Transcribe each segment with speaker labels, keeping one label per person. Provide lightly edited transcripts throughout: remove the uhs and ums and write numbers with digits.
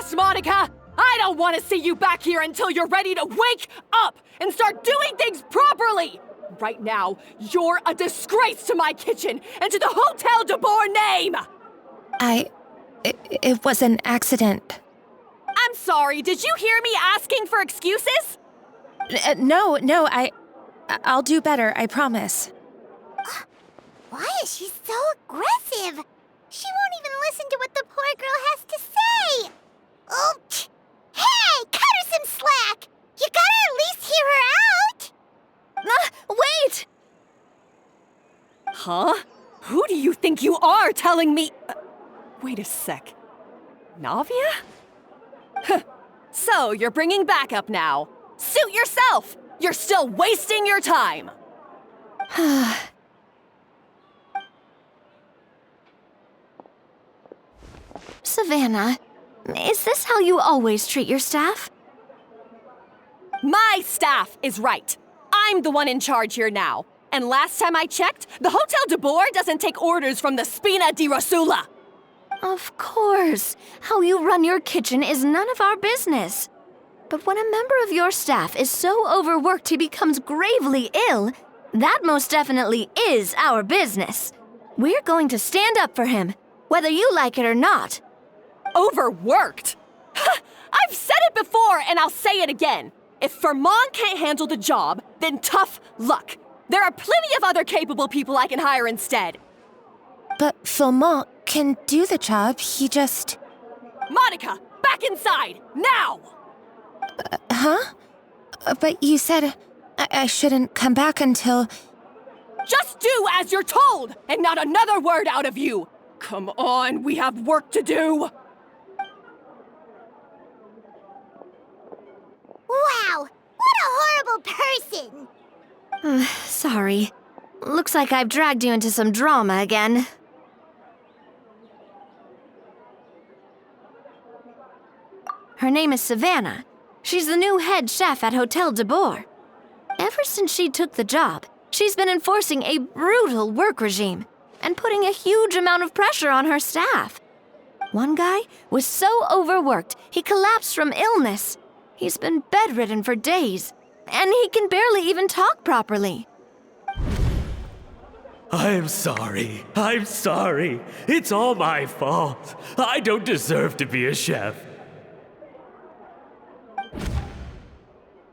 Speaker 1: lost, Monica! I don't want to see you back here until you're ready to wake up and start doing things properly! Right now, you're a disgrace to my kitchen and to the Hotel de Boer name!
Speaker 2: It was an accident.
Speaker 1: I'm sorry, did you hear me asking for excuses?
Speaker 2: No, I'll do better, I promise.
Speaker 3: Why is she so aggressive? She won't even listen to what the poor girl has to say. Oh, hey, cut her some slack. You gotta at least hear her out.
Speaker 2: Wait!
Speaker 1: Huh? Who do you think you are telling me? Wait a sec. Navia? Huh. So, you're bringing backup now. Suit yourself! You're still wasting your time!
Speaker 4: Savannah, is this how you always treat your staff?
Speaker 1: My staff is right. I'm the one in charge here now. And last time I checked, the Hotel de Boer doesn't take orders from the Spina di Rosula.
Speaker 4: Of course. How you run your kitchen is none of our business. But when a member of your staff is so overworked he becomes gravely ill, that most definitely is our business. We're going to stand up for him, whether you like it or not.
Speaker 1: Overworked? I've said it before and I'll say it again. If Fermont can't handle the job, then tough luck. There are plenty of other capable people I can hire instead.
Speaker 2: But Filmont can do the job, he just...
Speaker 1: Monica, back inside, now!
Speaker 2: Huh? But you said I shouldn't come back until...
Speaker 1: Just do as you're told, and not another word out of you! Come on, we have work to do!
Speaker 3: Wow, what a horrible person!
Speaker 4: Sorry. Looks like I've dragged you into some drama again. Her name is Savannah. She's the new head chef at Hotel de Boer. Ever since she took the job, she's been enforcing a brutal work regime and putting a huge amount of pressure on her staff. One guy was so overworked, he collapsed from illness. He's been bedridden for days, and he can barely even talk properly.
Speaker 5: I'm sorry. It's all my fault. I don't deserve to be a chef.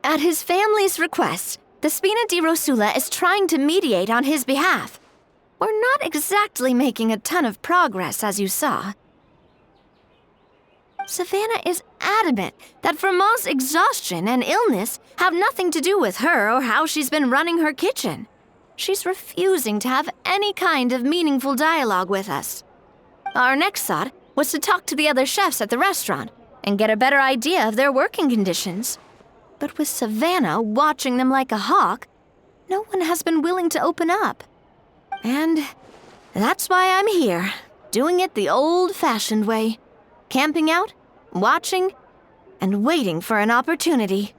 Speaker 4: At his family's request, the Spina di Rosula is trying to mediate on his behalf. We're not exactly making a ton of progress, as you saw. Savannah is adamant that Vermont's exhaustion and illness have nothing to do with her or how she's been running her kitchen. She's refusing to have any kind of meaningful dialogue with us. Our next thought was to talk to the other chefs at the restaurant and get a better idea of their working conditions. But with Savannah watching them like a hawk, no one has been willing to open up. And that's why I'm here, doing it the old-fashioned way. Camping out, watching, and waiting for an opportunity.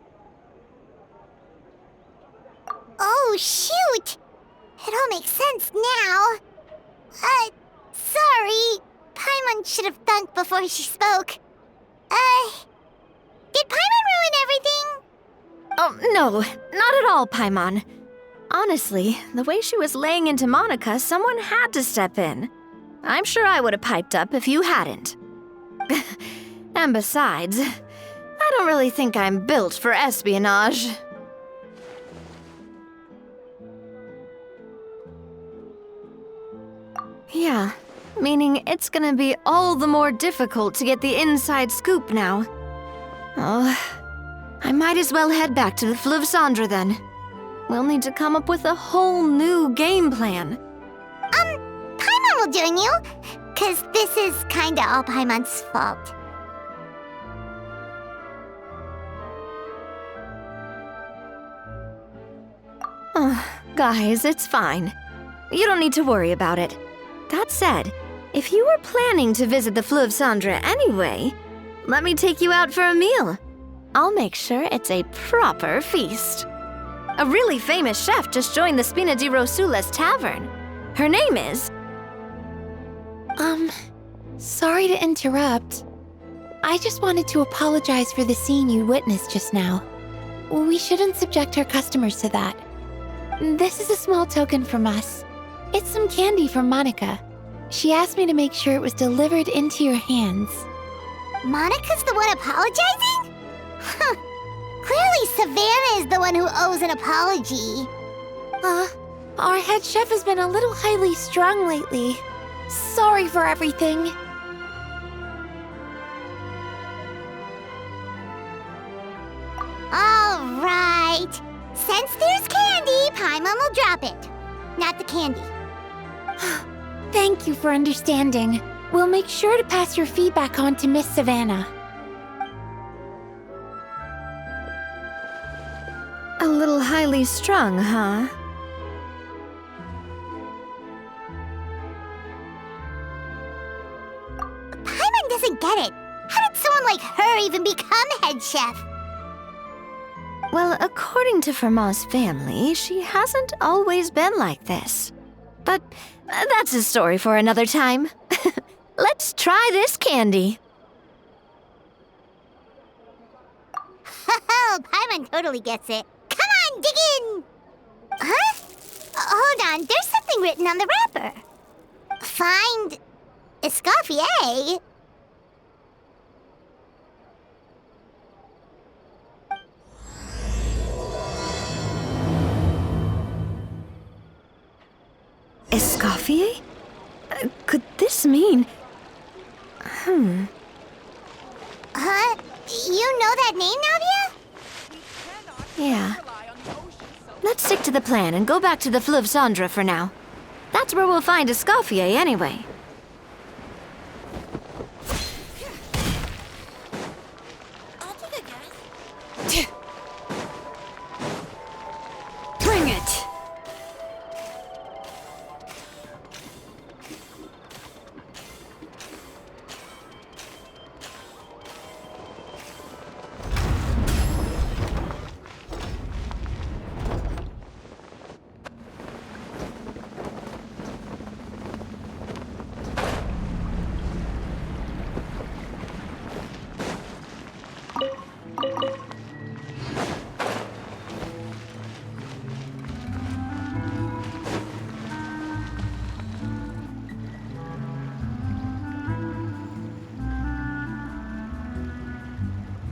Speaker 3: Oh, shoot! It all makes sense now. Sorry. Paimon should have thunk before she spoke. Did Paimon ruin everything?
Speaker 4: Oh, no, not at all, Paimon. Honestly, the way she was laying into Monica, someone had to step in. I'm sure I would have piped up if you hadn't. And besides, I don't really think I'm built for espionage. Yeah, meaning it's gonna be all the more difficult to get the inside scoop now. Oh, I might as well head back to the Fleuve Cendre then. We'll need to come up with a whole new game plan.
Speaker 3: Paimon will join you, 'cause this is kinda all Paimon's fault.
Speaker 4: Guys, it's fine. You don't need to worry about it. That said, if you were planning to visit the Fleuve Cendre anyway, let me take you out for a meal. I'll make sure it's a proper feast. A really famous chef just joined the Spina di Rosula's tavern. Her name is...
Speaker 2: Sorry to interrupt. I just wanted to apologize for the scene you witnessed just now. We shouldn't subject our customers to that. This is a small token from us. It's some candy from Monica. She asked me to make sure it was delivered into your hands.
Speaker 3: Monica's the one apologizing? Huh. Clearly Savannah is the one who owes an apology.
Speaker 2: Our head chef has been a little highly strung lately. Sorry for everything.
Speaker 3: All right. Since there's candy, Paimon will drop it. Not the candy.
Speaker 2: Thank you for understanding. We'll make sure to pass your feedback on to Miss Savannah.
Speaker 4: A little highly strung, huh?
Speaker 3: Paimon doesn't get it. How did someone like her even become head chef?
Speaker 4: Well, according to Fermat's family, she hasn't always been like this. But that's a story for another time. Let's try this candy.
Speaker 3: Oh, Paimon totally gets it. Come on, dig in! Huh? Hold on, there's something written on the wrapper. Find Escoffier.
Speaker 4: Escoffier? Could this mean...
Speaker 3: Huh? You know that name, Navia?
Speaker 4: Yeah. Let's stick to the plan and go back to the Fleuve Cendre for now. That's where we'll find Escoffier anyway.
Speaker 1: Bring it!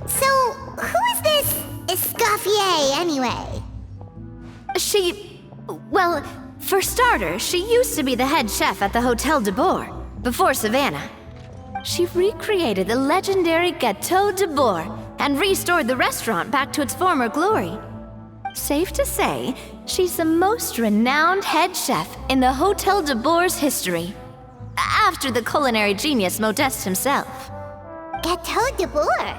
Speaker 3: So, who is this Escoffier, anyway?
Speaker 4: Well, for starters, she used to be the head chef at the Hotel de Bourg, before Savannah. She recreated the legendary Gâteau de Bourg and restored the restaurant back to its former glory. Safe to say, she's the most renowned head chef in the Hotel de Bourg's history, after the culinary genius Modeste himself.
Speaker 3: Gâteau de Bourg?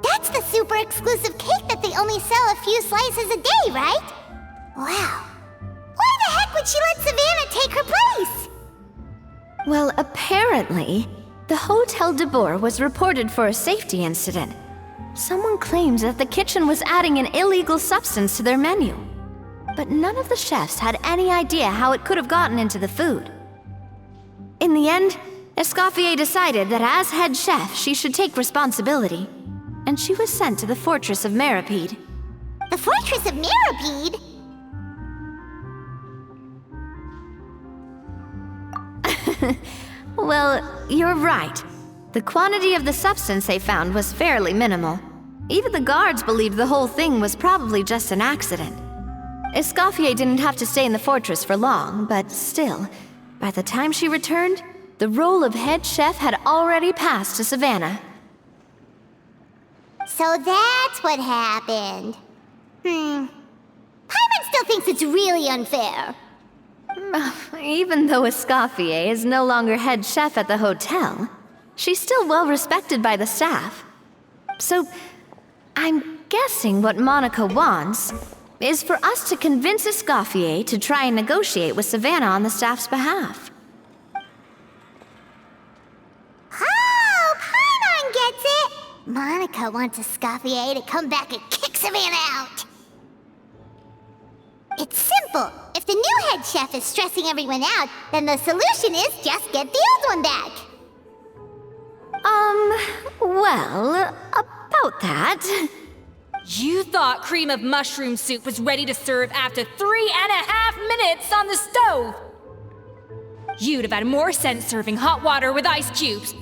Speaker 3: That's the super exclusive cake that they only sell a few slices a day, right? Wow. Why the heck would she let Savannah take her place?
Speaker 4: Well, apparently, the Hotel de Bourg was reported for a safety incident. Someone claims that the kitchen was adding an illegal substance to their menu. But none of the chefs had any idea how it could have gotten into the food. In the end, Escoffier decided that as head chef, she should take responsibility. And she was sent to the Fortress of Meripede.
Speaker 3: The Fortress of Meripede?
Speaker 4: Well, you're right. The quantity of the substance they found was fairly minimal. Even the guards believed the whole thing was probably just an accident. Escoffier didn't have to stay in the fortress for long, but still, by the time she returned, the role of head chef had already passed to Savannah.
Speaker 3: So that's what happened. Paimon still thinks it's really unfair.
Speaker 4: Even though Escoffier is no longer head chef at the hotel, she's still well respected by the staff. So, I'm guessing what Monica wants is for us to convince Escoffier to try and negotiate with Savannah on the staff's behalf.
Speaker 3: Oh, Paimon gets it! Monica wants Escoffier to come back and kick Savannah out. It's simple. If the new head chef is stressing everyone out, then the solution is just get the old one back.
Speaker 4: Well, about that.
Speaker 6: You thought cream of mushroom soup was ready to serve after 3.5 minutes on the stove. You'd have had more sense serving hot water with ice cubes.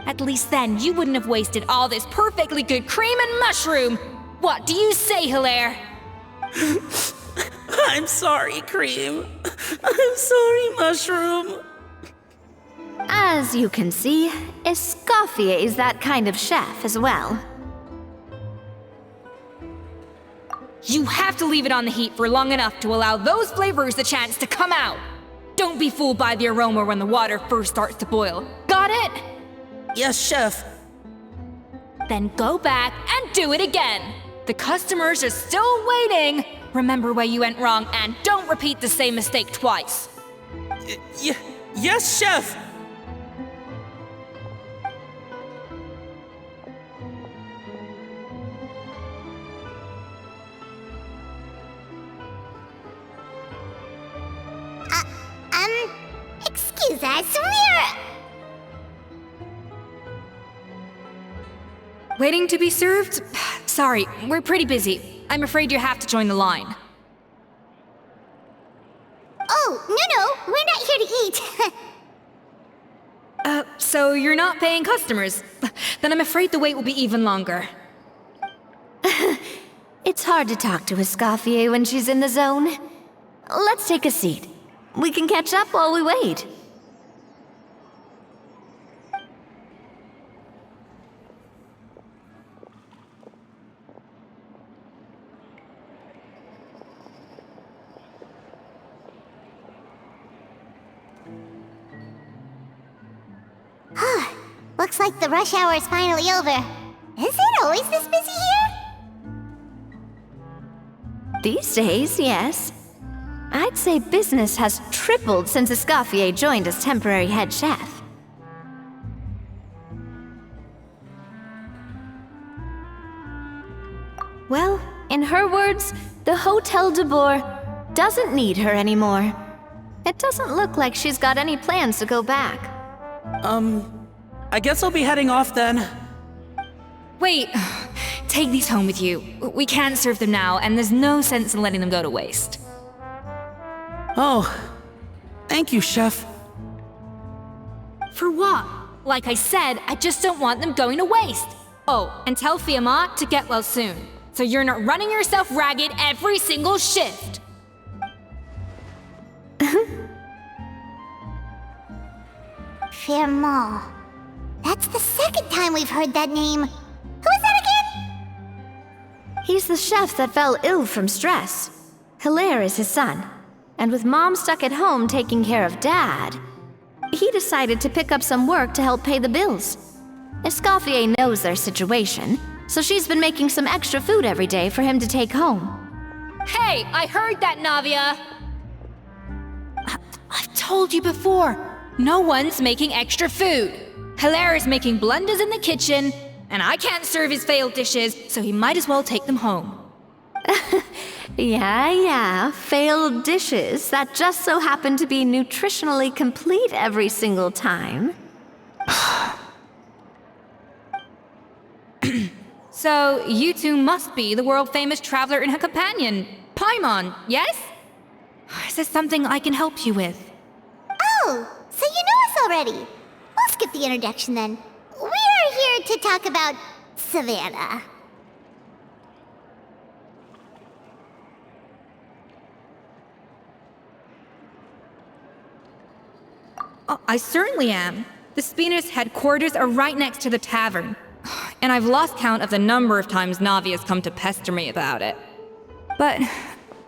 Speaker 6: At least then you wouldn't have wasted all this perfectly good cream and mushroom. What do you say, Hilaire?
Speaker 7: I'm sorry, Cream. I'm sorry, Mushroom.
Speaker 4: As you can see, Escoffier is that kind of chef as well.
Speaker 6: You have to leave it on the heat for long enough to allow those flavors the chance to come out. Don't be fooled by the aroma when the water first starts to boil. Got it?
Speaker 7: Yes, Chef.
Speaker 6: Then go back and do it again. The customers are still waiting. Remember where you went wrong and don't repeat the same mistake twice.
Speaker 7: Yes, Chef.
Speaker 3: Excuse us,
Speaker 6: Waiting to be served? Sorry, we're pretty busy. I'm afraid you have to join the line.
Speaker 3: Oh, no, we're not here to eat.
Speaker 6: So you're not paying customers? Then I'm afraid the wait will be even longer.
Speaker 4: It's hard to talk to Escoffier when she's in the zone. Let's take a seat. We can catch up while we wait.
Speaker 3: Looks like the rush hour is finally over. Is it always this busy here?
Speaker 4: These days, yes. I'd say business has tripled since Escoffier joined as temporary head chef. Well, in her words, the Hotel de Boer doesn't need her anymore. It doesn't look like she's got any plans to go back.
Speaker 7: I guess I'll be heading off then.
Speaker 6: Wait, take these home with you. We can't serve them now, and there's no sense in letting them go to waste.
Speaker 7: Oh, thank you, Chef.
Speaker 6: For what? Like I said, I just don't want them going to waste. Oh, and tell Fiamma to get well soon, so you're not running yourself ragged every single shift.
Speaker 3: Fiamma. That's the second time we've heard that name. Who is that again?
Speaker 4: He's the chef that fell ill from stress. Hilaire is his son. And with Mom stuck at home taking care of Dad, he decided to pick up some work to help pay the bills. Escoffier knows their situation, so she's been making some extra food every day for him to take home.
Speaker 6: Hey, I heard that, Navia! I've told you before, no one's making extra food. Hilaire is making blunders in the kitchen, and I can't serve his failed dishes, so he might as well take them home.
Speaker 4: Yeah, failed dishes that just so happen to be nutritionally complete every single time.
Speaker 6: So, you two must be the world-famous traveler and her companion, Paimon, yes? Is there something I can help you with?
Speaker 3: Oh, so you know us already. We'll skip the introduction then. We're here to talk about Savannah.
Speaker 6: I certainly am. The Spina's headquarters are right next to the tavern. And I've lost count of the number of times Navi has come to pester me about it. But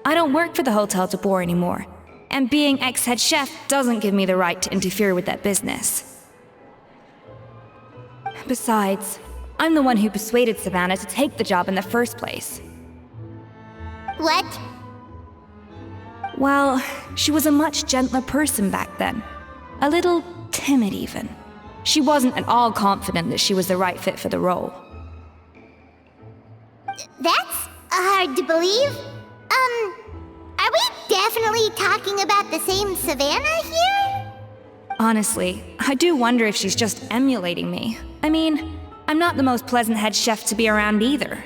Speaker 6: I don't work for the Hotel de Boer anymore. And being ex-head chef doesn't give me the right to interfere with that business. Besides, I'm the one who persuaded Savannah to take the job in the first place.
Speaker 3: What?
Speaker 6: Well, she was a much gentler person back then. A little timid, even. She wasn't at all confident that she was the right fit for the role.
Speaker 3: That's hard to believe. Are we definitely talking about the same Savannah here?
Speaker 6: Honestly, I do wonder if she's just emulating me. I mean, I'm not the most pleasant head chef to be around either.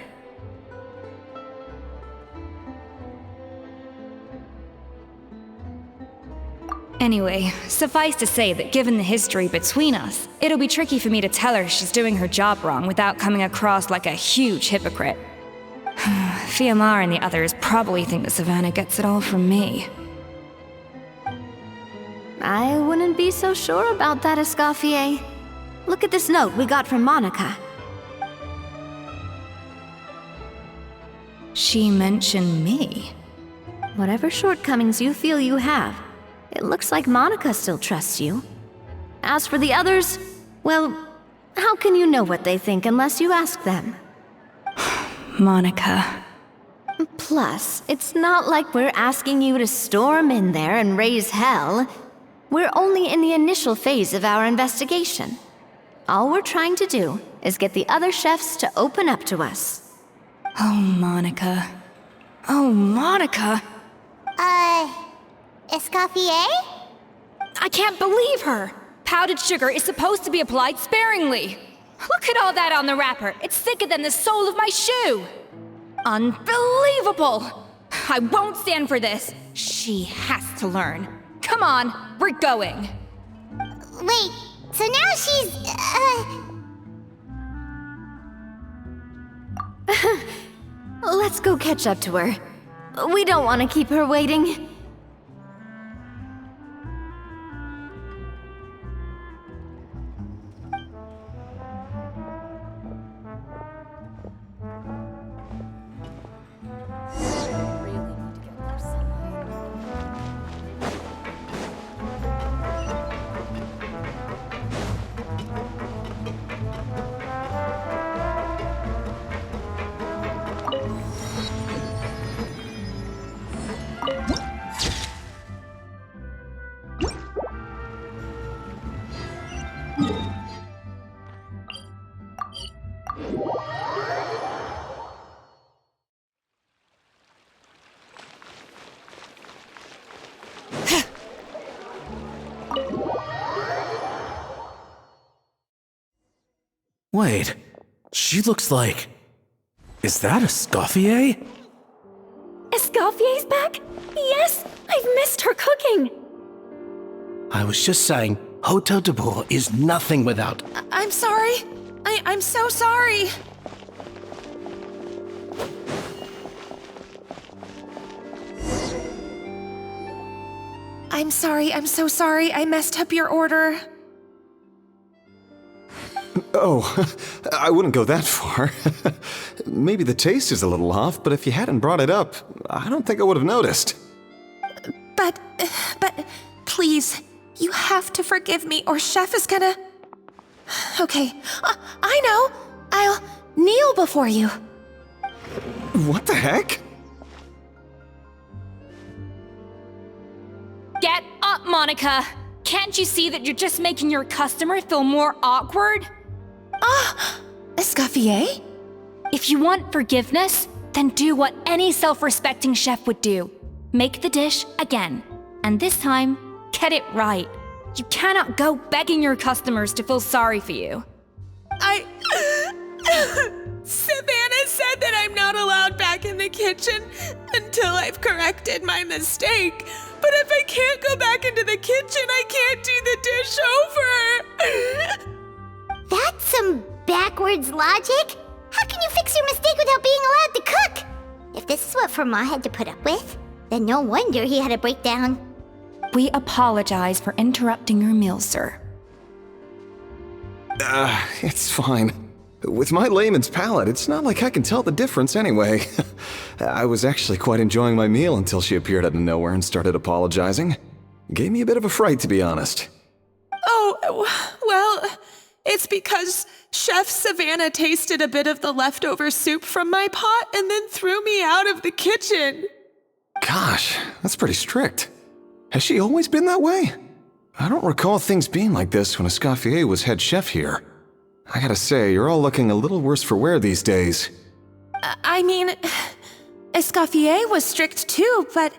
Speaker 6: Anyway, suffice to say that given the history between us, it'll be tricky for me to tell her she's doing her job wrong without coming across like a huge hypocrite. Fiamar and the others probably think that Savannah gets it all from me.
Speaker 4: I wouldn't be so sure about that, Escoffier. Look at this note we got from Monica.
Speaker 6: She mentioned me.
Speaker 4: Whatever shortcomings you feel you have, it looks like Monica still trusts you. As for the others, well, how can you know what they think unless you ask them?
Speaker 6: Monica.
Speaker 4: Plus, it's not like we're asking you to storm in there and raise hell. We're only in the initial phase of our investigation. All we're trying to do is get the other chefs to open up to us.
Speaker 6: Oh, Monica. Oh, Monica!
Speaker 3: Escoffier?
Speaker 6: I can't believe her! Powdered sugar is supposed to be applied sparingly. Look at all that on the wrapper. It's thicker than the sole of my shoe. Unbelievable! I won't stand for this. She has to learn. Come on, we're going.
Speaker 3: Wait, so now she's,
Speaker 4: Let's go catch up to her. We don't want to keep her waiting.
Speaker 5: Wait, she looks like... Is that Escoffier?
Speaker 1: Escoffier's back? Yes! I've missed her cooking!
Speaker 8: I was just saying, Hotel de Bourg is nothing without...
Speaker 9: I'm sorry. I'm so sorry. I'm sorry, I'm so sorry. I messed up your order.
Speaker 10: Oh, I wouldn't go that far. Maybe the taste is a little off, but if you hadn't brought it up, I don't think I would have noticed.
Speaker 9: But, please, you have to forgive me or Chef is gonna... Okay, I know. I'll kneel before you.
Speaker 10: What the heck?
Speaker 6: Get up, Monica! Can't you see that you're just making your customer feel more awkward?
Speaker 9: Escoffier?
Speaker 6: If you want forgiveness, then do what any self-respecting chef would do. Make the dish again. And this time, get it right. You cannot go begging your customers to feel sorry for you.
Speaker 7: Savannah said that I'm not allowed back in the kitchen until I've corrected my mistake. But if I can't go back into the kitchen, I can't do the dish over.
Speaker 3: That's some backwards logic. How can you fix your mistake without being allowed to cook? If this is what Fermat had to put up with, then no wonder he had a breakdown.
Speaker 6: We apologize for interrupting your meal, sir.
Speaker 10: It's fine. With my layman's palate, it's not like I can tell the difference anyway. I was actually quite enjoying my meal until she appeared out of nowhere and started apologizing. Gave me a bit of a fright, to be honest.
Speaker 7: Oh, well, it's because Chef Savannah tasted a bit of the leftover soup from my pot and then threw me out of the kitchen.
Speaker 10: Gosh, that's pretty strict. Has she always been that way? I don't recall things being like this when Escoffier was head chef here. I gotta say, you're all looking a little worse for wear these days.
Speaker 9: I mean, Escoffier was strict too, but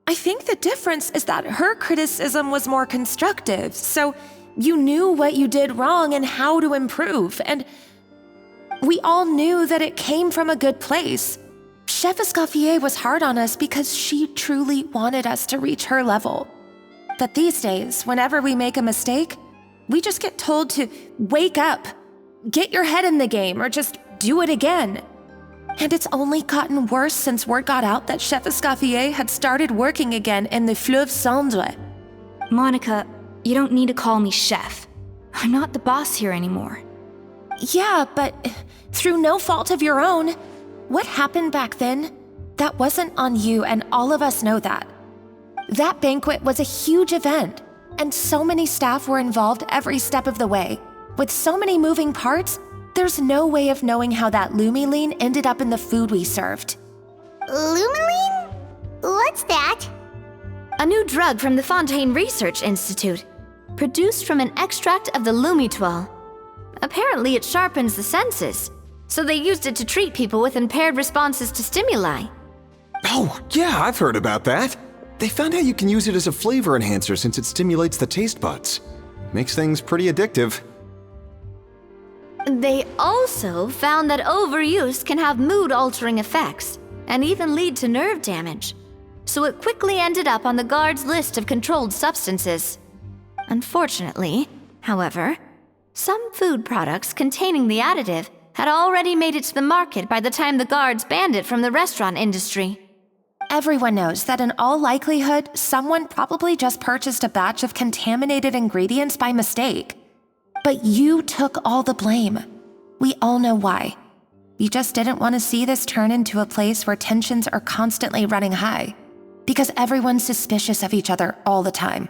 Speaker 9: I think the difference is that her criticism was more constructive, so you knew what you did wrong and how to improve, and we all knew that it came from a good place. Chef Escoffier was hard on us because she truly wanted us to reach her level. But these days, whenever we make a mistake, we just get told to wake up, get your head in the game, or just do it again. And it's only gotten worse since word got out that Chef Escoffier had started working again in the Fleuve Cendre.
Speaker 6: Monica, you don't need to call me chef. I'm not the boss here anymore.
Speaker 9: Yeah, but through no fault of your own. What happened back then, that wasn't on you, and all of us know that. That banquet was a huge event, and so many staff were involved every step of the way. With so many moving parts, there's no way of knowing how that Lumiline ended up in the food we served.
Speaker 3: Lumiline? What's that?
Speaker 4: A new drug from the Fontaine Research Institute, produced from an extract of the Lumitoile. Apparently it sharpens the senses, so they used it to treat people with impaired responses to stimuli.
Speaker 10: Oh, yeah, I've heard about that. They found out you can use it as a flavor enhancer since it stimulates the taste buds. Makes things pretty addictive.
Speaker 4: They also found that overuse can have mood-altering effects, and even lead to nerve damage. So it quickly ended up on the guards' list of controlled substances. Unfortunately, however, some food products containing the additive had already made it to the market by the time the guards banned it from the restaurant industry.
Speaker 9: Everyone knows that in all likelihood, someone probably just purchased a batch of contaminated ingredients by mistake. But you took all the blame. We all know why. You just didn't want to see this turn into a place where tensions are constantly running high, because everyone's suspicious of each other all the time.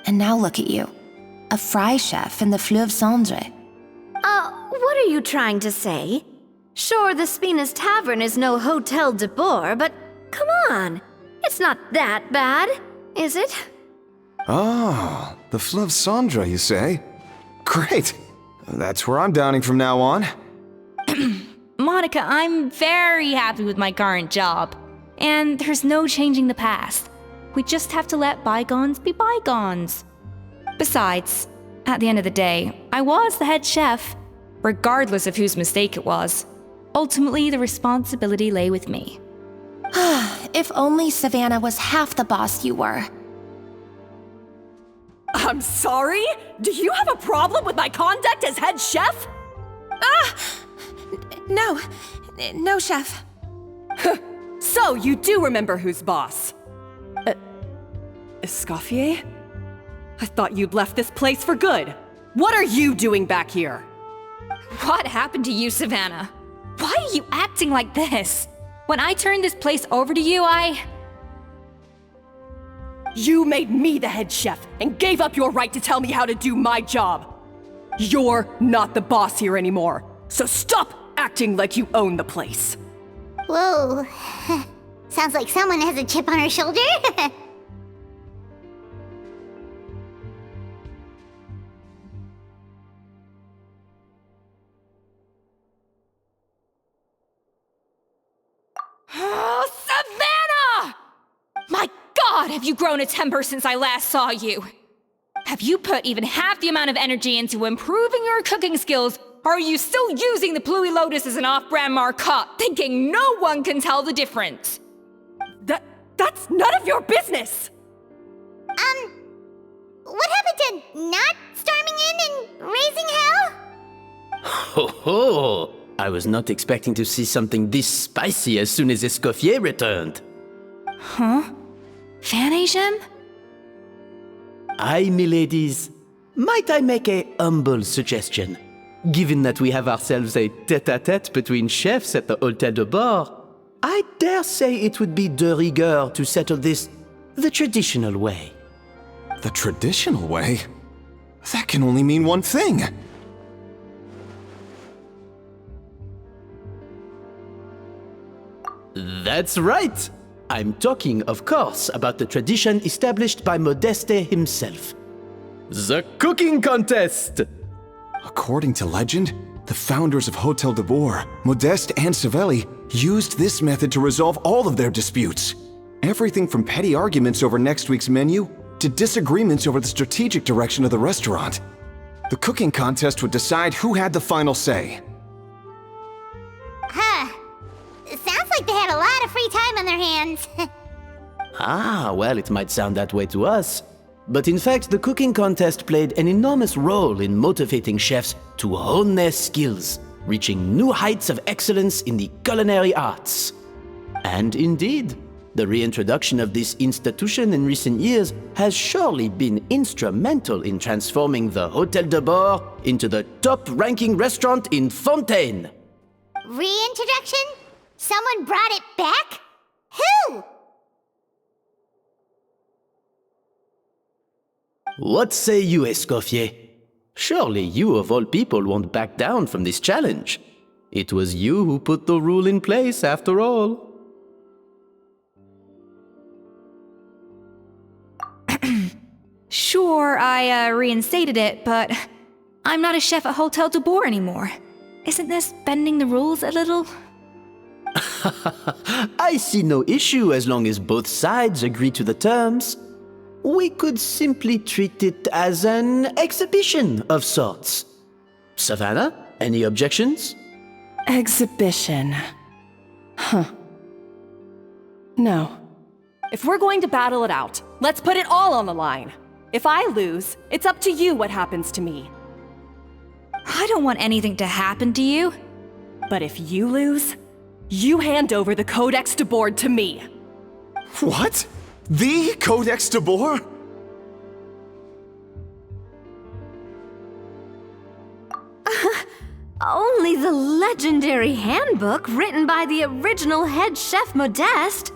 Speaker 9: And now look at you, a fry chef in the Fleuve Cendre.
Speaker 4: What are you trying to say? Sure, the Spina's Tavern is no Hotel de Boer, but come on, it's not that bad, is it?
Speaker 10: Oh, the Fleuve Cendre, you say? Great. That's where I'm dining from now on.
Speaker 6: Monica, I'm very happy with my current job. And there's no changing the past. We just have to let bygones be bygones. Besides, at the end of the day, I was the head chef, regardless of whose mistake it was. Ultimately, the responsibility lay with me.
Speaker 9: If only Savannah was half the boss you were.
Speaker 1: I'm sorry? Do you have a problem with my conduct as head chef?
Speaker 9: No, chef.
Speaker 1: So you do remember who's boss? Escoffier? I thought you'd left this place for good. What are you doing back here?
Speaker 6: What happened to you, Savannah? Why are you acting like this? When I turned this place over to you,
Speaker 1: You made me the head chef and gave up your right to tell me how to do my job. You're not the boss here anymore, so stop acting like you own the place.
Speaker 3: Whoa. Sounds like someone has a chip on her shoulder.
Speaker 6: Oh, Savannah! My God, have you grown a temper since I last saw you? Have you put even half the amount of energy into improving your cooking skills, or are you still using the Pluie Lotus as an off-brand marcotte, thinking no one can tell the difference?
Speaker 1: That's none of your business!
Speaker 3: What happened to not storming in and raising hell?
Speaker 11: Ho ho! I was not expecting to see something this spicy as soon as Escoffier returned.
Speaker 6: Huh? Fan Agem?
Speaker 11: Aye, miladies. Might I make a humble suggestion? Given that we have ourselves a tête-à-tête between chefs at the Hôtel de Bord, I dare say it would be de rigueur to settle this the traditional way.
Speaker 10: The traditional way? That can only mean one thing.
Speaker 11: That's right! I'm talking, of course, about the tradition established by Modeste himself. The cooking contest!
Speaker 10: According to legend, the founders of Hotel de Boer, Modeste and Savelli, used this method to resolve all of their disputes. Everything from petty arguments over next week's menu to disagreements over the strategic direction of the restaurant. The cooking contest would decide who had the final say.
Speaker 3: Huh. Sounds like they had a lot of free time on their hands.
Speaker 11: Ah, well, it might sound that way to us. But in fact, the cooking contest played an enormous role in motivating chefs to hone their skills, reaching new heights of excellence in the culinary arts. And indeed, the reintroduction of this institution in recent years has surely been instrumental in transforming the Hôtel de Bord into the top-ranking restaurant in Fontaine.
Speaker 3: Reintroduction? Someone brought it back? Who?
Speaker 11: What say you, Escoffier? Surely you of all people won't back down from this challenge. It was you who put the rule in place, after all.
Speaker 6: Sure, I reinstated it, but I'm not a chef at Hôtel de Bord anymore. Isn't this bending the rules a little?
Speaker 11: I see no issue as long as both sides agree to the terms. We could simply treat it as an exhibition of sorts. Savannah, any objections?
Speaker 1: Exhibition. Huh. No. If we're going to battle it out, let's put it all on the line. If I lose, it's up to you what happens to me.
Speaker 6: I don't want anything to happen to you.
Speaker 1: But if you lose, you hand over the Codex de Bord to me.
Speaker 10: What? The Codex de Bord?
Speaker 4: Only the legendary handbook written by the original head chef Modeste.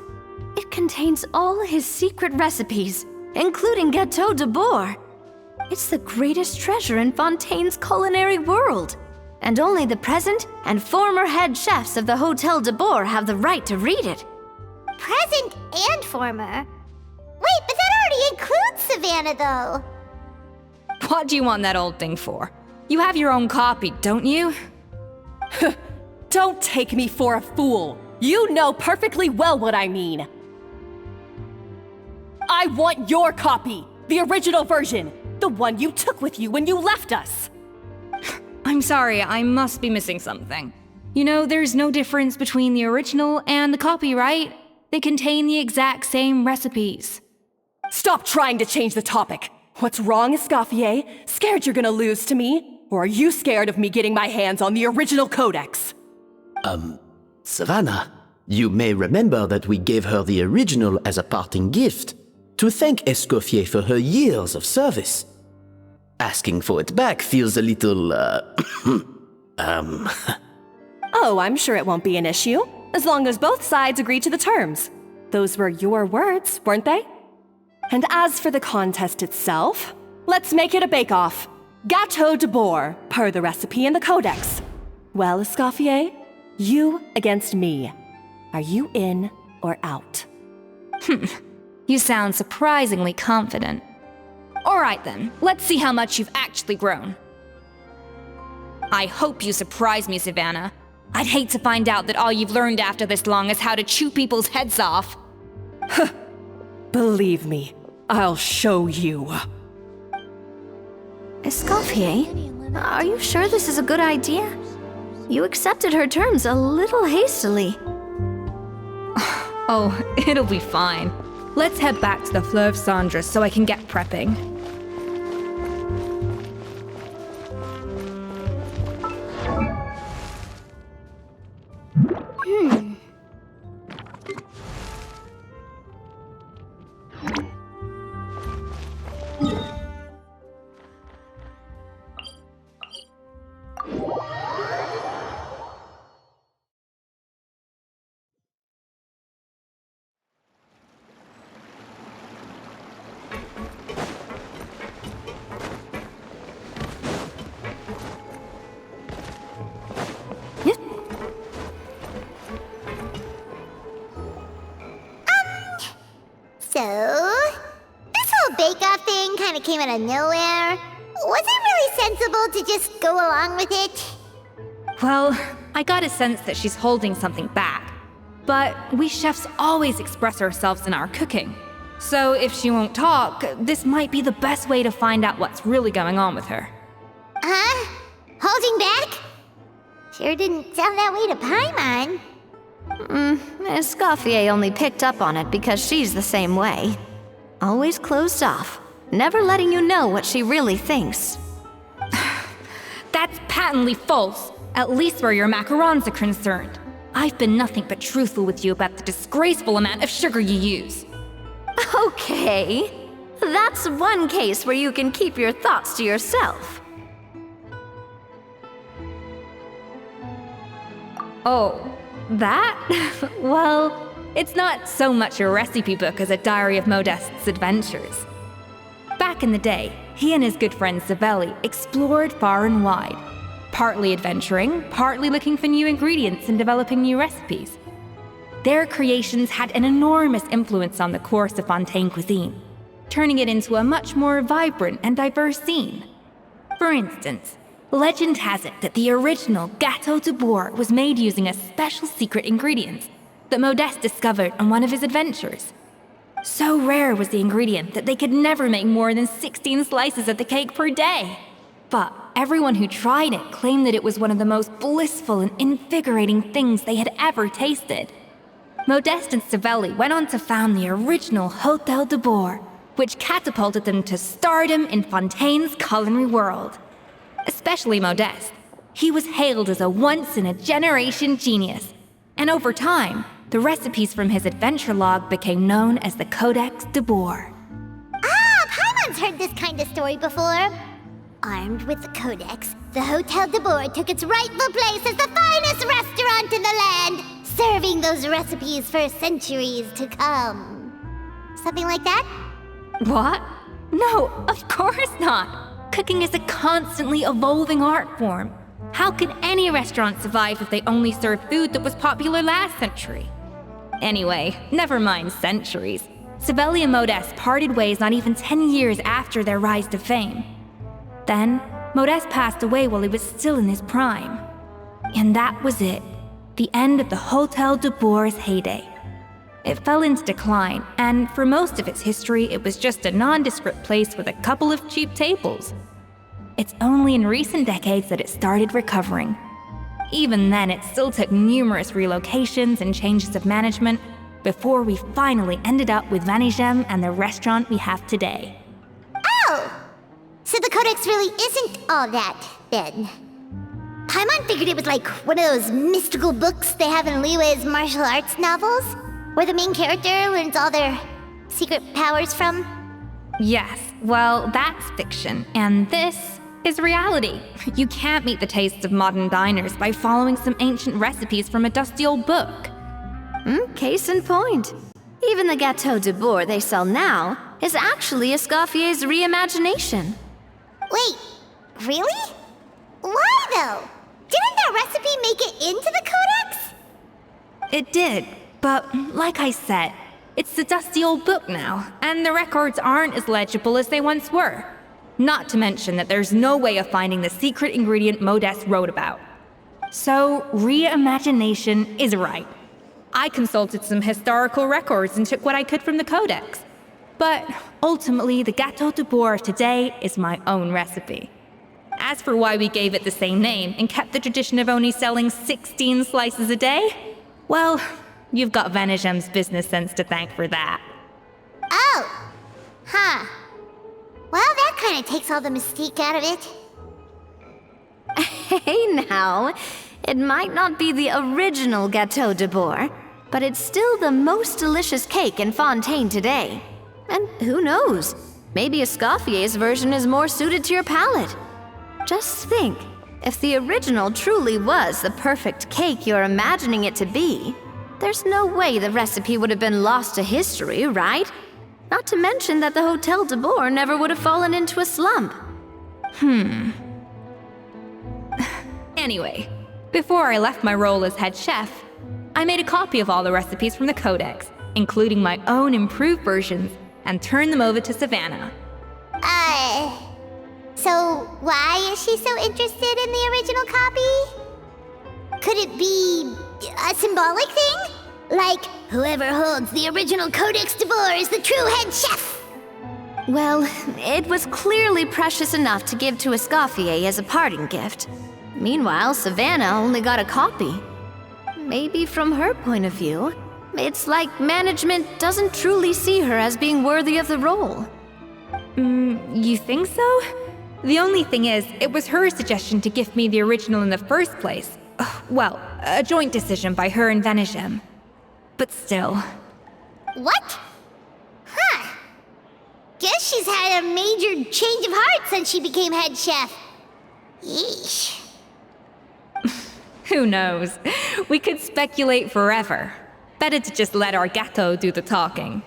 Speaker 4: It contains all his secret recipes, including Gâteau de Bord. It's the greatest treasure in Fontaine's culinary world, and only the present and former head chefs of the Hôtel de Bord have the right to read it.
Speaker 3: Present and former? Wait, but that already includes Savannah, though.
Speaker 6: What do you want that old thing for? You have your own copy, don't you?
Speaker 1: Don't take me for a fool. You know perfectly well what I mean. I want your copy, the original version, the one you took with you when you left us.
Speaker 6: I'm sorry, I must be missing something. You know, there's no difference between the original and the copy, right? They contain the exact same recipes.
Speaker 1: Stop trying to change the topic. What's wrong, Escoffier? Scared you're gonna lose to me? Or are you scared of me getting my hands on the original codex?
Speaker 11: Savannah, you may remember that we gave her the original as a parting gift, to thank Escoffier for her years of service. Asking for it back feels a little,
Speaker 1: Oh, I'm sure it won't be an issue, as long as both sides agree to the terms. Those were your words, weren't they? And as for the contest itself, let's make it a bake-off. Gâteau de Bord, per the recipe in the codex. Well, Escoffier, you against me. Are you in or out?
Speaker 6: You sound surprisingly confident. All right then, let's see how much you've actually grown. I hope you surprise me, Savannah. I'd hate to find out that all you've learned after this long is how to chew people's heads off.
Speaker 1: Believe me, I'll show you.
Speaker 4: Escoffier, are you sure this is a good idea? You accepted her terms a little hastily.
Speaker 6: Oh, it'll be fine. Let's head back to the Fleuve Cendres so I can get prepping.
Speaker 3: So, this whole bake-off thing kind of came out of nowhere. Was it really sensible to just go along with it?
Speaker 6: Well, I got a sense that she's holding something back. But we chefs always express ourselves in our cooking. So if she won't talk, this might be the best way to find out what's really going on with her.
Speaker 3: Huh? Holding back? Sure didn't sound that way to Paimon.
Speaker 4: Escoffier only picked up on it because she's the same way. Always closed off, never letting you know what she really thinks.
Speaker 6: That's patently false, at least where your macarons are concerned. I've been nothing but truthful with you about the disgraceful amount of sugar you use.
Speaker 4: Okay, that's one case where you can keep your thoughts to yourself.
Speaker 6: Oh, that? Well, it's not so much a recipe book as a diary of Modeste's adventures. Back in the day, he and his good friend Savelli explored far and wide, partly adventuring, partly looking for new ingredients and developing new recipes. Their creations had an enormous influence on the course of Fontaine cuisine, turning it into a much more vibrant and diverse scene. For instance, legend has it that the original Gâteau de Bourg was made using a special secret ingredient that Modeste discovered on one of his adventures. So rare was the ingredient that they could never make more than 16 slices of the cake per day. But everyone who tried it claimed that it was one of the most blissful and invigorating things they had ever tasted. Modeste and Savelli went on to found the original Hôtel de Bourg, which catapulted them to stardom in Fontaine's culinary world. Especially Modeste. He was hailed as a once-in-a-generation genius, and over time, the recipes from his adventure log became known as the Codex de Bourg.
Speaker 3: Ah, Paimon's heard this kind of story before. Armed with the Codex, the Hôtel de Bourg took its rightful place as the finest restaurant in the land, serving those recipes for centuries to come. Something like that?
Speaker 6: What? No, of course not. Cooking is a constantly evolving art form. How could any restaurant survive if they only served food that was popular last century? Anyway, never mind centuries. Savelli and Modeste parted ways not even 10 years after their rise to fame. Then, Modeste passed away while he was still in his prime. And that was it. The end of the Hôtel de Bourg's heyday. It fell into decline, and for most of its history, it was just a nondescript place with a couple of cheap tables. It's only in recent decades that it started recovering. Even then, it still took numerous relocations and changes of management before we finally ended up with Vanigem and the restaurant we have today.
Speaker 3: Oh! So the Codex really isn't all that, then. Paimon figured it was like one of those mystical books they have in Liwei's martial arts novels, where the main character learns all their secret powers from.
Speaker 6: Yes, well, that's fiction, and this is reality. You can't meet the tastes of modern diners by following some ancient recipes from a dusty old book.
Speaker 4: Case in point. Even the Gâteau de Bourg they sell now is actually Escoffier's reimagination.
Speaker 3: Wait, really? Why though? Didn't that recipe make it into the Codex?
Speaker 6: It did, but like I said, it's the dusty old book now, and the records aren't as legible as they once were. Not to mention that there's no way of finding the secret ingredient Modeste wrote about. So, reimagination is right. I consulted some historical records and took what I could from the Codex. But ultimately, the Gâteau de Bourg of today is my own recipe. As for why we gave it the same name and kept the tradition of only selling 16 slices a day, well, you've got Vanigem's business sense to thank for that.
Speaker 3: Oh! Huh. Well, that kind of takes all the mystique out of it.
Speaker 4: Hey now, it might not be the original Gâteau de Bourg, but it's still the most delicious cake in Fontaine today. And who knows, maybe Escoffier's version is more suited to your palate. Just think, if the original truly was the perfect cake you're imagining it to be, there's no way the recipe would have been lost to history, right? Not to mention that the Hôtel de Bourg never would have fallen into a slump.
Speaker 6: Anyway, before I left my role as head chef, I made a copy of all the recipes from the Codex, including my own improved versions, and turned them over to Savannah.
Speaker 3: So why is she so interested in the original copy? Could it be a symbolic thing? Like, whoever holds the original Codex de Boer is the true head chef.
Speaker 4: Well, it was clearly precious enough to give to Escoffier as a parting gift. Meanwhile, Savannah only got a copy. Maybe from her point of view, it's like management doesn't truly see her as being worthy of the role.
Speaker 6: You think so? The only thing is, it was her suggestion to gift me the original in the first place. Well, a joint decision by her and Venegem. But still.
Speaker 3: What? Huh. Guess she's had a major change of heart since she became head chef. Yeesh.
Speaker 6: Who knows? We could speculate forever. Better to just let our Gato do the talking.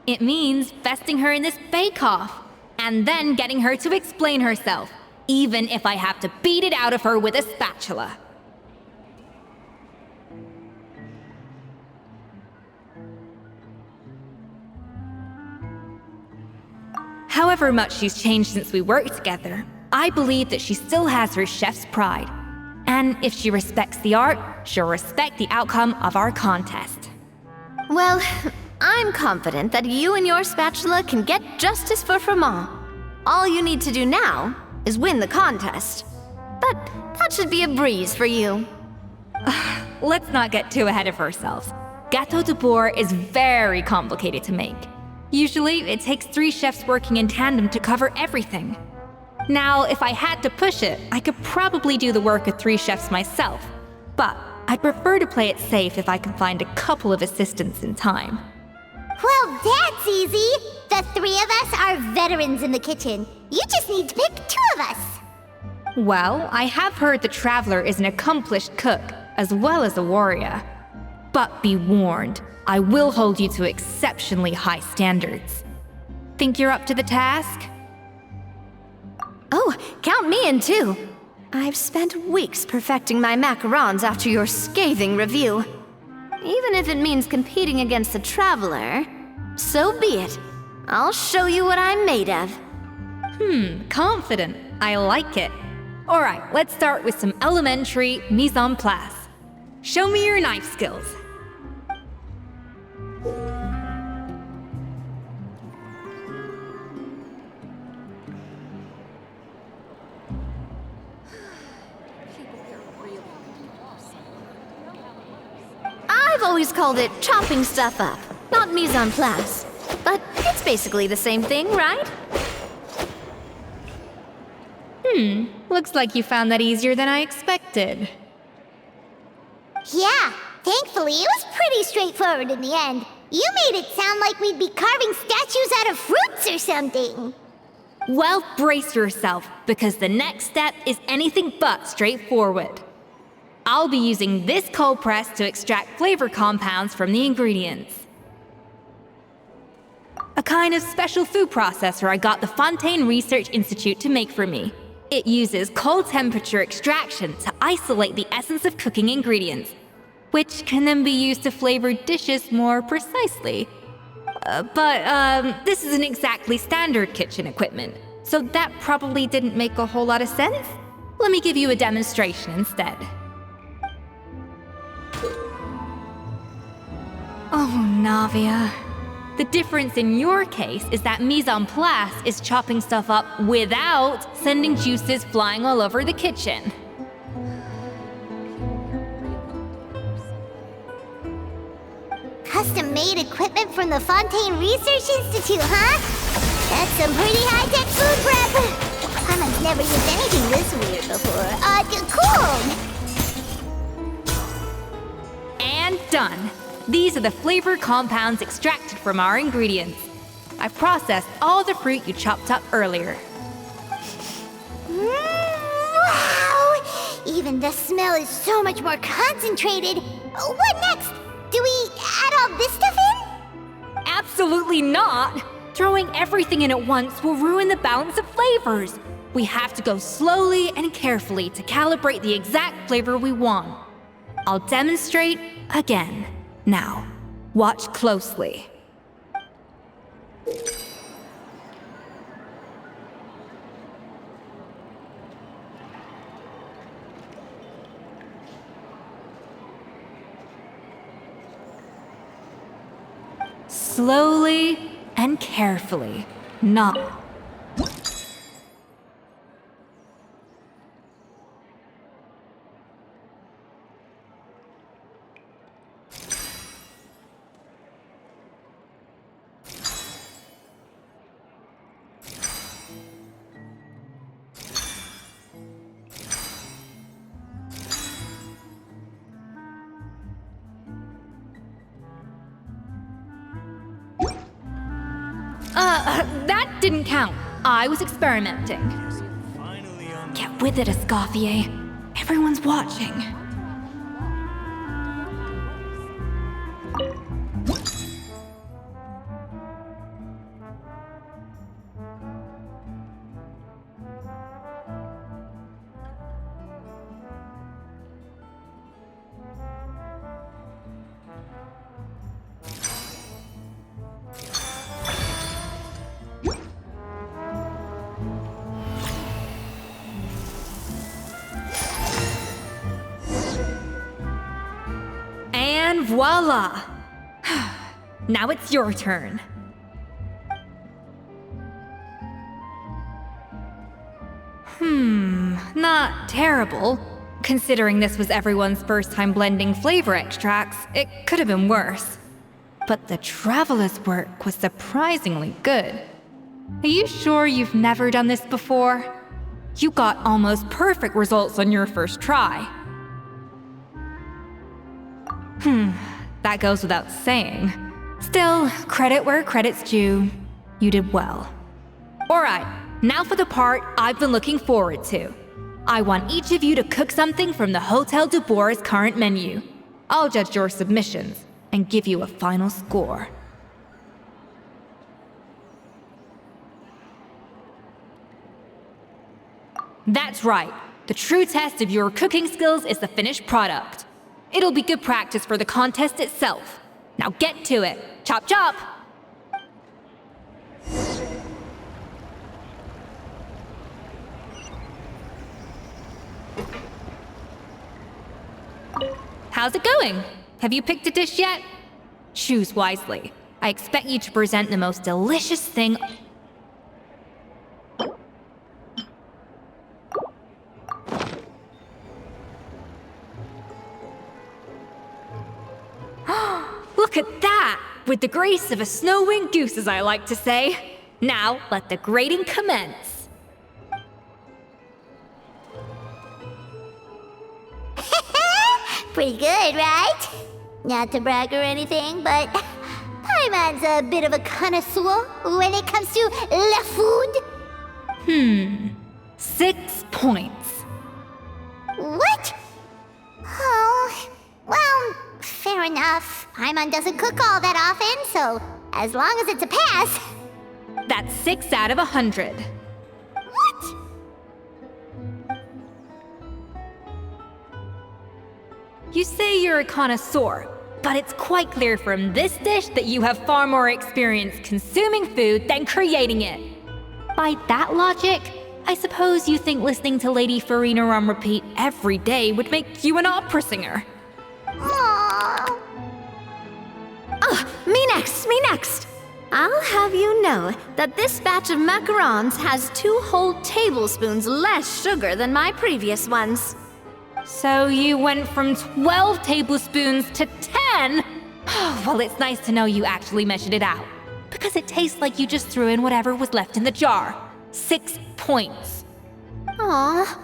Speaker 6: It means besting her in this bake-off, and then getting her to explain herself, even if I have to beat it out of her with a spatula. However much she's changed since we worked together, I believe that she still has her chef's pride. And if she respects the art, she'll respect the outcome of our contest.
Speaker 4: Well, I'm confident that you and your spatula can get justice for Froment. All you need to do now is win the contest. But that should be a breeze for you.
Speaker 6: Let's not get too ahead of ourselves. Gâteau de Boer is very complicated to make. Usually, it takes 3 chefs working in tandem to cover everything. Now, if I had to push it, I could probably do the work of 3 chefs myself. But I'd prefer to play it safe if I can find a couple of assistants in time.
Speaker 3: Well, that's easy. The 3 of us are veterans in the kitchen. You just need to pick 2 of us.
Speaker 6: Well, I have heard the Traveler is an accomplished cook, as well as a warrior. But be warned, I will hold you to exceptionally high standards. Think you're up to the task?
Speaker 4: Oh, count me in too. I've spent weeks perfecting my macarons after your scathing review. Even if it means competing against the Traveler, so be it. I'll show you what I'm made of.
Speaker 6: Confident. I like it. Alright, let's start with some elementary mise en place. Show me your knife skills.
Speaker 4: I've always called it chopping stuff up, not mise en place. But it's basically the same thing, right?
Speaker 6: Looks like you found that easier than I expected.
Speaker 3: Yeah, thankfully it was pretty straightforward in the end. You made it sound like we'd be carving statues out of fruits or something.
Speaker 6: Well, brace yourself, because the next step is anything but straightforward. I'll be using this cold press to extract flavor compounds from the ingredients. A kind of special food processor I got the Fontaine Research Institute to make for me. It uses cold temperature extraction to isolate the essence of cooking ingredients, which can then be used to flavor dishes more precisely. But this isn't exactly standard kitchen equipment, so that probably didn't make a whole lot of sense. Let me give you a demonstration instead. Oh, Navia. The difference in your case is that mise en place is chopping stuff up without sending juices flying all over the kitchen.
Speaker 3: Custom-made equipment from the Fontaine Research Institute, huh? That's some pretty high-tech food prep. Paimon's never used anything this weird before. Cool!
Speaker 6: And done. These are the flavor compounds extracted from our ingredients. I've processed all the fruit you chopped up earlier.
Speaker 3: Wow! Even the smell is so much more concentrated. What next? Do we add all this stuff in?
Speaker 6: Absolutely not! Throwing everything in at once will ruin the balance of flavors. We have to go slowly and carefully to calibrate the exact flavor we want. I'll demonstrate again. Now, watch closely. Slowly and carefully. Not. That didn't count. I was experimenting. Get with it, Escoffier. Everyone's watching. And voila! Now it's your turn. Not terrible. Considering this was everyone's first time blending flavor extracts, it could have been worse. But the traveler's work was surprisingly good. Are you sure you've never done this before? You got almost perfect results on your first try. That goes without saying. Still, credit where credit's due. You did well. Alright, now for the part I've been looking forward to. I want each of you to cook something from the Hotel de Boer's current menu. I'll judge your submissions and give you a final score. That's right. The true test of your cooking skills is the finished product. It'll be good practice for the contest itself. Now get to it. Chop chop! How's it going? Have you picked a dish yet? Choose wisely. I expect you to present the most delicious thing. Look at that! With the grace of a snow-winged goose, as I like to say. Now, let the grating commence.
Speaker 3: Pretty good, right? Not to brag or anything, but Paimon's a bit of a connoisseur when it comes to la food.
Speaker 6: 6 points.
Speaker 3: What? Oh, well, fair enough. Paimon doesn't cook all that often, so as long as it's a pass.
Speaker 6: That's 6 out of 100.
Speaker 3: What?
Speaker 6: You say you're a connoisseur, but it's quite clear from this dish that you have far more experience consuming food than creating it. By that logic, I suppose you think listening to Lady Farina on repeat every day would make you an opera singer.
Speaker 3: Aww.
Speaker 4: Me next! I'll have you know that this batch of macarons has 2 whole tablespoons less sugar than my previous ones.
Speaker 6: So you went from 12 tablespoons to 10? Well, it's nice to know you actually measured it out. Because it tastes like you just threw in whatever was left in the jar. 6 points.
Speaker 4: Aww.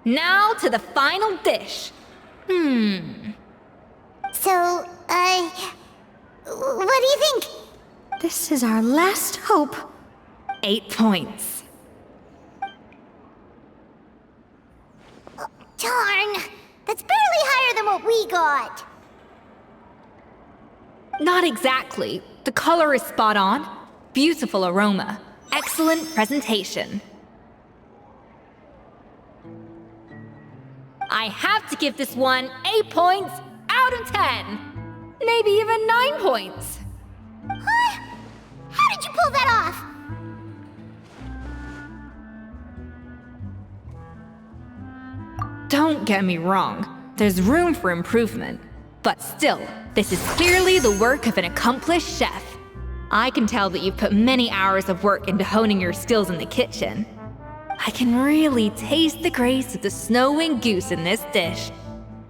Speaker 6: Now to the final dish.
Speaker 3: So, what do you think?
Speaker 4: This is our last hope.
Speaker 6: 8 points.
Speaker 3: Darn, that's barely higher than what we got.
Speaker 6: Not exactly. The color is spot on. Beautiful aroma. Excellent presentation. I have to give this one 8 points out of 10. Maybe even 9 points.
Speaker 3: Huh? How did you pull that off?
Speaker 6: Don't get me wrong. There's room for improvement. But still, this is clearly the work of an accomplished chef. I can tell that you've put many hours of work into honing your skills in the kitchen. I can really taste the grace of the snow-winged goose in this dish.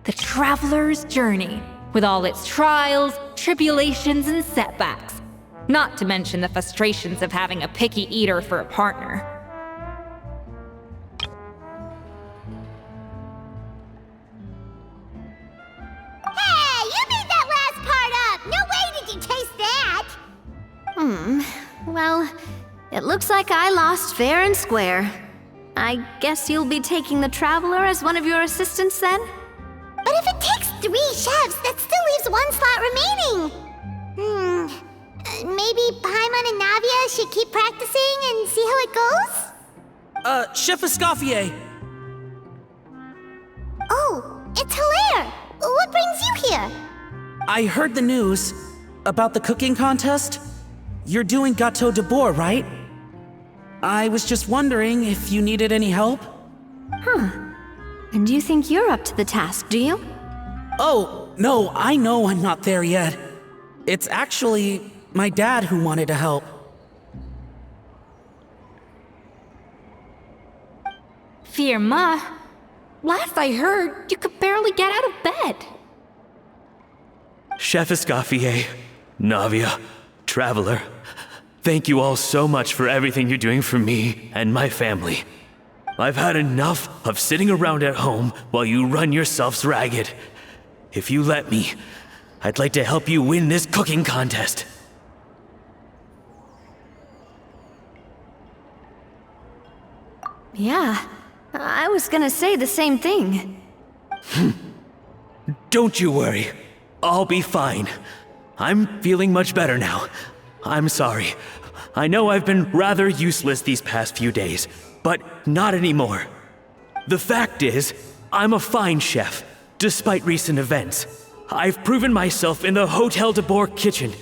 Speaker 6: The traveler's journey, with all its trials, tribulations, and setbacks. Not to mention the frustrations of having a picky eater for a partner.
Speaker 3: Hey, you made that last part up! No way did you taste that!
Speaker 4: Well, it looks like I lost fair and square. I guess you'll be taking the Traveler as one of your assistants then?
Speaker 3: But if it takes 3 chefs, that still leaves 1 slot remaining. Maybe Paimon and Navia should keep practicing and see how it goes?
Speaker 12: Chef Escoffier!
Speaker 3: Oh, it's Hilaire! What brings you here?
Speaker 12: I heard the news about the cooking contest. You're doing Gâteau de Bourg, right? I was just wondering if you needed any help?
Speaker 4: And you think you're up to the task, do you?
Speaker 12: Oh, no, I know I'm not there yet. It's actually my dad who wanted to help.
Speaker 6: Firma, last I heard, you could barely get out of bed.
Speaker 5: Chef Escoffier, Navia, Traveler, thank you all so much for everything you're doing for me and my family. I've had enough of sitting around at home while you run yourselves ragged. If you let me, I'd like to help you win this cooking contest.
Speaker 4: Yeah, I was gonna say the same thing.
Speaker 5: Don't you worry. I'll be fine. I'm feeling much better now. I'm sorry. I know I've been rather useless these past few days, but not anymore. The fact is, I'm a fine chef, despite recent events. I've proven myself in the Hotel de Bourg kitchen,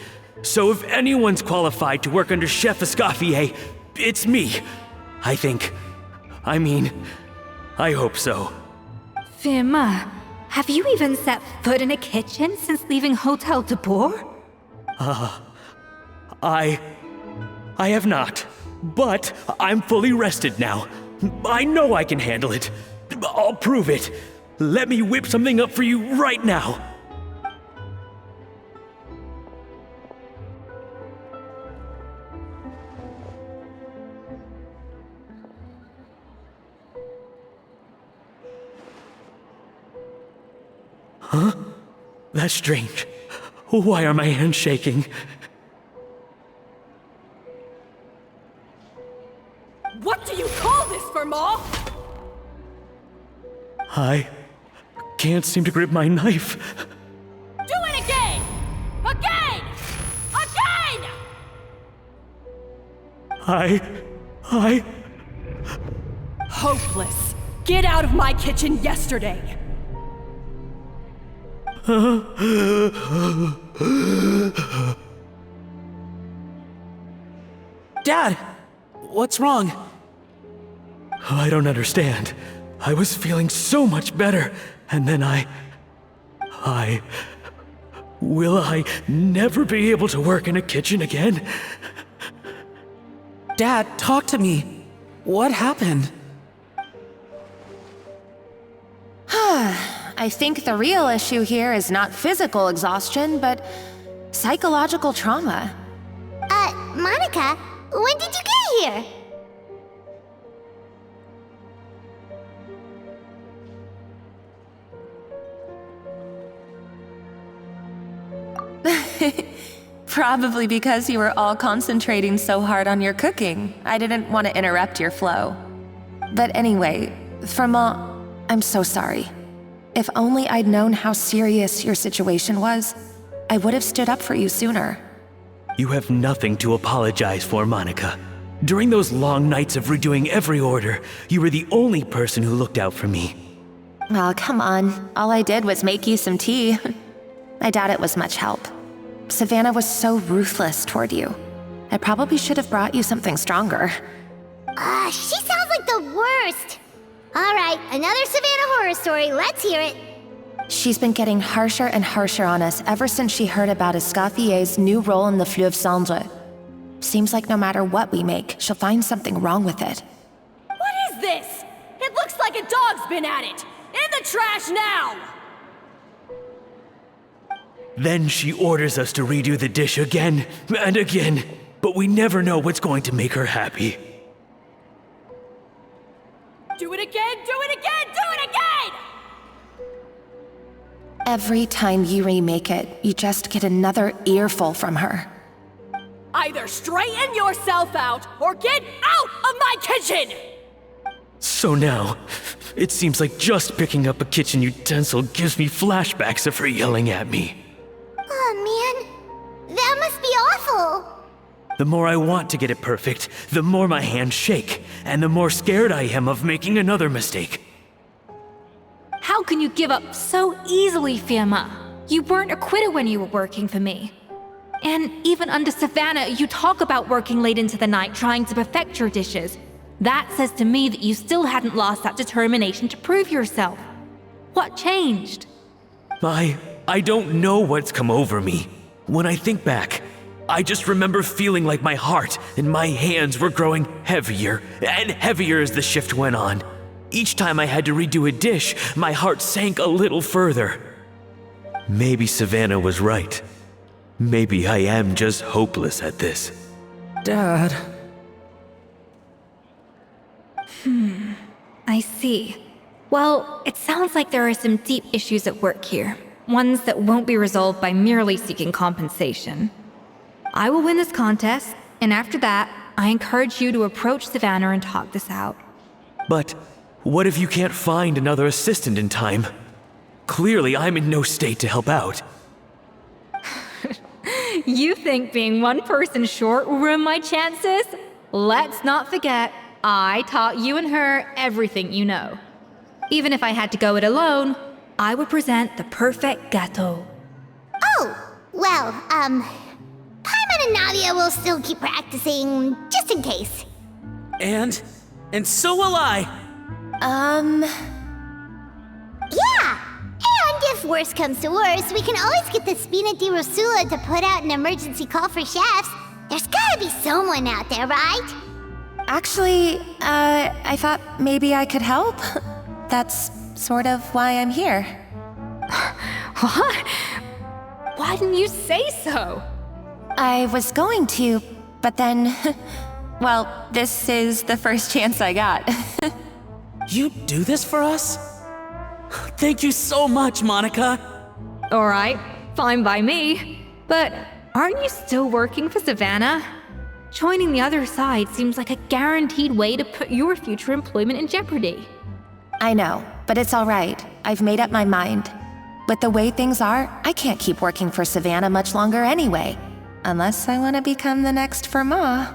Speaker 5: so if anyone's qualified to work under Chef Escoffier, it's me. I think. I hope so.
Speaker 6: Firma, have you even set foot in a kitchen since leaving Hotel de Bourg?
Speaker 5: I have not, but I'm fully rested now. I know I can handle it. I'll prove it. Let me whip something up for you right now. Huh? That's strange. Why are my hands shaking?
Speaker 1: What do you call this, Firma?
Speaker 5: I can't seem to grip my knife.
Speaker 1: Do it again! Again! Again!
Speaker 5: I...
Speaker 1: Hopeless. Get out of my kitchen yesterday.
Speaker 12: Dad, what's wrong?
Speaker 5: I don't understand. I was feeling so much better, and then Will I never be able to work in a kitchen again?
Speaker 12: Dad, talk to me. What happened?
Speaker 9: I think the real issue here is not physical exhaustion, but psychological trauma.
Speaker 3: Monica, when did you get here?
Speaker 9: Probably because you were all concentrating so hard on your cooking. I didn't want to interrupt your flow. But anyway, Firma, I'm so sorry. If only I'd known how serious your situation was, I would have stood up for you sooner.
Speaker 5: You have nothing to apologize for, Monica. During those long nights of redoing every order, you were the only person who looked out for me.
Speaker 9: Oh, come on. All I did was make you some tea. I doubt it was much help. Savannah was so ruthless toward you. I probably should have brought you something stronger.
Speaker 3: She sounds like the worst. All right, another Savannah horror story. Let's hear it.
Speaker 9: She's been getting harsher and harsher on us ever since she heard about Escoffier's new role in the Fleuve Cendre. Seems like no matter what we make, she'll find something wrong with it.
Speaker 1: What is this? It looks like a dog's been at it! In the trash now!
Speaker 5: Then she orders us to redo the dish again and again, but we never know what's going to make her happy.
Speaker 1: Do it again, do it again, do it again!
Speaker 9: Every time you remake it, you just get another earful from her.
Speaker 1: Either straighten yourself out, or get out of my kitchen!
Speaker 5: So now, it seems like just picking up a kitchen utensil gives me flashbacks of her yelling at me.
Speaker 3: Oh man, that must be awful.
Speaker 5: The more I want to get it perfect, the more my hands shake, and the more scared I am of making another mistake.
Speaker 6: How can you give up so easily, Fiamma? You weren't a quitter when you were working for me. And even under Savannah, you talk about working late into the night trying to perfect your dishes. That says to me that you still hadn't lost that determination to prove yourself. What changed?
Speaker 5: I don't know what's come over me. When I think back, I just remember feeling like my heart and my hands were growing heavier and heavier as the shift went on. Each time I had to redo a dish, my heart sank a little further. Maybe Savannah was right. Maybe I am just hopeless at this.
Speaker 12: Dad.
Speaker 6: I see. Well, it sounds like there are some deep issues at work here. Ones that won't be resolved by merely seeking compensation. I will win this contest, and after that, I encourage you to approach Savannah and talk this out.
Speaker 5: But what if you can't find another assistant in time? Clearly, I'm in no state to help out.
Speaker 6: You think being one person short will ruin my chances? Let's not forget, I taught you and her everything you know. Even if I had to go it alone, I would present the perfect gâteau.
Speaker 3: Oh, well, Paimon and Nadia will still keep practicing, just in case.
Speaker 12: And so will I.
Speaker 3: Yeah! And if worse comes to worse, we can always get the Spina di Rosula to put out an emergency call for chefs. There's gotta be someone out there, right?
Speaker 9: Actually, I thought maybe I could help. That's sort of why I'm here.
Speaker 6: What? Why didn't you say so?
Speaker 9: I was going to, but then... well, this is the first chance I got.
Speaker 12: You do this for us? Thank you so much, Monica.
Speaker 6: Alright, fine by me. But aren't you still working for Savannah? Joining the other side seems like a guaranteed way to put your future employment in jeopardy.
Speaker 9: I know, but it's alright. I've made up my mind. With the way things are, I can't keep working for Savannah much longer anyway. Unless I want to become the next Firma.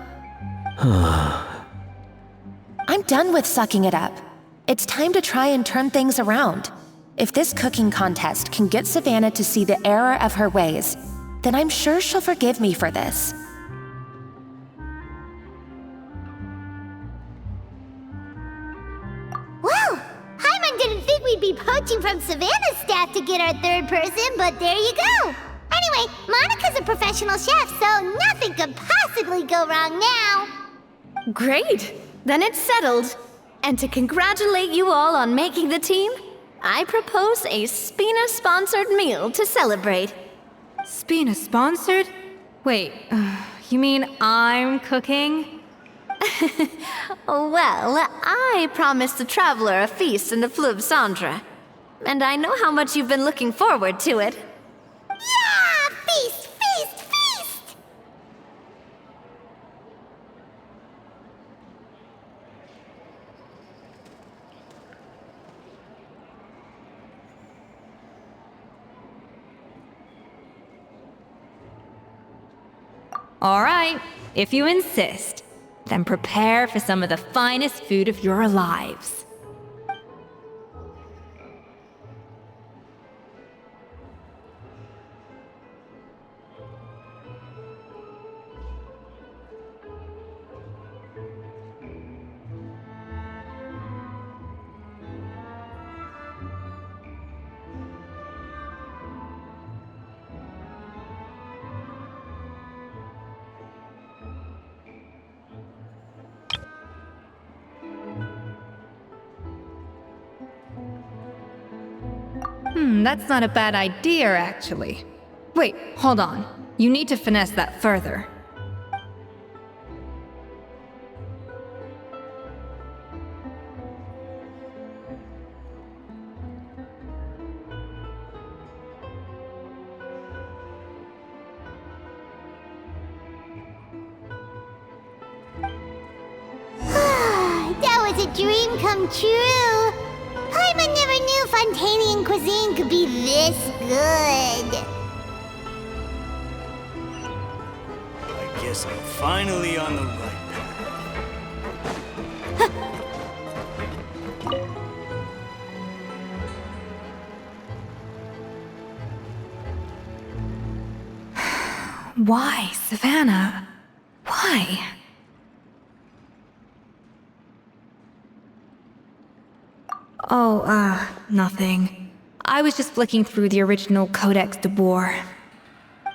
Speaker 9: I'm done with sucking it up. It's time to try and turn things around. If this cooking contest can get Savannah to see the error of her ways, then I'm sure she'll forgive me for this.
Speaker 3: Well, Paimon didn't think we'd be poaching from Savannah's staff to get our third person, but there you go. Anyway, Monica's a professional chef, so nothing could possibly go wrong now.
Speaker 4: Great! Then it's settled. And to congratulate you all on making the team, I propose a Spina-sponsored meal to celebrate.
Speaker 6: Spina-sponsored? Wait, you mean I'm cooking?
Speaker 4: Well, I promised the traveler a feast in the Fleuve Cendre. And I know how much you've been looking forward to it.
Speaker 3: Yeah! Feast, feast, feast!
Speaker 6: Alright, if you insist, then prepare for some of the finest food of your lives. That's not a bad idea, actually. Wait, hold on. You need to finesse that further.
Speaker 3: That was a dream come true. Paimon never knew Fontanian cuisine could be this good.
Speaker 13: I guess I'm finally on the right path.
Speaker 6: Why, Savannah? Why? Oh, nothing. I was just flicking through the original Codex de Boer.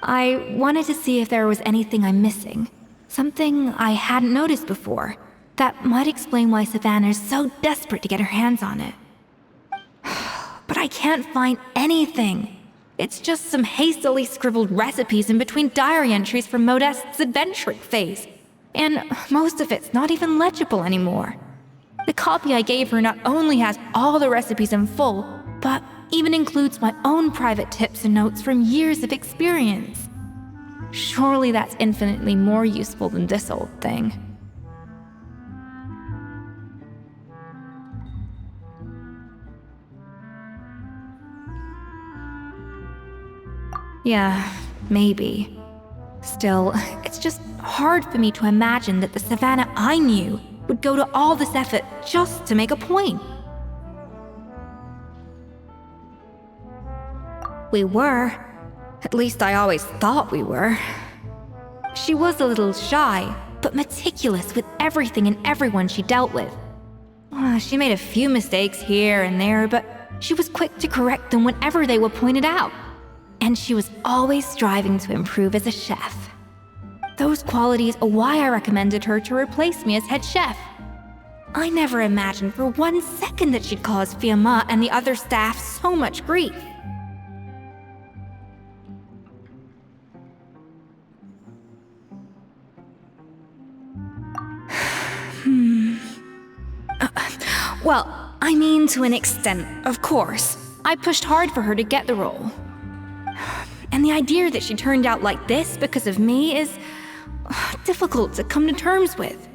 Speaker 6: I wanted to see if there was anything I'm missing. Something I hadn't noticed before. That might explain why Savannah's so desperate to get her hands on it. But I can't find anything. It's just some hastily scribbled recipes in between diary entries from Modeste's adventuring phase. And most of it's not even legible anymore. The copy I gave her not only has all the recipes in full, but even includes my own private tips and notes from years of experience. Surely that's infinitely more useful than this old thing. Yeah, maybe. Still, it's just hard for me to imagine that the Savannah I knew would go to all this effort just to make a point. We were. At least I always thought we were. She was a little shy, but meticulous with everything and everyone she dealt with. She made a few mistakes here and there, but she was quick to correct them whenever they were pointed out. And she was always striving to improve as a chef. Those qualities are why I recommended her to replace me as head chef. I never imagined for 1 second that she'd cause Fiamma and the other staff so much grief. Well, I mean to an extent, of course. I pushed hard for her to get the role. And the idea that she turned out like this because of me is difficult to come to terms with.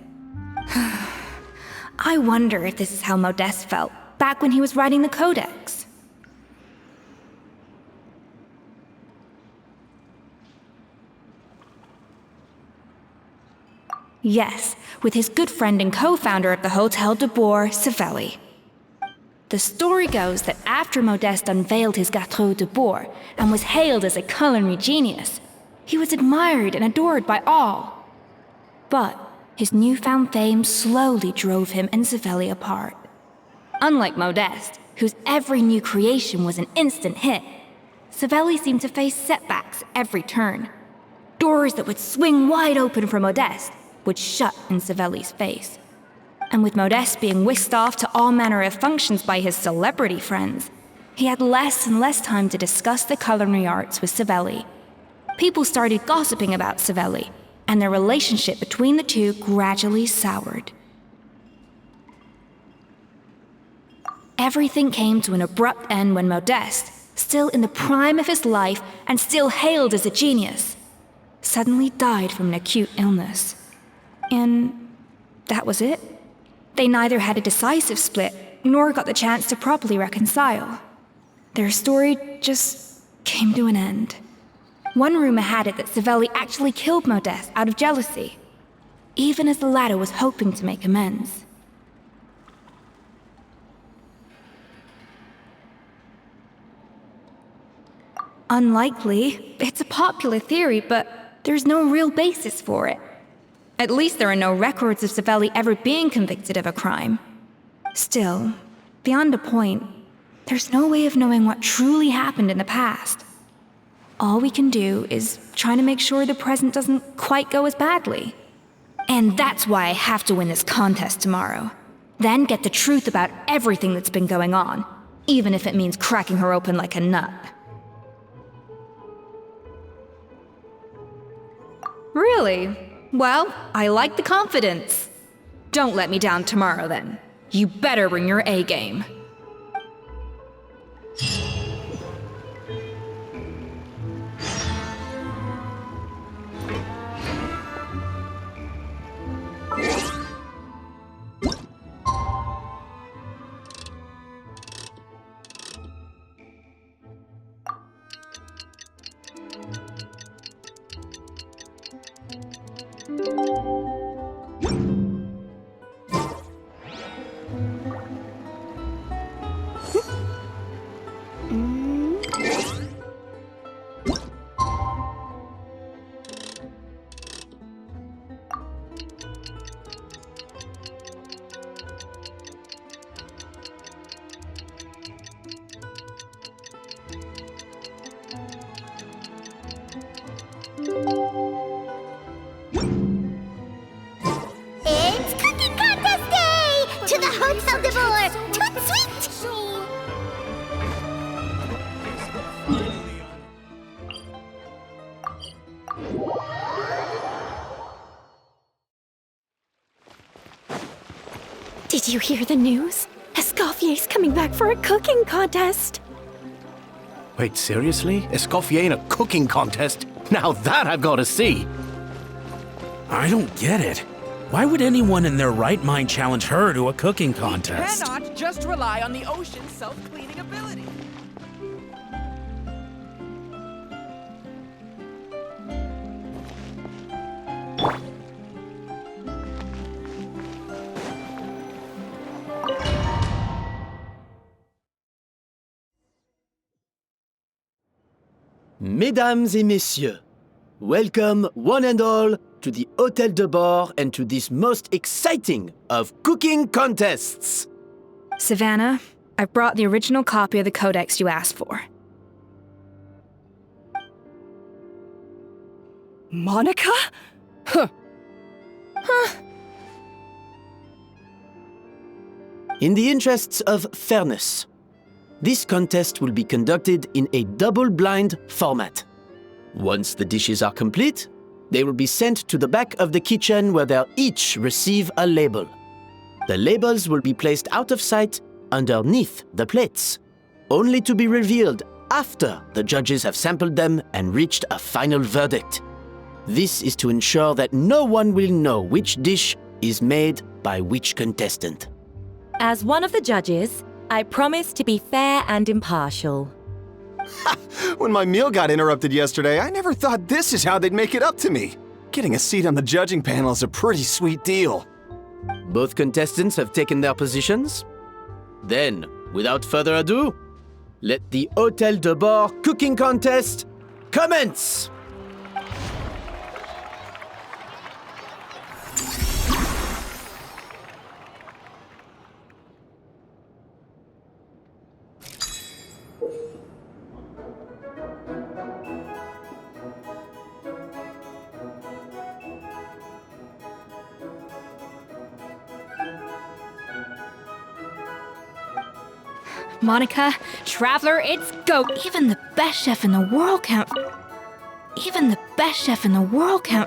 Speaker 6: I wonder if this is how Modeste felt back when he was writing the Codex. Yes, with his good friend and co-founder of the Hotel de Boer, Savelli. The story goes that after Modeste unveiled his Gâteau de Boer and was hailed as a culinary genius, he was admired and adored by all. But his newfound fame slowly drove him and Savelli apart. Unlike Modeste, whose every new creation was an instant hit, Savelli seemed to face setbacks every turn. Doors that would swing wide open for Modeste would shut in Savelli's face. And with Modeste being whisked off to all manner of functions by his celebrity friends, he had less and less time to discuss the culinary arts with Savelli. People started gossiping about Savelli, and their relationship between the two gradually soured. Everything came to an abrupt end when Modeste, still in the prime of his life and still hailed as a genius, suddenly died from an acute illness. And that was it. They neither had a decisive split, nor got the chance to properly reconcile. Their story just came to an end. One rumor had it that Savelli actually killed Modeste out of jealousy, even as the latter was hoping to make amends. Unlikely. It's a popular theory, but there's no real basis for it. At least there are no records of Savelli ever being convicted of a crime. Still, beyond a point, there's no way of knowing what truly happened in the past. All we can do is try to make sure the present doesn't quite go as badly. And that's why I have to win this contest tomorrow. Then get the truth about everything that's been going on. even if it means cracking her open like a nut. Really? Well, I like the confidence. Don't let me down tomorrow, then. You better bring your A game.
Speaker 3: It's Cooking Contest Day! To the Hotel de Boer! Toot sweet!
Speaker 1: Did you hear the news? Escoffier's coming back for a cooking contest.
Speaker 8: Wait, seriously? Escoffier in a cooking contest? Now that I've got to see!
Speaker 12: I don't get it. Why would anyone in their right mind challenge her to a cooking contest?
Speaker 14: You cannot just rely on the ocean's self-cleaning ability.
Speaker 11: Mesdames et messieurs, welcome one and all to the Hôtel de Bord and to this most exciting of cooking contests.
Speaker 6: Savannah, I brought the original copy of the codex you asked for.
Speaker 1: Monica? Huh.
Speaker 11: In the interests of fairness, this contest will be conducted in a double-blind format. Once the dishes are complete, they will be sent to the back of the kitchen where they'll each receive a label. The labels will be placed out of sight underneath the plates, only to be revealed after the judges have sampled them and reached a final verdict. This is to ensure that no one will know which dish is made by which contestant.
Speaker 15: As one of the judges, I promise to be fair and impartial.
Speaker 10: When my meal got interrupted yesterday, I never thought this is how they'd make it up to me. Getting a seat on the judging panel is a pretty sweet deal.
Speaker 11: Both contestants have taken their positions. Then, without further ado, let the Hôtel de Bord cooking contest commence!
Speaker 6: Monica, Traveler, it's go!
Speaker 4: Even the best chef in the world can't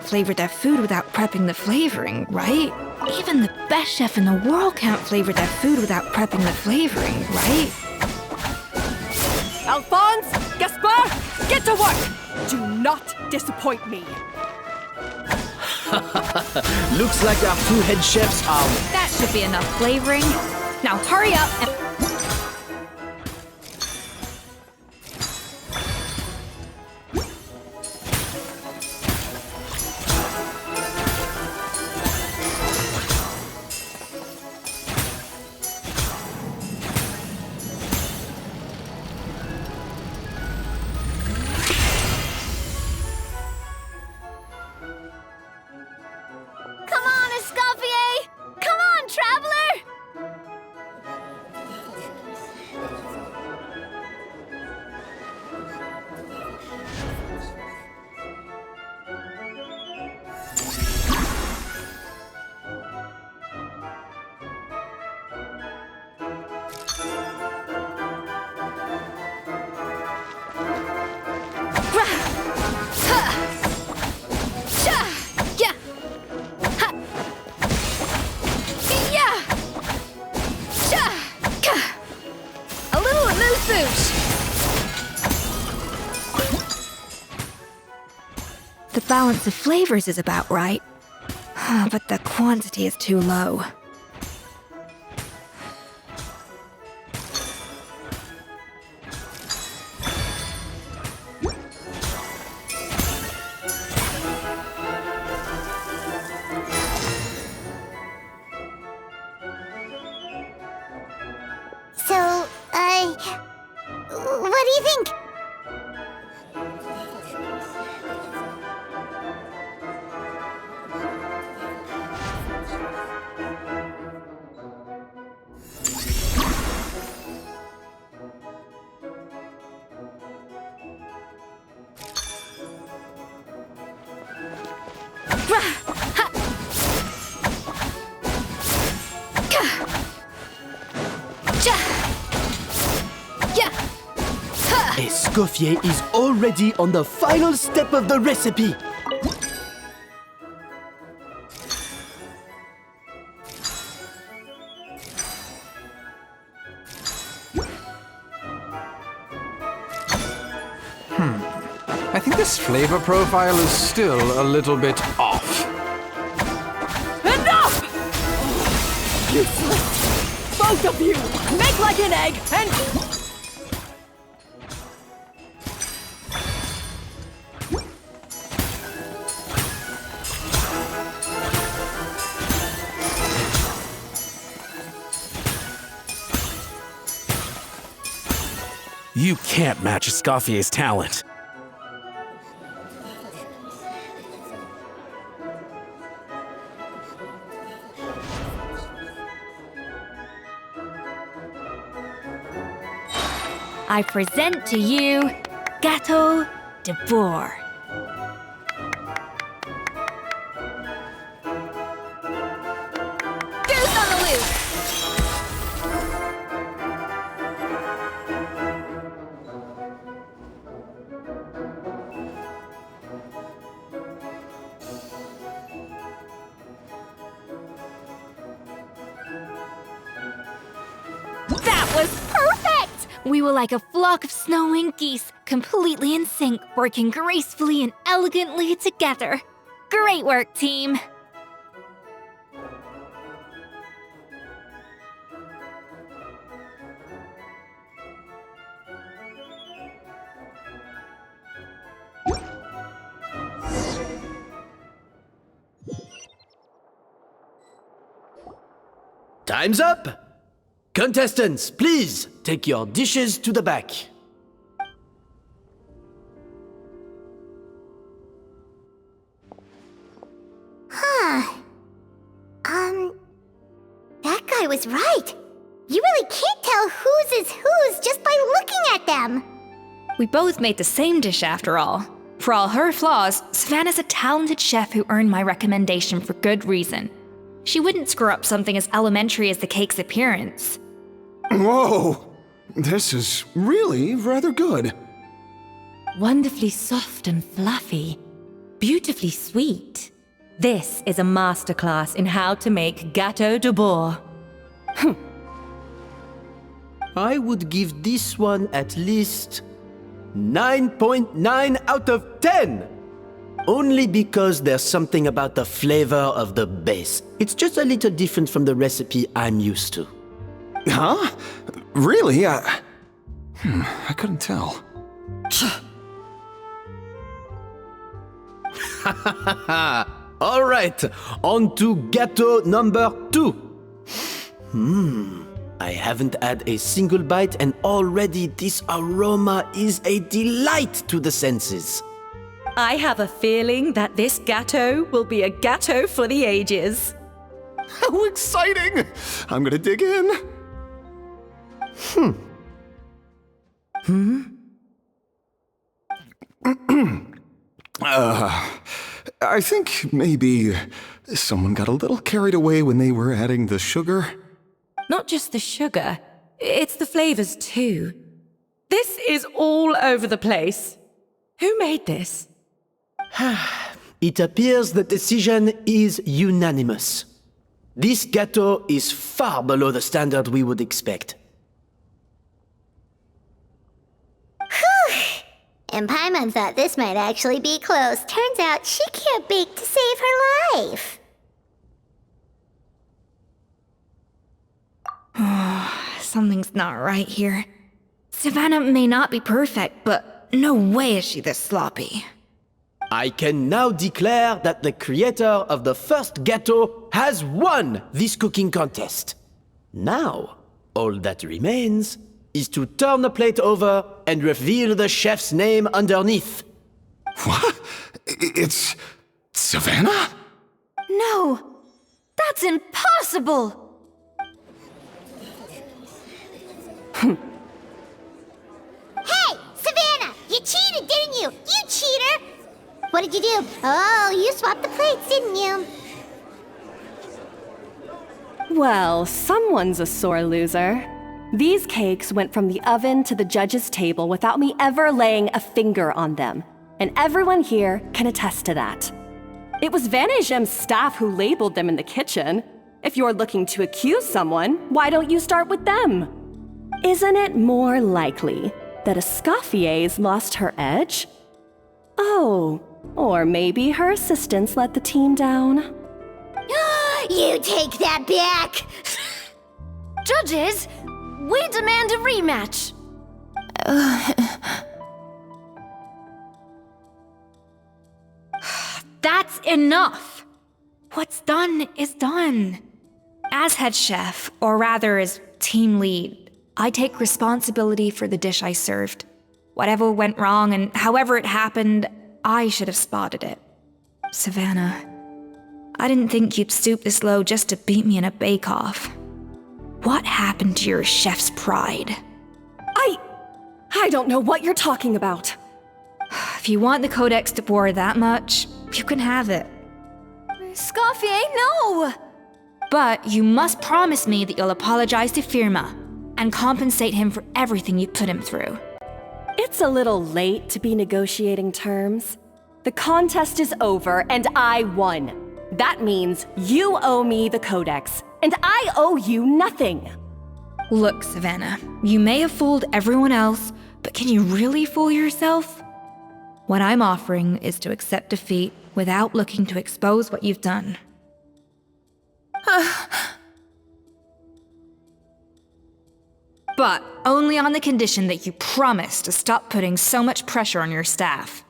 Speaker 4: flavor their food without prepping the flavoring, right? Even the best chef in the world can't flavor their food without prepping the flavoring, right?
Speaker 1: Alphonse, Gaspard, get to work! Do not disappoint me.
Speaker 11: Looks like our two head chefs are...
Speaker 6: That should be enough flavoring. Now hurry up and...
Speaker 3: Come on, Escoffier! Come on, Traveler!
Speaker 6: The balance of flavors is about right, but the quantity is too low.
Speaker 3: So, what do you think?
Speaker 11: Escoffier is already on the final step of the recipe.
Speaker 16: I think this flavor profile is still a little bit off.
Speaker 1: Enough! Useless! Both of you! Make like an egg and...
Speaker 12: You can't match Escoffier's talent.
Speaker 15: I present to you Gâteau de Bourg.
Speaker 4: Goose on the loose!
Speaker 2: That was perfect! We were like a flock of snowing geese, completely in sync, working gracefully and elegantly together. Great work, team!
Speaker 11: Time's up! Contestants, please take your dishes to the back.
Speaker 3: That guy was right. You really can't tell whose is whose just by looking at them.
Speaker 6: We both made the same dish after all. For all her flaws, Savannah's a talented chef who earned my recommendation for good reason. She wouldn't screw up something as elementary as the cake's appearance.
Speaker 10: Whoa! This is really rather good.
Speaker 15: Wonderfully soft and fluffy. Beautifully sweet. This is a masterclass in how to make Gâteau de Bourg.
Speaker 11: I would give this one at least 9.9 out of 10! Only because there's something about the flavor of the base. It's just a little different from the recipe I'm used to.
Speaker 10: Huh? Really? I couldn't tell.
Speaker 11: All right, on to gâteau number 2. I haven't had a single bite and already this aroma is a delight to the senses.
Speaker 15: I have a feeling that this gâteau will be a gâteau for the ages.
Speaker 10: How exciting! I'm gonna dig in. I think maybe someone got a little carried away when they were adding the sugar.
Speaker 15: Not just the sugar, it's the flavors too. This is all over the place. Who made this?
Speaker 11: It appears the decision is unanimous. This gâteau is far below the standard we would expect.
Speaker 3: And Paimon thought this might actually be close. Turns out she can't bake to save her life.
Speaker 6: Something's not right here. Savannah may not be perfect, but no way is she this sloppy.
Speaker 11: I can now declare that the creator of the first gâteau has won this cooking contest. Now, all that remains is to turn the plate over and reveal the chef's name underneath.
Speaker 10: What? It's Savannah?
Speaker 4: No! That's impossible!
Speaker 3: Hey, Savannah! You cheated, didn't you? You cheater! What did you do? Oh, you swapped the plates, didn't you?
Speaker 1: Well, someone's a sore loser. These cakes went from the oven to the judge's table without me ever laying a finger on them. And everyone here can attest to that. It was Vanejem's staff who labeled them in the kitchen. If you're looking to accuse someone, why don't you start with them? Isn't it more likely that Escoffier's lost her edge? Oh, or maybe her assistants let the team down.
Speaker 3: You take that back!
Speaker 4: Judges, we demand a rematch.
Speaker 6: That's enough! What's done is done. As head chef, or rather as team lead, I take responsibility for the dish I served. Whatever went wrong and however it happened, I should have spotted it. Savannah, I didn't think you'd stoop this low just to beat me in a bake-off. What happened to your chef's pride?
Speaker 1: I don't know what you're talking about.
Speaker 6: If you want the Codex de Boer that much, you can have it.
Speaker 4: Escoffier, no!
Speaker 6: But you must promise me that you'll apologize to Firma and compensate him for everything you put him through.
Speaker 1: It's a little late to be negotiating terms. The contest is over and I won. That means you owe me the Codex, and I owe you nothing.
Speaker 6: Look, Savannah, you may have fooled everyone else, but can you really fool yourself? What I'm offering is to accept defeat without looking to expose what you've done. But only on the condition that you promise to stop putting so much pressure on your staff.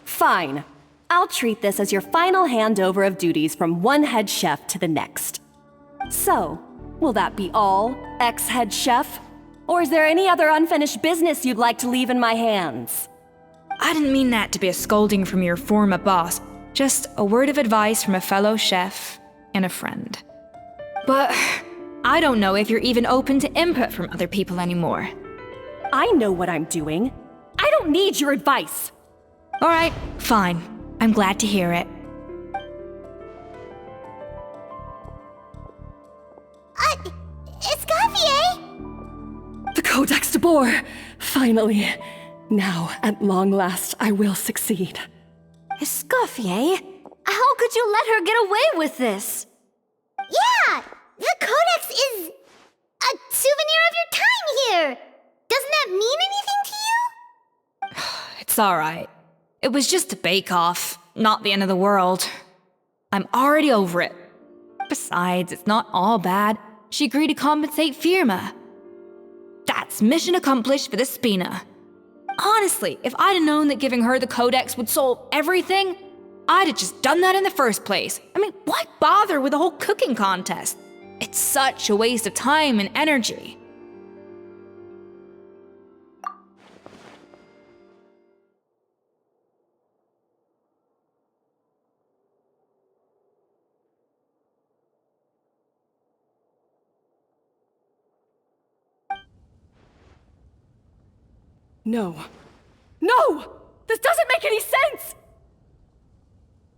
Speaker 1: Fine. I'll treat this as your final handover of duties from one head chef to the next. So, will that be all, ex-head chef? Or is there any other unfinished business you'd like to leave in my hands?
Speaker 6: I didn't mean that to be a scolding from your former boss, just a word of advice from a fellow chef and a friend. But I don't know if you're even open to input from other people anymore.
Speaker 1: I know what I'm doing. I don't need your advice.
Speaker 6: All right, fine. I'm glad to hear it.
Speaker 3: Escoffier!
Speaker 1: The Codex de Boer! Finally. Now, at long last, I will succeed.
Speaker 4: Escoffier? How could you let her get away with this?
Speaker 3: Yeah! The Codex is a souvenir of your time here! Doesn't that mean anything to you?
Speaker 6: It's all right. It was just a bake-off, not the end of the world. I'm already over it. Besides, it's not all bad. She agreed to compensate Firma. That's mission accomplished for the Spina. Honestly, if I'd have known that giving her the Codex would solve everything, I'd have just done that in the first place. I mean, why bother with the whole cooking contest? It's such a waste of time and energy.
Speaker 1: No. No! This doesn't make any sense!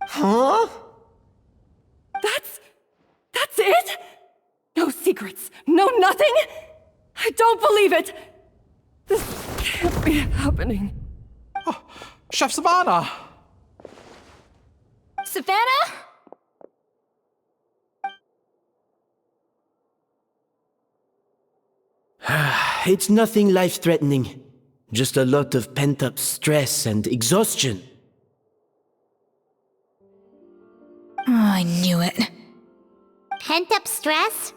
Speaker 11: Huh?
Speaker 1: That's it? No secrets, no nothing? I don't believe it! This can't be happening.
Speaker 16: Oh, Chef Savannah!
Speaker 6: Savannah?
Speaker 11: It's nothing life-threatening. Just a lot of pent-up stress and exhaustion.
Speaker 6: Oh, I knew it.
Speaker 3: Pent-up stress?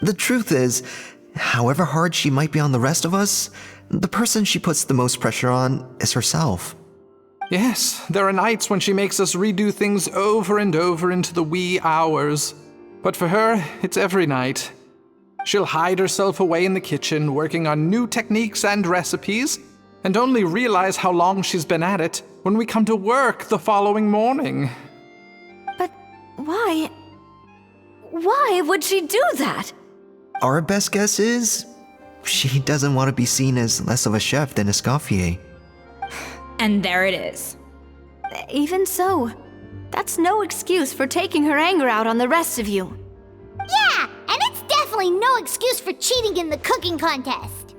Speaker 17: The truth is, however hard she might be on the rest of us, the person she puts the most pressure on is herself.
Speaker 16: Yes, there are nights when she makes us redo things over and over into the wee hours. But for her, it's every night. She'll hide herself away in the kitchen, working on new techniques and recipes, and only realize how long she's been at it when we come to work the following morning.
Speaker 4: But why? Why would she do that?
Speaker 17: Our best guess is, she doesn't want to be seen as less of a chef than Escoffier.
Speaker 6: And there it is.
Speaker 4: Even so, that's no excuse for taking her anger out on the rest of you.
Speaker 3: Yeah, and it's definitely no excuse for cheating in the cooking contest.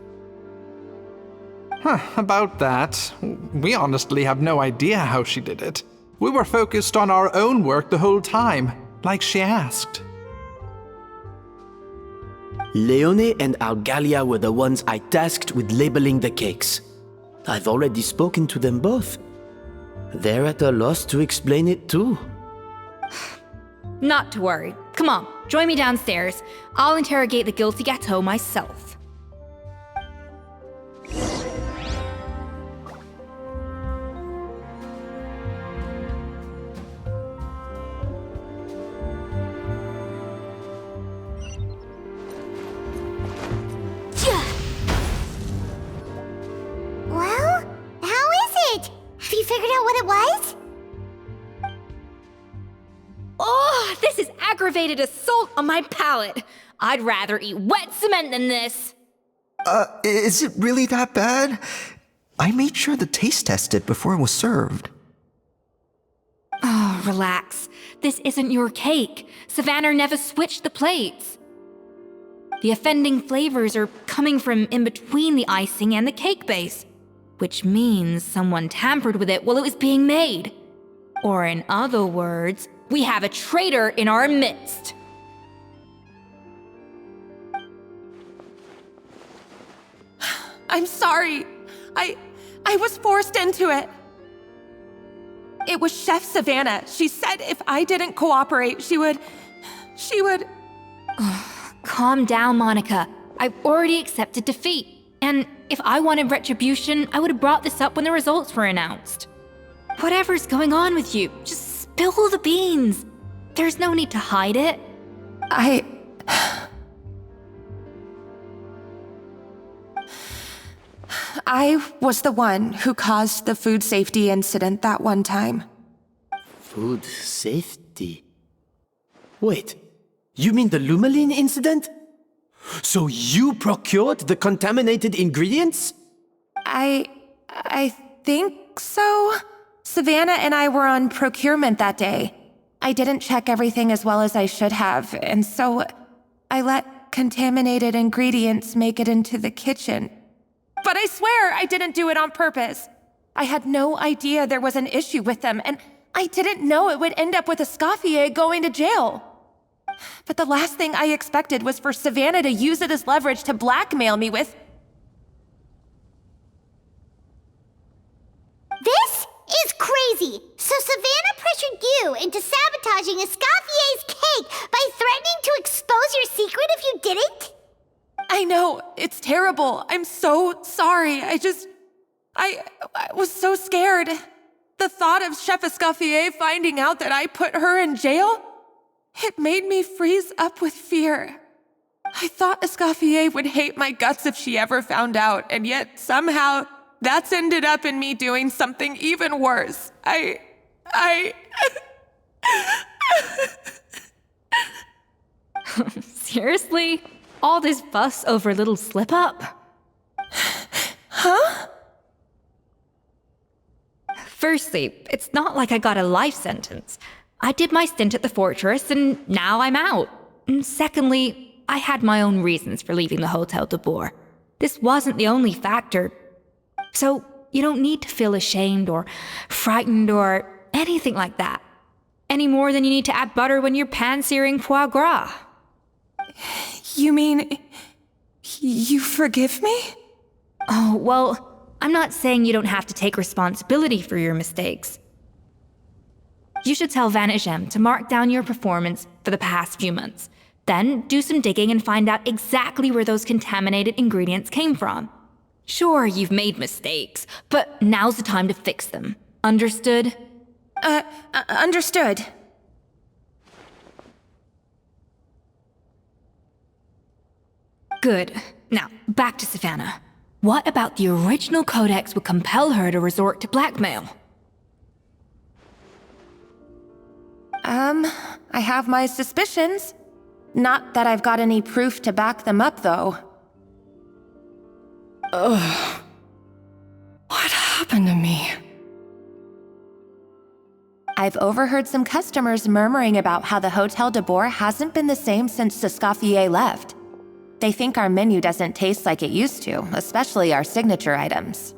Speaker 16: About that, we honestly have no idea how she did it. We were focused on our own work the whole time, like she asked.
Speaker 11: Leone and Algalia were the ones I tasked with labeling the cakes. I've already spoken to them both. They're at a loss to explain it too.
Speaker 6: Not to worry. Come on, join me downstairs. I'll interrogate the guilty gâteau myself.
Speaker 3: Well, how is it? Have you figured out what it was?
Speaker 6: Oh, this is aggravated assault on my palate. I'd rather eat wet cement than this.
Speaker 17: Is it really that bad? I made sure to taste test it before it was served.
Speaker 6: Oh, relax. This isn't your cake. Savannah never switched the plates. The offending flavors are coming from in between the icing and the cake base, which means someone tampered with it while it was being made. Or in other words, we have a traitor in our midst.
Speaker 9: I'm sorry. I was forced into it. It was Chef Savannah. She said if I didn't cooperate, she would...
Speaker 6: Calm down, Monica. I've already accepted defeat. And if I wanted retribution, I would have brought this up when the results were announced. Whatever's going on with you, just spill the beans. There's no need to hide it.
Speaker 9: I was the one who caused the food safety incident that one time.
Speaker 11: Food safety? Wait, you mean the Lumaline incident? So you procured the contaminated ingredients?
Speaker 9: I think so. Savannah and I were on procurement that day. I didn't check everything as well as I should have, and so I let contaminated ingredients make it into the kitchen. But I swear I didn't do it on purpose. I had no idea there was an issue with them, and I didn't know it would end up with Escoffier going to jail. But the last thing I expected was for Savannah to use it as leverage to blackmail me with...
Speaker 3: This is crazy! So Savannah pressured you into sabotaging Escoffier's cake by threatening to expose your secret if you didn't?
Speaker 9: I know, it's terrible. I'm so sorry. I was so scared. The thought of Chef Escoffier finding out that I put her in jail, it made me freeze up with fear. I thought Escoffier would hate my guts if she ever found out, and yet somehow that's ended up in me doing something even worse.
Speaker 6: Seriously? All this fuss over a little slip-up?
Speaker 9: Huh?
Speaker 6: Firstly, it's not like I got a life sentence. I did my stint at the fortress, and now I'm out. And secondly, I had my own reasons for leaving the Hotel de Boer. This wasn't the only factor. So, you don't need to feel ashamed or frightened or anything like that. Any more than you need to add butter when you're pan-searing foie gras.
Speaker 9: You mean You forgive me?
Speaker 6: Oh, well, I'm not saying you don't have to take responsibility for your mistakes. You should tell Vanagem to mark down your performance for the past few months. Then do some digging and find out exactly where those contaminated ingredients came from. Sure, you've made mistakes, but now's the time to fix them. Understood?
Speaker 9: Understood.
Speaker 6: Good. Now, back to Savannah. What about the original codex would compel her to resort to blackmail?
Speaker 9: I have my suspicions. Not that I've got any proof to back them up, though.
Speaker 1: Ugh. What happened to me?
Speaker 9: I've overheard some customers murmuring about how the Hotel de Boer hasn't been the same since Escoffier left. They think our menu doesn't taste like it used to, especially our signature items.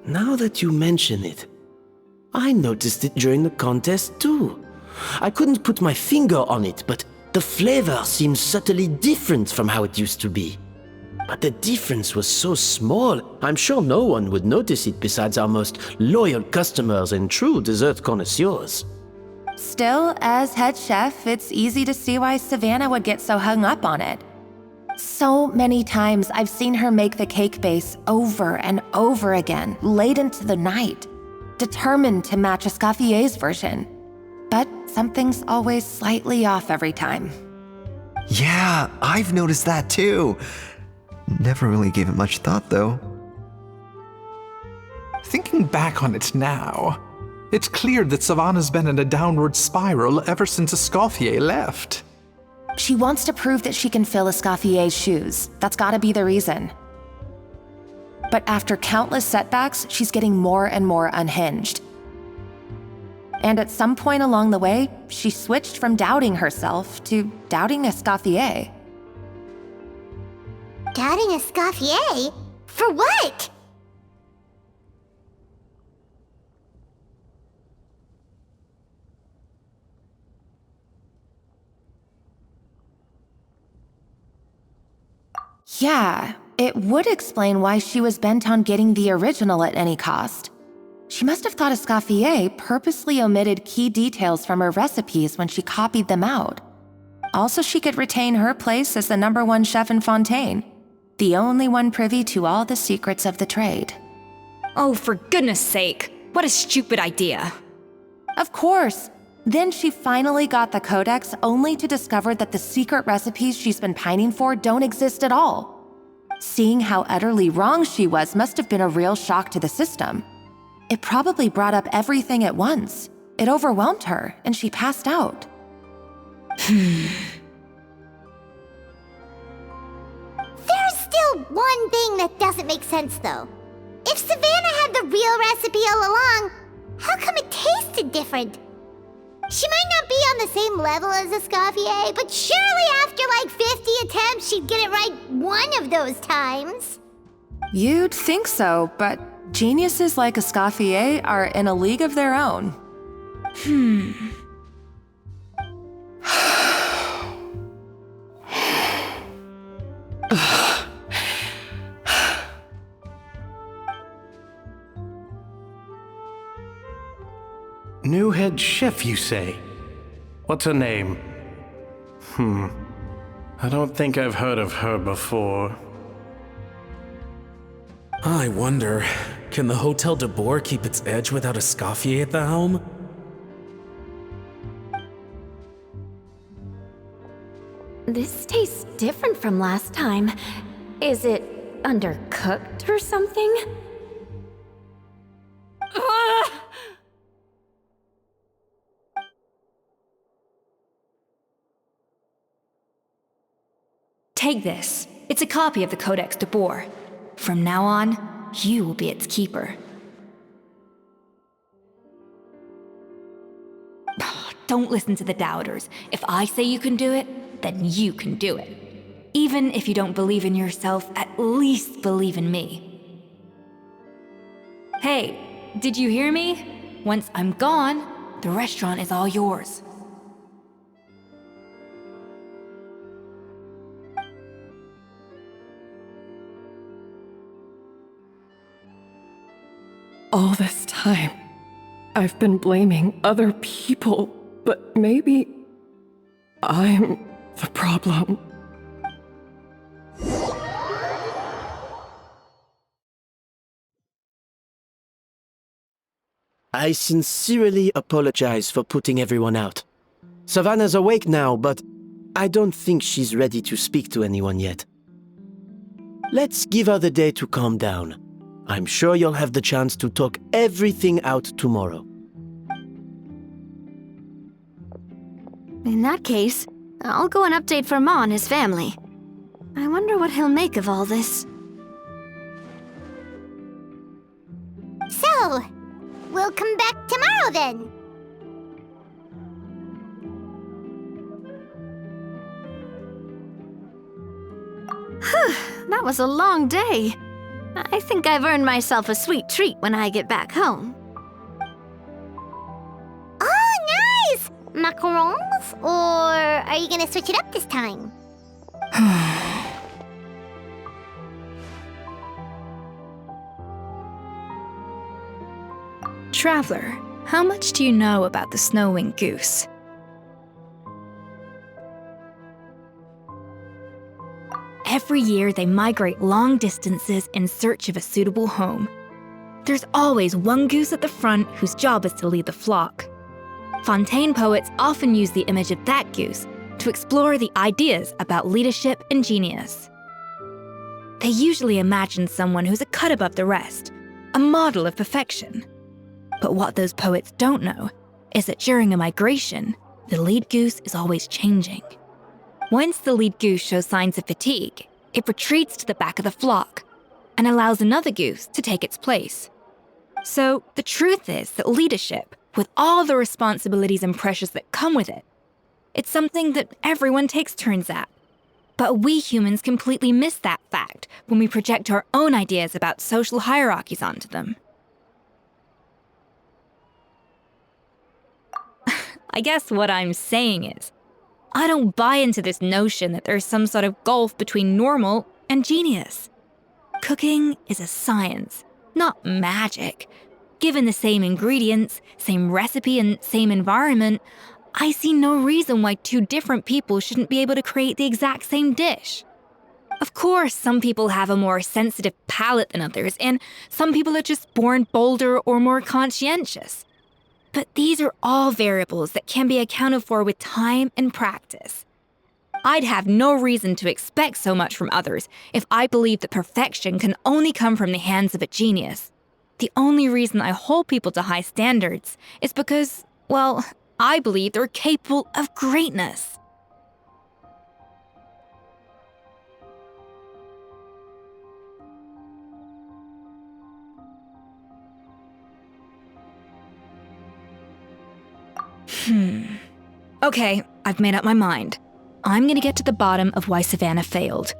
Speaker 11: Now that you mention it, I noticed it during the contest too. I couldn't put my finger on it, but the flavor seems subtly different from how it used to be. But the difference was so small, I'm sure no one would notice it besides our most loyal customers and true dessert connoisseurs.
Speaker 9: Still, as head chef, it's easy to see why Savannah would get so hung up on it. So many times I've seen her make the cake base over and over again, late into the night, determined to match Escoffier's version. But something's always slightly off every time.
Speaker 17: Yeah, I've noticed that too. Never really gave it much thought, though.
Speaker 16: Thinking back on it now, it's clear that Savannah's been in a downward spiral ever since Escoffier left.
Speaker 9: She wants to prove that she can fill Escoffier's shoes. That's gotta be the reason. But after countless setbacks, she's getting more and more unhinged. And at some point along the way, she switched from doubting herself to doubting Escoffier.
Speaker 3: Doubting Escoffier? For what?
Speaker 9: Yeah, it would explain why she was bent on getting the original at any cost. She must have thought Escoffier purposely omitted key details from her recipes when she copied them out. Also, she could retain her place as the #1 chef in Fontaine, the only one privy to all the secrets of the trade.
Speaker 6: Oh, for goodness sake, what a stupid idea.
Speaker 9: Of course. Then she finally got the codex only to discover that the secret recipes she's been pining for don't exist at all. Seeing how utterly wrong she was must have been a real shock to the system. It probably brought up everything at once. It overwhelmed her, and she passed out.
Speaker 3: There's still one thing that doesn't make sense, though. If Savannah had the real recipe all along, how come it tasted different? She might not be on the same level as Escoffier, but surely after like 50 attempts, she'd get it right one of those times.
Speaker 9: You'd think so, but geniuses like Escoffier are in a league of their own.
Speaker 8: New head chef, you say? What's her name? I don't think I've heard of her before.
Speaker 5: I wonder, can the Hotel de Boer keep its edge without Escoffier at the helm?
Speaker 2: This tastes different from last time. Is it undercooked or something?
Speaker 6: Take this. It's a copy of the Codex de Boer. From now on, you will be its keeper. Don't listen to the doubters. If I say you can do it, then you can do it. Even if you don't believe in yourself, at least believe in me. Hey, did you hear me? Once I'm gone, the restaurant is all yours.
Speaker 1: All this time, I've been blaming other people, but maybe I'm the problem.
Speaker 11: I sincerely apologize for putting everyone out. Savannah's awake now, but I don't think she's ready to speak to anyone yet. Let's give her the day to calm down. I'm sure you'll have the chance to talk everything out tomorrow.
Speaker 4: In that case, I'll go and update Verma and his family. I wonder what he'll make of all this.
Speaker 3: So, we'll come back tomorrow then.
Speaker 4: That was a long day. I think I've earned myself a sweet treat when I get back home.
Speaker 3: Oh, nice! Macarons? Or are you gonna switch it up this time?
Speaker 6: Traveler, how much do you know about the snow-winged goose? Every year, they migrate long distances in search of a suitable home. There's always one goose at the front whose job is to lead the flock. Fontaine poets often use the image of that goose to explore the ideas about leadership and genius. They usually imagine someone who's a cut above the rest, a model of perfection. But what those poets don't know is that during a migration, the lead goose is always changing. Once the lead goose shows signs of fatigue, it retreats to the back of the flock and allows another goose to take its place. So the truth is that leadership, with all the responsibilities and pressures that come with it, it's something that everyone takes turns at. But we humans completely miss that fact when we project our own ideas about social hierarchies onto them. I guess what I'm saying is, I don't buy into this notion that there's some sort of gulf between normal and genius. Cooking is a science, not magic. Given the same ingredients, same recipe, and same environment, I see no reason why two different people shouldn't be able to create the exact same dish. Of course, some people have a more sensitive palate than others, and some people are just born bolder or more conscientious. But these are all variables that can be accounted for with time and practice. I'd have no reason to expect so much from others if I believed that perfection can only come from the hands of a genius. The only reason I hold people to high standards is because, well, I believe they're capable of greatness. Okay, I've made up my mind. I'm gonna get to the bottom of why Savannah failed.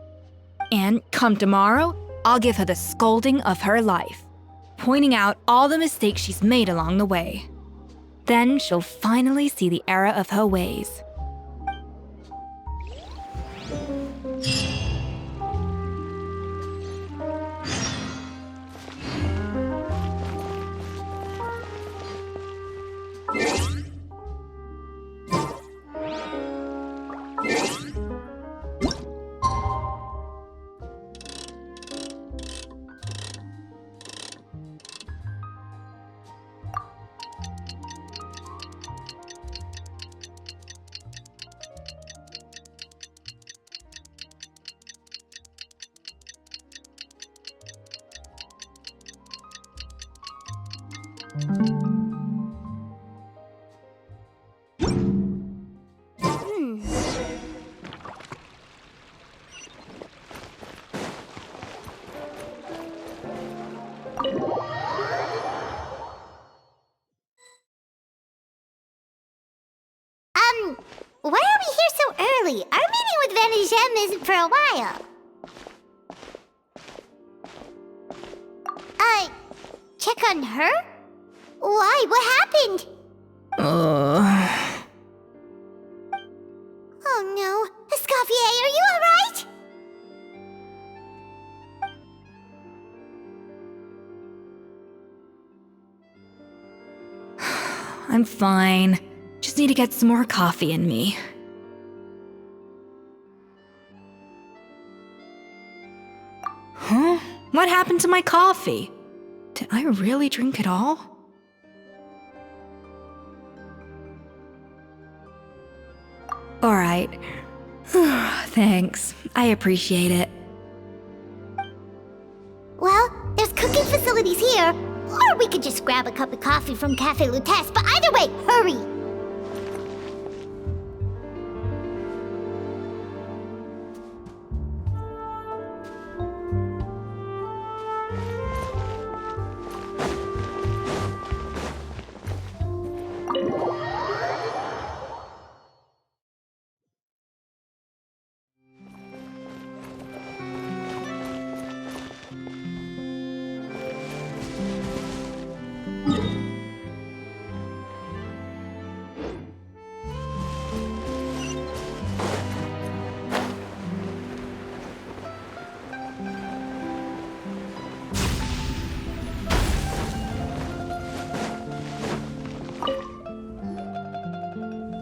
Speaker 6: And come tomorrow, I'll give her the scolding of her life, pointing out all the mistakes she's made along the way. Then she'll finally see the error of her ways.
Speaker 3: Why are we here so early? Our meeting with Vanigem isn't for a while. Check on her? Why? What happened? Oh no. Escoffier, are you alright?
Speaker 6: I'm fine. Just need to get some more coffee in me. Huh? What happened to my coffee? Did I really drink it all? Alright. Thanks. I appreciate it.
Speaker 3: Well, there's cooking facilities here. Or we could just grab a cup of coffee from Cafe Lutece, but either way, hurry!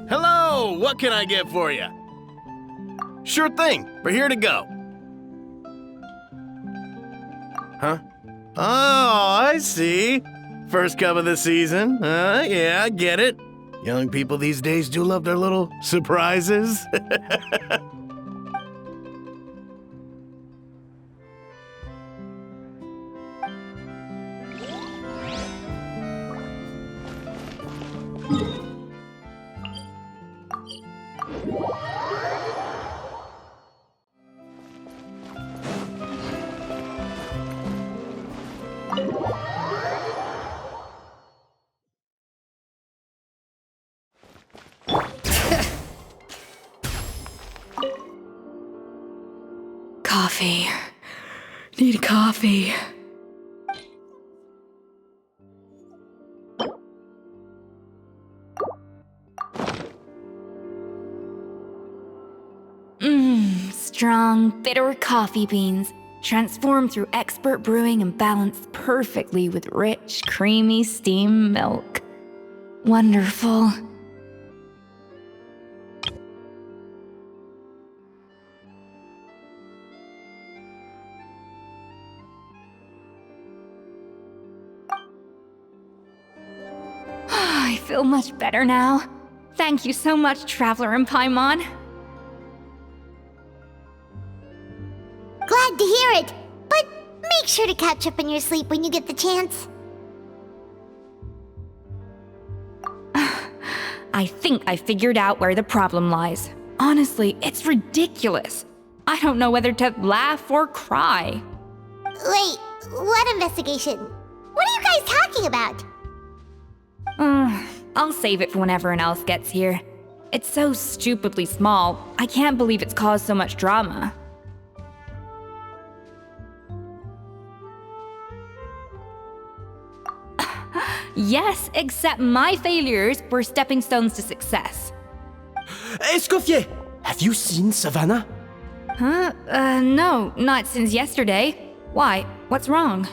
Speaker 8: Hello! What can I get for you? Sure thing. We're here to go. Huh? Oh, I see. First cup of the season. Yeah, I get it. Young people these days do love their little surprises.
Speaker 6: Coffee. Need coffee. Strong, bitter coffee beans, transformed through expert brewing and balanced perfectly with rich, creamy steam milk. Wonderful. I feel much better now. Thank you so much, Traveler and Paimon.
Speaker 3: Glad to hear it, but make sure to catch up on your sleep when you get the chance.
Speaker 6: I think I figured out where the problem lies. Honestly, it's ridiculous. I don't know whether to laugh or cry.
Speaker 3: Wait, what investigation? What are you guys talking about?
Speaker 6: I'll save it for when everyone else gets here. It's so stupidly small, I can't believe it's caused so much drama. Yes, except my failures were stepping stones to success.
Speaker 11: Escoffier! Have you seen Savannah?
Speaker 6: Huh? No, not since yesterday. Why? What's wrong?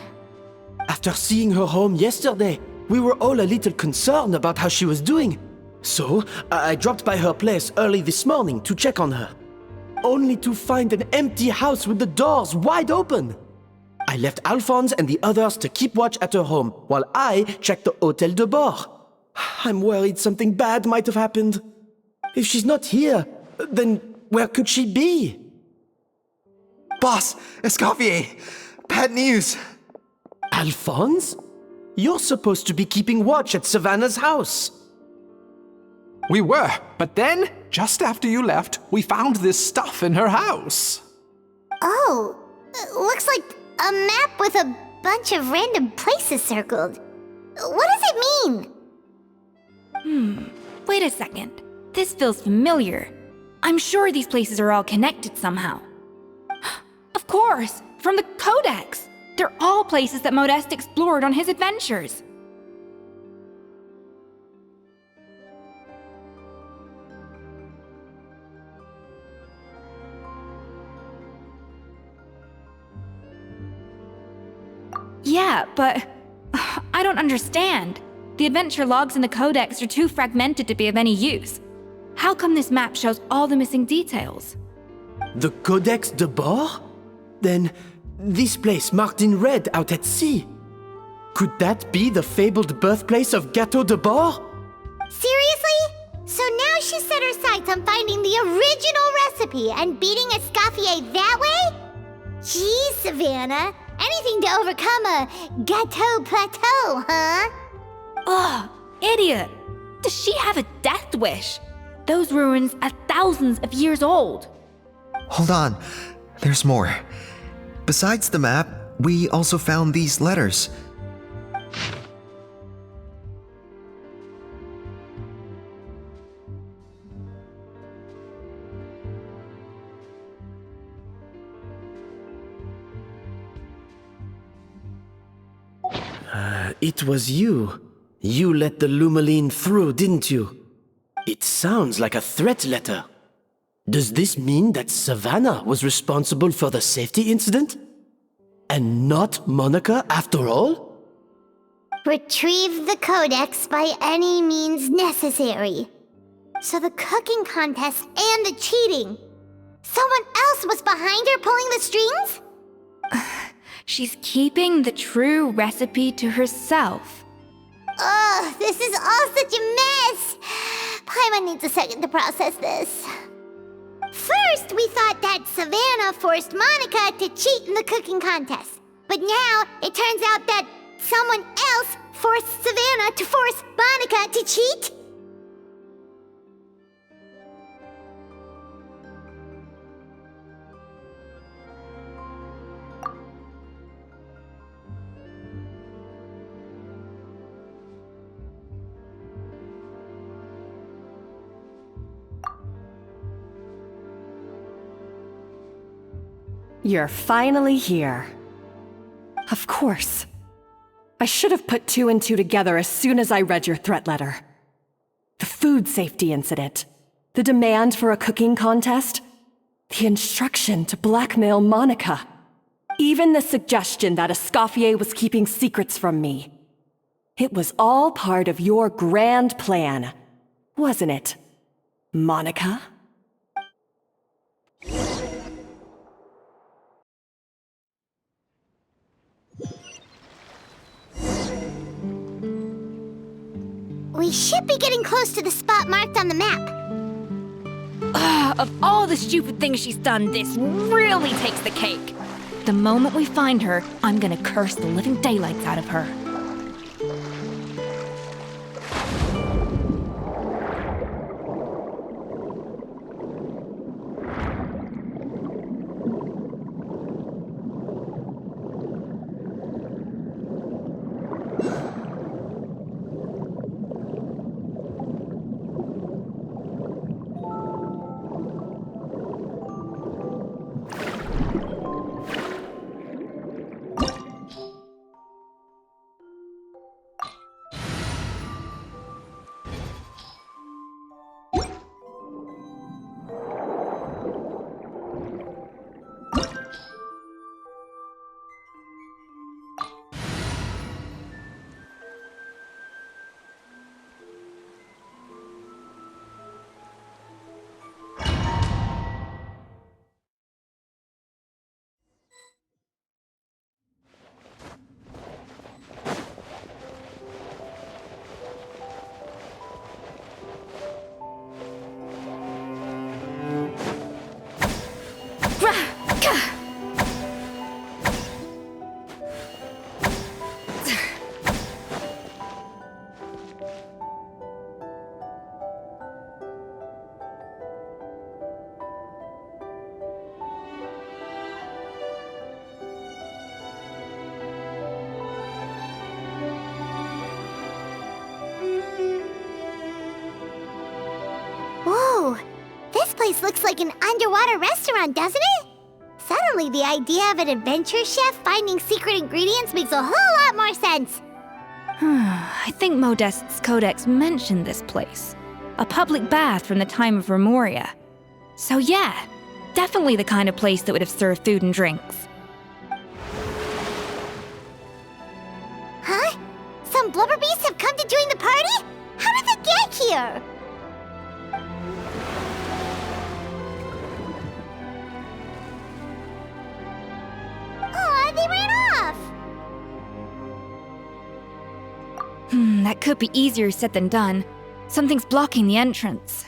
Speaker 11: After seeing her home yesterday, we were all a little concerned about how she was doing. So, I dropped by her place early this morning to check on her. Only to find an empty house with the doors wide open. I left Alphonse and the others to keep watch at her home, while I checked the Hôtel de Bord. I'm worried something bad might have happened. If she's not here, then where could she be?
Speaker 17: Boss, Escoffier, bad news.
Speaker 11: Alphonse? You're supposed to be keeping watch at Savannah's house.
Speaker 16: We were, but then, just after you left, we found this stuff in her house.
Speaker 3: Oh, looks like a map with a bunch of random places circled. What does it mean?
Speaker 6: Wait a second. This feels familiar. I'm sure these places are all connected somehow. Of course, from the Codex. They're all places that Modeste explored on his adventures. Yeah, but I don't understand. The adventure logs in the codex are too fragmented to be of any use. How come this map shows all the missing details?
Speaker 11: The Codex de Bord? Then this place marked in red out at sea. Could that be the fabled birthplace of Gâteau de Bord?
Speaker 3: Seriously? So now she set her sights on finding the original recipe and beating Escoffier that way? Geez, Savannah. Anything to overcome a Gâteau plateau, huh?
Speaker 6: Ugh, idiot! Does she have a death wish? Those ruins are thousands of years old.
Speaker 17: Hold on, there's more. Besides the map, we also found these letters.
Speaker 11: It was you. You let the Lumaline through, didn't you? It sounds like a threat letter. Does this mean that Savannah was responsible for the safety incident? And not Monica after all?
Speaker 3: Retrieve the codex by any means necessary. So the cooking contest and the cheating. Someone else was behind her pulling the strings?
Speaker 6: She's keeping the true recipe to herself.
Speaker 3: Ugh, this is all such a mess. Paimon needs a second to process this. First, we thought that Savannah forced Monica to cheat in the cooking contest. But now, it turns out that someone else forced Savannah to force Monica to cheat?
Speaker 1: You're finally here. Of course. I should have put two and two together as soon as I read your threat letter. The food safety incident, the demand for a cooking contest, the instruction to blackmail Monica, even the suggestion that Escoffier was keeping secrets from me. It was all part of your grand plan, wasn't it, Monica?
Speaker 3: We should be getting close to the spot marked on the map.
Speaker 6: Ugh, of all the stupid things she's done, this really takes the cake. The moment we find her, I'm gonna curse the living daylights out of her.
Speaker 3: Whoa, this place looks like an underwater restaurant, doesn't it? Suddenly, the idea of an adventure chef finding secret ingredients makes a whole lot more sense.
Speaker 6: I think Modest's codex mentioned this place. A public bath from the time of Remoria. So yeah, definitely the kind of place that would have served food and drinks.
Speaker 3: blubber beasts have come to join the party? How did they get here? Aw, they ran off!
Speaker 6: That could be easier said than done. Something's blocking the entrance.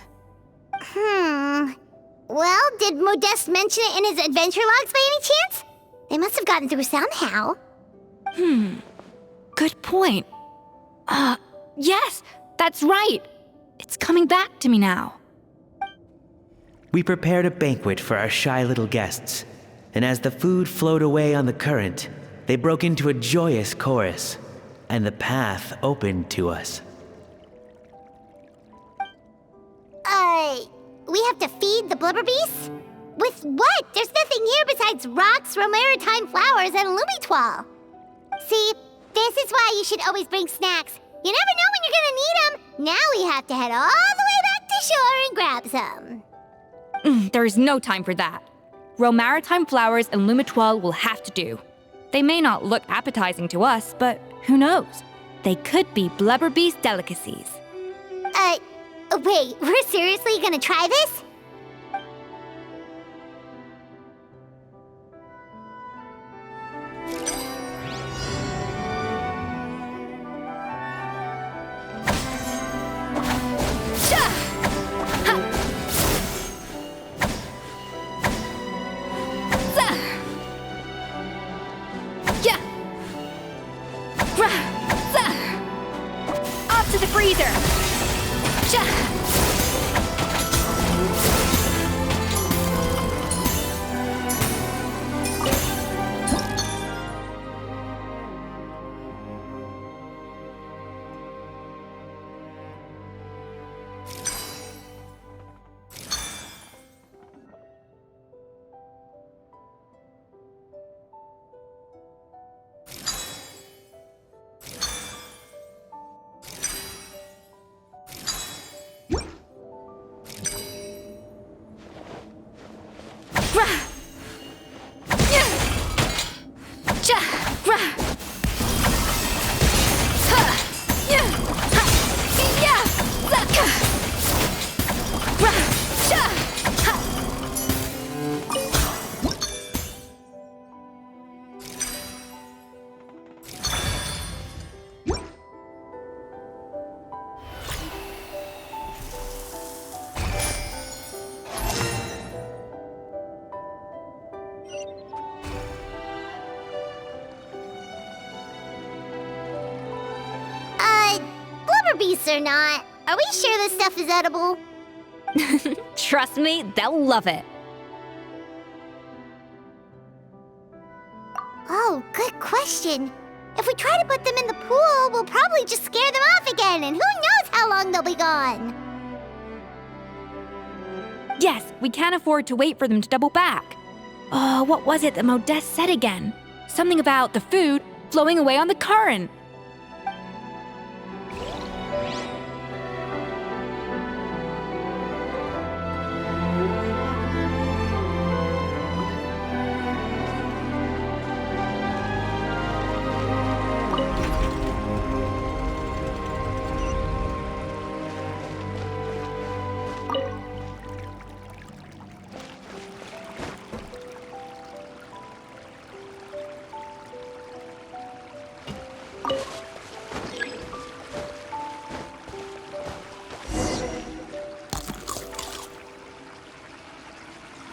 Speaker 3: Well, did Modeste mention it in his adventure logs by any chance? They must have gotten through somehow.
Speaker 6: Good point. Yes, that's right. It's coming back to me now.
Speaker 5: We prepared a banquet for our shy little guests, and as the food flowed away on the current, they broke into a joyous chorus, and the path opened to us.
Speaker 3: We have to feed the blubber beasts? With what? There's nothing here besides rocks, romaritime flowers, and lumitoile. See, this is why you should always bring snacks. You never know when you're gonna need them. Now we have to head all the way back to shore and grab some.
Speaker 6: There's no time for that. Romaritime flowers and lumitoile will have to do. They may not look appetizing to us, but who knows? They could be blubber beast delicacies.
Speaker 3: Wait, we're seriously gonna try this?
Speaker 6: Off to the freezer!
Speaker 3: Beasts or not, are we sure this stuff is edible?
Speaker 6: Trust me, they'll love it.
Speaker 3: Oh, good question. If we try to put them in the pool, we'll probably just scare them off again, and who knows how long they'll be gone.
Speaker 6: Yes, we can't afford to wait for them to double back. Oh, what was it that Modeste said again? Something about the food flowing away on the current.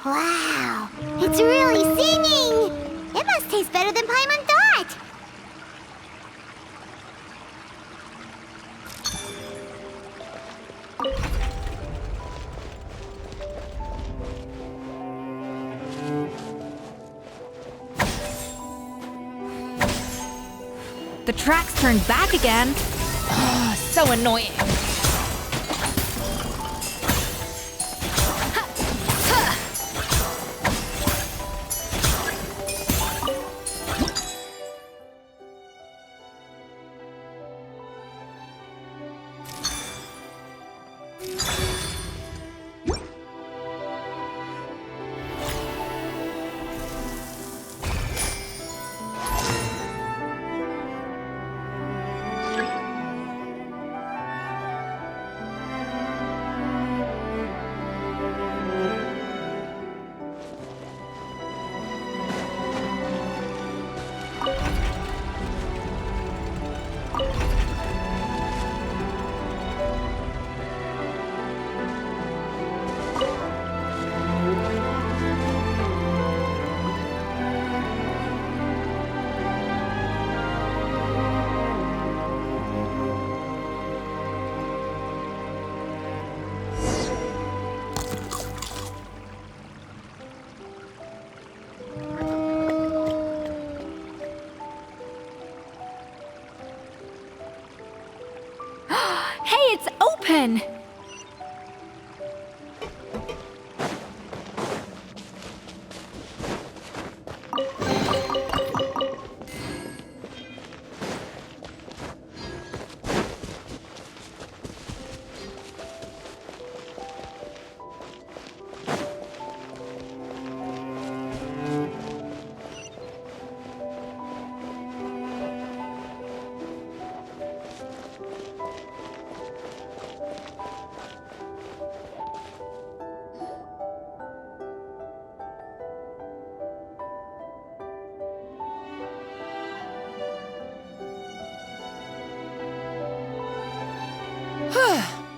Speaker 3: Wow, it's really singing! It must taste better than Paimon thought!
Speaker 6: The tracks turned back again. Oh, so annoying.
Speaker 2: open.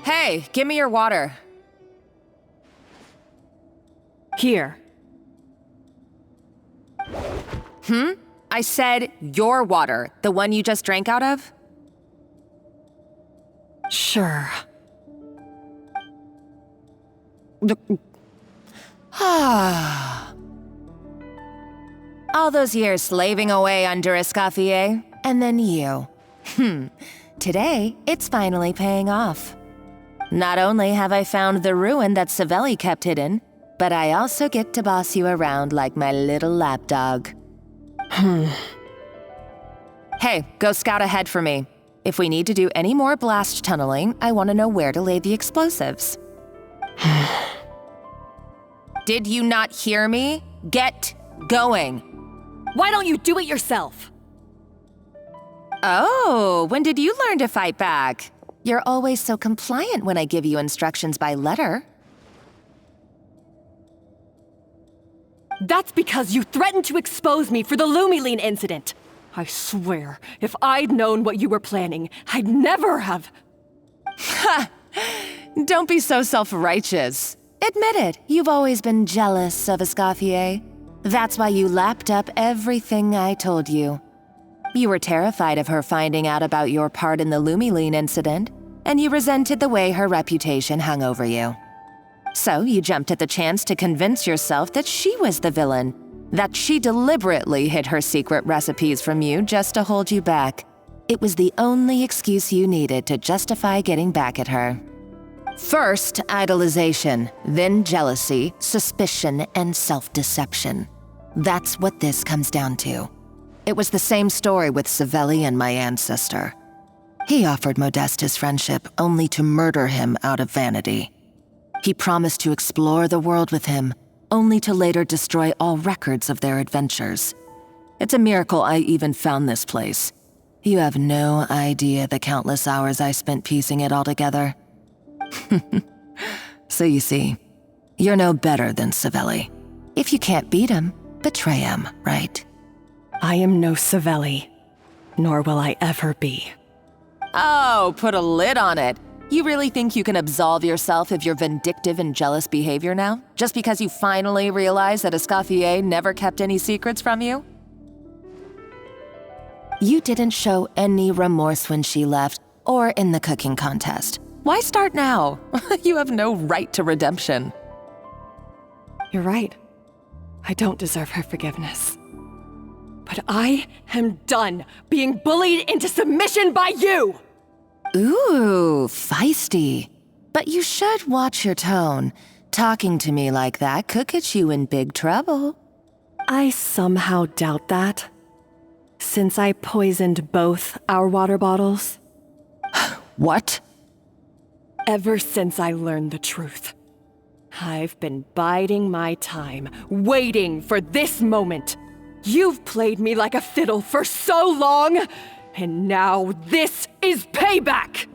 Speaker 9: Hey, give me your water.
Speaker 1: Here.
Speaker 9: I said your water, the one you just drank out of?
Speaker 1: Sure.
Speaker 9: All those years slaving away under Escoffier, and then you. Today, it's finally paying off. Not only have I found the ruin that Savelli kept hidden, but I also get to boss you around like my little lapdog. Hey, go scout ahead for me. If we need to do any more blast tunneling, I want to know where to lay the explosives. Did you not hear me? Get going.
Speaker 1: Why don't you do it yourself?
Speaker 9: Oh, when did you learn to fight back? You're always so compliant when I give you instructions by letter.
Speaker 1: That's because you threatened to expose me for the Lumiline incident. I swear, if I'd known what you were planning, I'd never have...
Speaker 9: Ha! Don't be so self-righteous. Admit it, you've always been jealous of Escoffier. That's why you lapped up everything I told you. You were terrified of her finding out about your part in the Lumiline incident, and you resented the way her reputation hung over you. So you jumped at the chance to convince yourself that she was the villain, that she deliberately hid her secret recipes from you just to hold you back. It was the only excuse you needed to justify getting back at her. First, idolization, then jealousy, suspicion, and self-deception. That's what this comes down to. It was the same story with Savelli and my ancestor. He offered Modeste his friendship only to murder him out of vanity. He promised to explore the world with him, only to later destroy all records of their adventures. It's a miracle I even found this place. You have no idea the countless hours I spent piecing it all together. So you see, you're no better than Savelli. If you can't beat him, betray him, right?
Speaker 1: I am no Savelli, nor will I ever be.
Speaker 9: Oh, put a lid on it. You really think you can absolve yourself of your vindictive and jealous behavior now? Just because you finally realize that Escoffier never kept any secrets from you? You didn't show any remorse when she left, or in the cooking contest. Why start now? You have no right to redemption.
Speaker 1: You're right. I don't deserve her forgiveness. But I am done being bullied into submission by you!
Speaker 9: Ooh, feisty. But you should watch your tone. Talking to me like that could get you in big trouble.
Speaker 1: I somehow doubt that. Since I poisoned both our water bottles.
Speaker 9: What?
Speaker 1: Ever since I learned the truth. I've been biding my time, waiting for this moment. You've played me like a fiddle for so long, and now this is payback!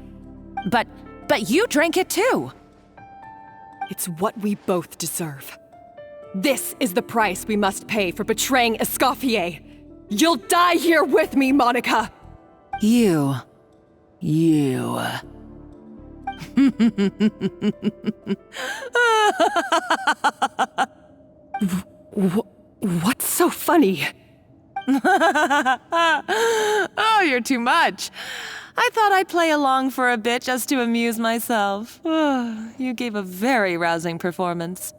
Speaker 9: But you drank it too!
Speaker 1: It's what we both deserve. This is the price we must pay for betraying Escoffier. You'll die here with me, Monica!
Speaker 9: You.
Speaker 1: What's so funny?
Speaker 9: Oh, you're too much. I thought I'd play along for a bit just to amuse myself. You gave a very rousing performance.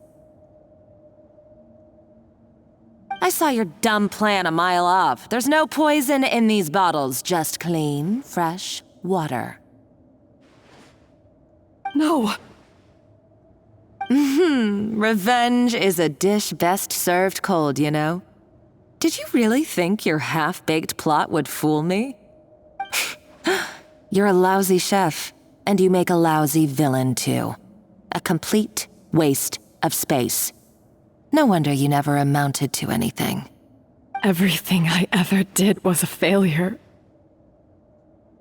Speaker 9: I saw your dumb plan a mile off. There's no poison in these bottles, just clean, fresh water.
Speaker 1: No. Revenge is a dish best served cold, you know? Did you really think your half-baked plot would fool me? You're a lousy chef, and you make a lousy villain, too. A complete waste of space. No wonder you never amounted to anything.
Speaker 18: Everything I ever did was a failure.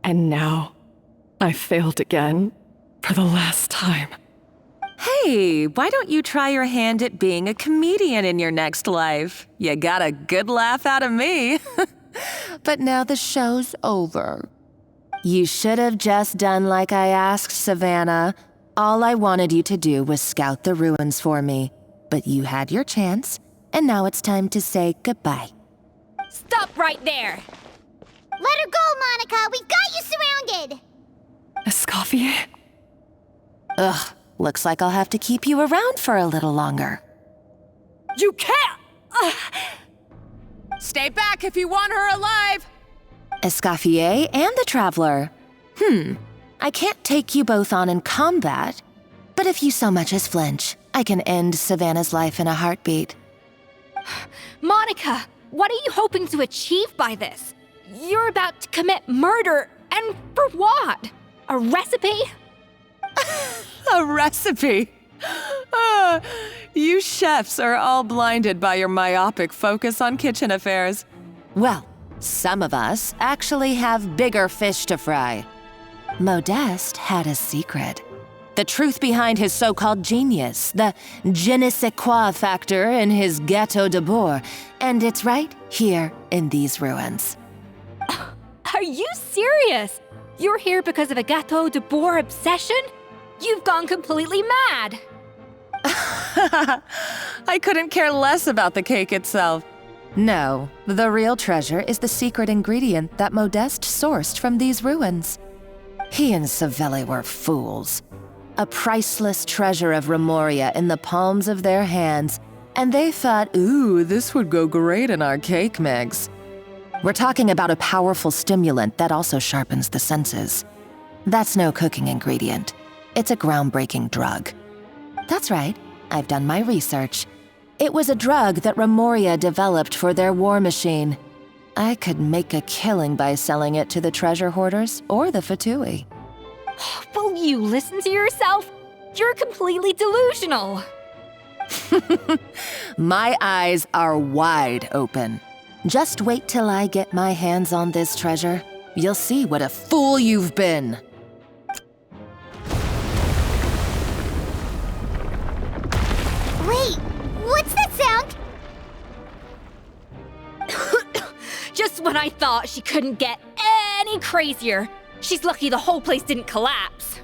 Speaker 18: And now, I failed again, for the last time.
Speaker 1: Hey, why don't you try your hand at being a comedian in your next life? You got a good laugh out of me. But now the show's over. You should have just done like I asked, Savannah. All I wanted you to do was scout the ruins for me. But you had your chance, and now it's time to say goodbye.
Speaker 4: Stop right there!
Speaker 3: Let her go, Monica! We've got you surrounded!
Speaker 18: Escoffier?
Speaker 1: Ugh, looks like I'll have to keep you around for a little longer.
Speaker 7: You can't! Stay back if you want her alive!
Speaker 1: Escoffier and the Traveler. I can't take you both on in combat, but if you so much as flinch, I can end Savannah's life in a heartbeat.
Speaker 4: Monica, what are you hoping to achieve by this? You're about to commit murder, and for what? A recipe?
Speaker 1: A recipe? You chefs are all blinded by your myopic focus on kitchen affairs. Well, some of us actually have bigger fish to fry. Modeste had a secret. The truth behind his so-called genius, the je ne sais quoi factor in his Gâteau de Bourg, and it's right here in these ruins.
Speaker 4: Are you serious? You're here because of a Gâteau de Bourg obsession? You've gone completely mad!
Speaker 1: I couldn't care less about the cake itself. No, the real treasure is the secret ingredient that Modeste sourced from these ruins. He and Savelli were fools. A priceless treasure of Remoria in the palms of their hands, and they thought, ooh, this would go great in our cake mix. We're talking about a powerful stimulant that also sharpens the senses. That's no cooking ingredient. It's a groundbreaking drug. That's right, I've done my research. It was a drug that Remoria developed for their war machine. I could make a killing by selling it to the treasure hoarders or the Fatui.
Speaker 4: Will you listen to yourself? You're completely delusional.
Speaker 1: My eyes are wide open. Just wait till I get my hands on this treasure. You'll see what a fool you've been.
Speaker 3: Wait, what's that sound?
Speaker 4: Just when I thought she couldn't get any crazier. She's lucky the whole place didn't collapse.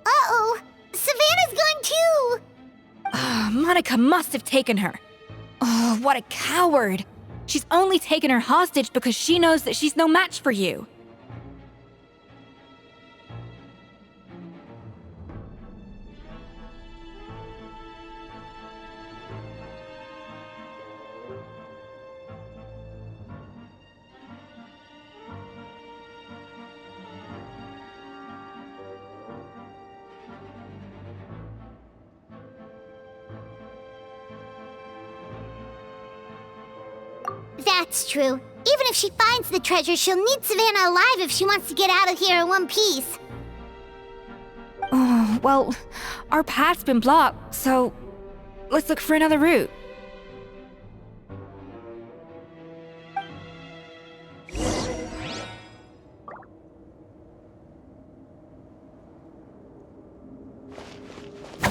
Speaker 3: Uh-oh, Savannah's gone too!
Speaker 4: Monica must have taken her. Oh, what a coward. She's only taken her hostage because she knows that she's no match for you.
Speaker 3: That's true. Even if she finds the treasure, she'll need Savannah alive if she wants to get out of here in one piece.
Speaker 4: Oh, well, our path's been blocked, so let's look for another route.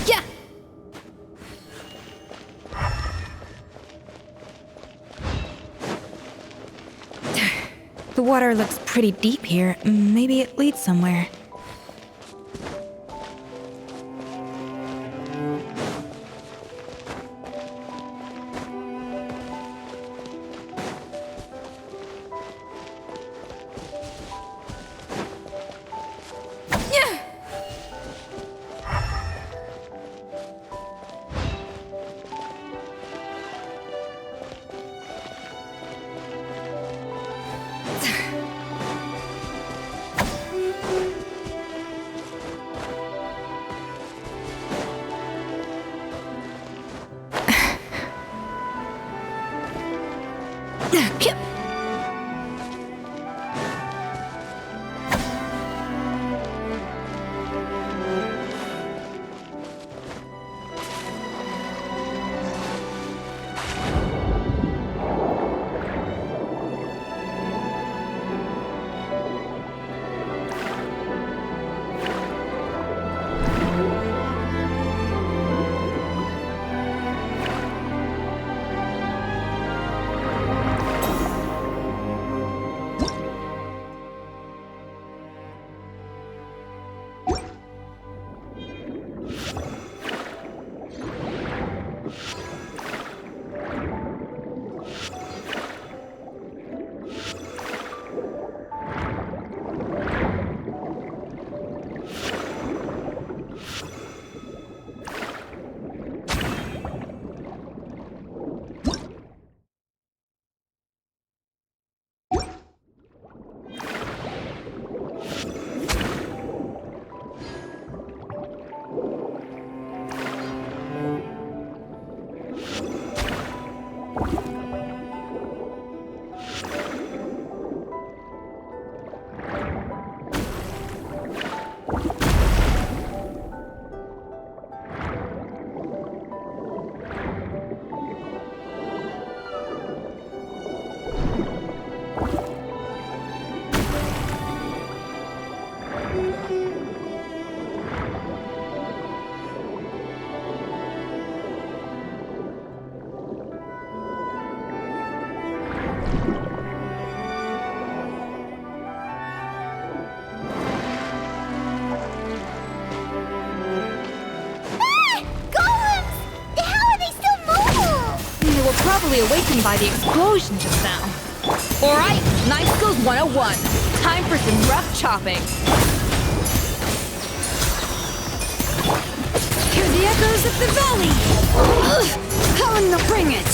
Speaker 4: Yeah! The water looks pretty deep here. Maybe it leads somewhere.
Speaker 6: Probably awakened by the explosion just now. Alright, Knife Skills 101. Time for some rough chopping.
Speaker 4: Hear the echoes of the valley! Helen, they'll bring it!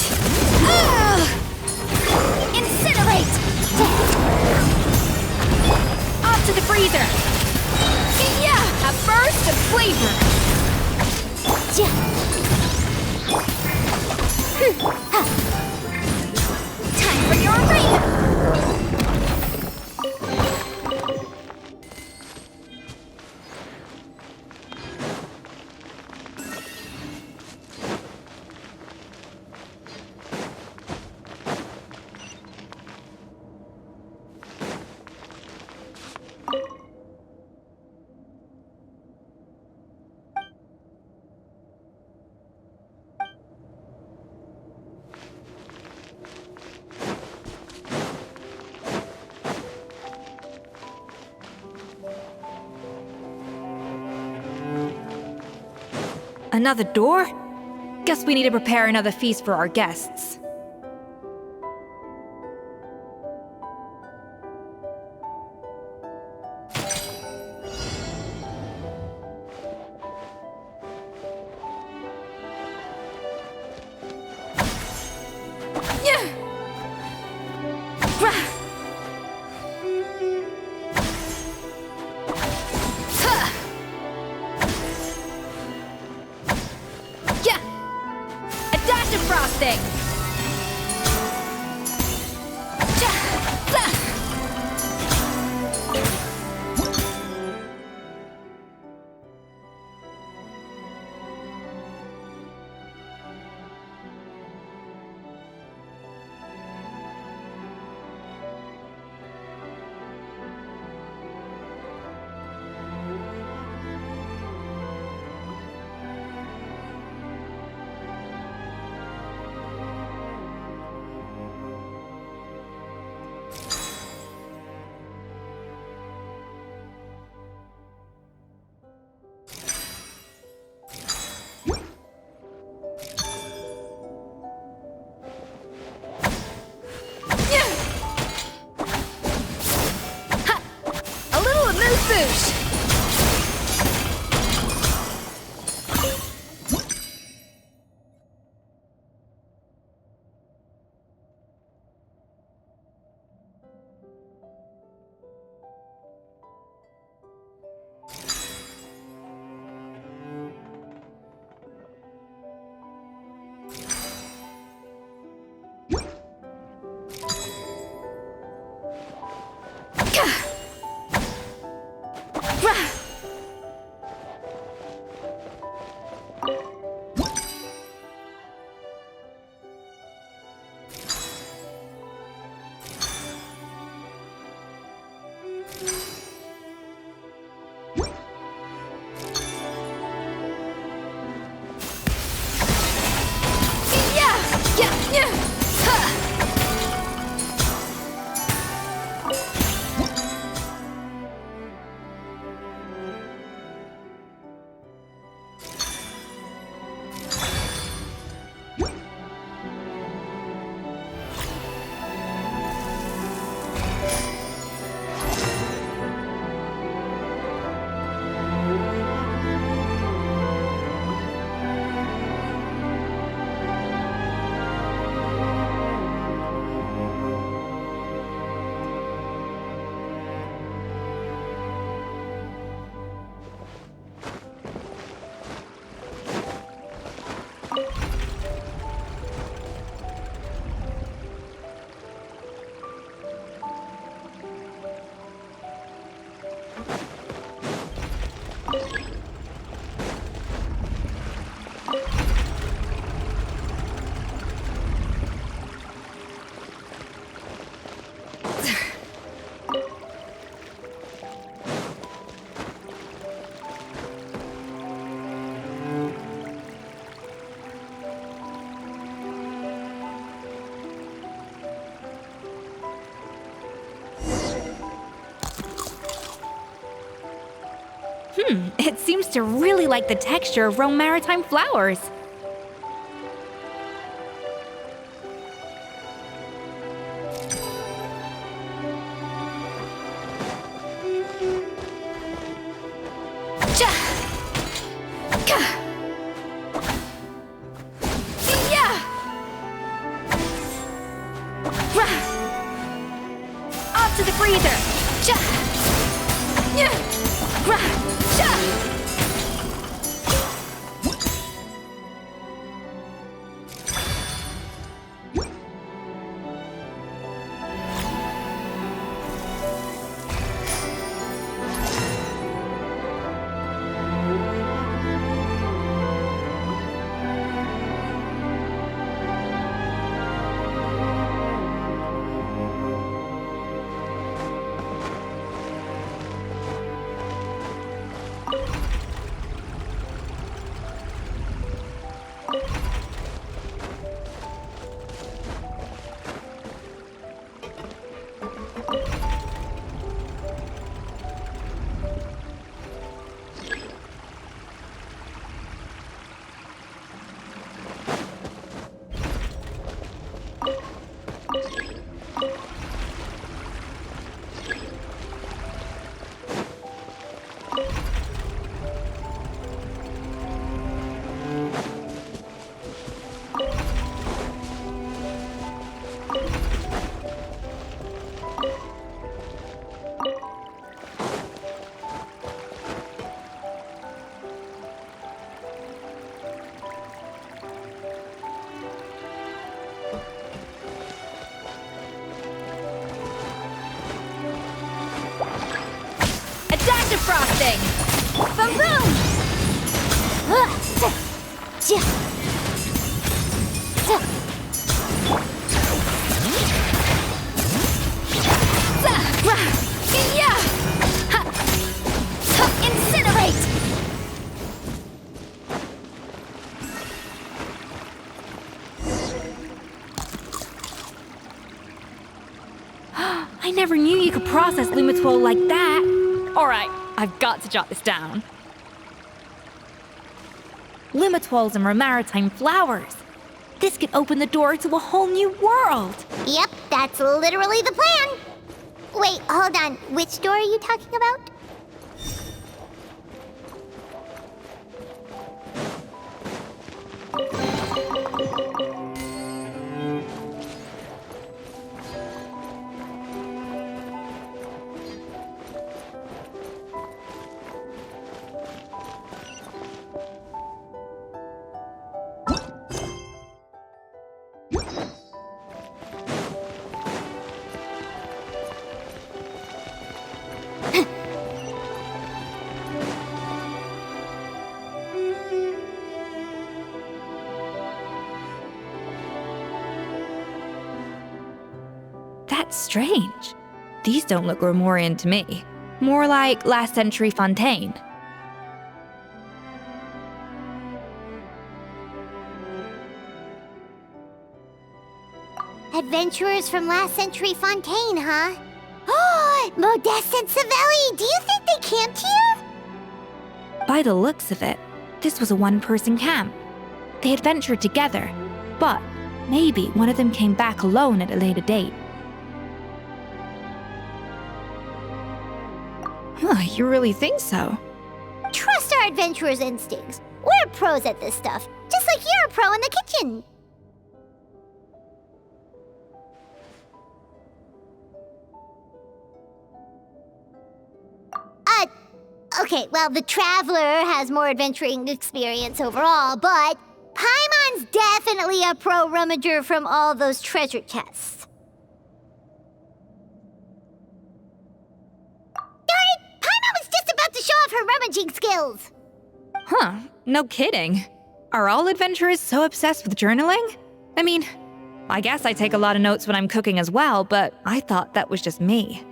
Speaker 3: Incinerate!
Speaker 4: Off to the freezer! Yeah! A burst of flavor!
Speaker 3: Time for your rain!
Speaker 6: Another door? Guess we need to prepare another feast for our guests. It seems to really like the texture of Rome maritime flowers.
Speaker 4: Off to the freezer! Defrosting! Boom! Incinerate!
Speaker 6: I never knew you could process Lumitwol like that. Alright, I've got to jot this down. Lumitwols and maritime flowers. This could open the door to a whole new world.
Speaker 3: Yep, that's literally the plan. Wait, hold on. Which door are you talking about?
Speaker 6: That's strange. These don't look Grimoirian to me. More like last century Fontaine.
Speaker 3: Adventurers from last century Fontaine, huh? Oh, Modeste and Savelli, do you think they camped here?
Speaker 6: By the looks of it, this was a one-person camp. They adventured together, but maybe one of them came back alone at a later date. Huh, you really think so?
Speaker 3: Trust our adventurers' instincts. We're pros at this stuff, just like you're a pro in the kitchen. Okay, well, the Traveler has more adventuring experience overall, but Paimon's definitely a pro rummager from all those treasure chests. Darn it! Paimon was just about to show off her rummaging skills!
Speaker 6: Huh, no kidding. Are all adventurers so obsessed with journaling? I mean, I guess I take a lot of notes when I'm cooking as well, but I thought that was just me.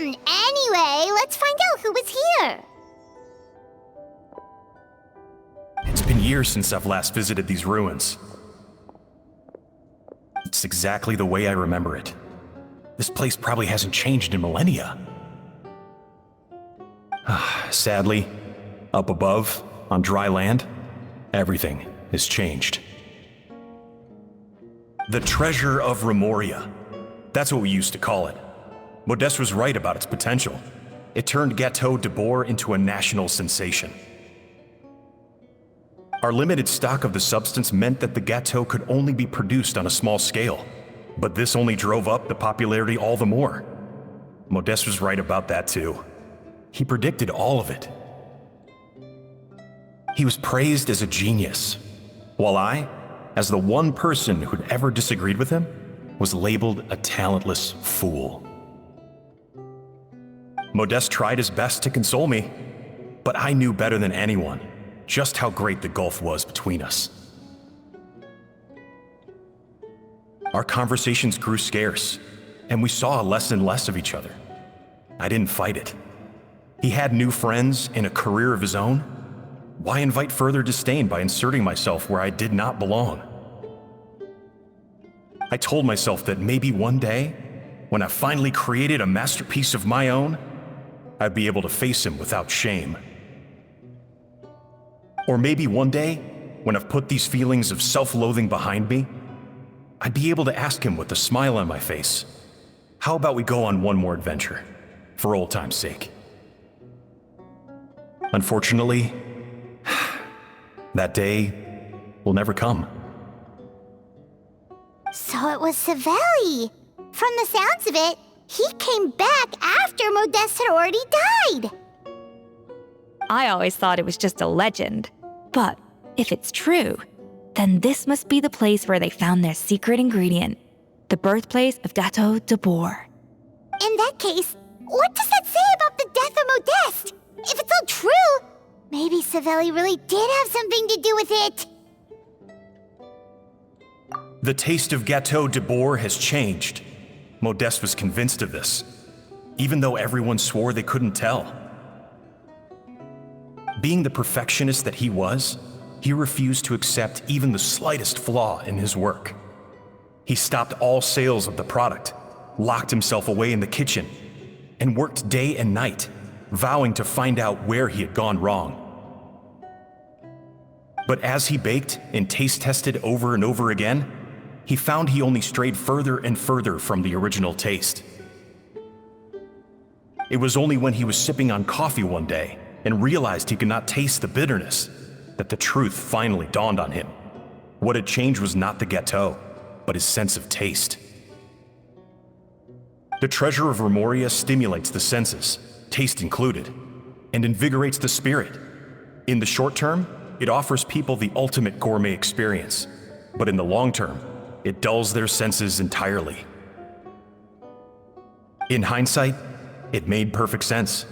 Speaker 3: Anyway, let's find out who was here.
Speaker 19: It's been years since I've last visited these ruins. It's exactly the way I remember it. This place probably hasn't changed in millennia. Sadly, up above, on dry land, everything has changed. The treasure of Remoria. That's what we used to call it. Modeste was right about its potential. It turned Gâteau de Bourg into a national sensation. Our limited stock of the substance meant that the gâteau could only be produced on a small scale, but this only drove up the popularity all the more. Modeste was right about that too. He predicted all of it. He was praised as a genius, while I, as the one person who'd ever disagreed with him, was labeled a talentless fool. Modeste tried his best to console me, but I knew better than anyone just how great the gulf was between us. Our conversations grew scarce, and we saw less and less of each other. I didn't fight it. He had new friends and a career of his own. Why invite further disdain by inserting myself where I did not belong? I told myself that maybe one day, when I finally created a masterpiece of my own, I'd be able to face him without shame. Or maybe one day, when I've put these feelings of self-loathing behind me, I'd be able to ask him with a smile on my face, how about we go on one more adventure, for old time's sake? Unfortunately, that day will never come.
Speaker 3: So it was Savelli. From the sounds of it, he came back after Modeste had already died.
Speaker 6: I always thought it was just a legend. But if it's true, then this must be the place where they found their secret ingredient, the birthplace of Gâteau de Bourg.
Speaker 3: In that case, what does that say about the death of Modeste? If it's all true, maybe Savelli really did have something to do with it.
Speaker 19: The taste of Gâteau de Bourg has changed. Modeste was convinced of this, even though everyone swore they couldn't tell. Being the perfectionist that he was, he refused to accept even the slightest flaw in his work. He stopped all sales of the product, locked himself away in the kitchen, and worked day and night, vowing to find out where he had gone wrong. But as he baked and taste tested over and over again, he found he only strayed further and further from the original taste. It was only when he was sipping on coffee one day and realized he could not taste the bitterness that the truth finally dawned on him. What had changed was not the gâteau, but his sense of taste. The treasure of Remoria stimulates the senses, taste included, and invigorates the spirit. In the short term, it offers people the ultimate gourmet experience, but in the long term, it dulls their senses entirely. In hindsight, it made perfect sense.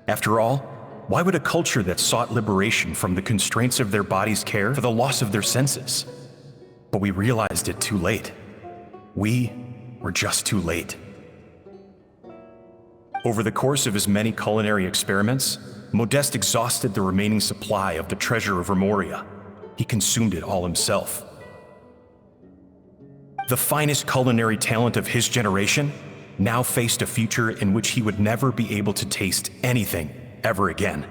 Speaker 19: After all, why would a culture that sought liberation from the constraints of their bodies care for the loss of their senses? But we realized it too late. We were just too late. Over the course of his many culinary experiments, Modeste exhausted the remaining supply of the treasure of Remoria. He consumed it all himself. The finest culinary talent of his generation now faced a future in which he would never be able to taste anything ever again.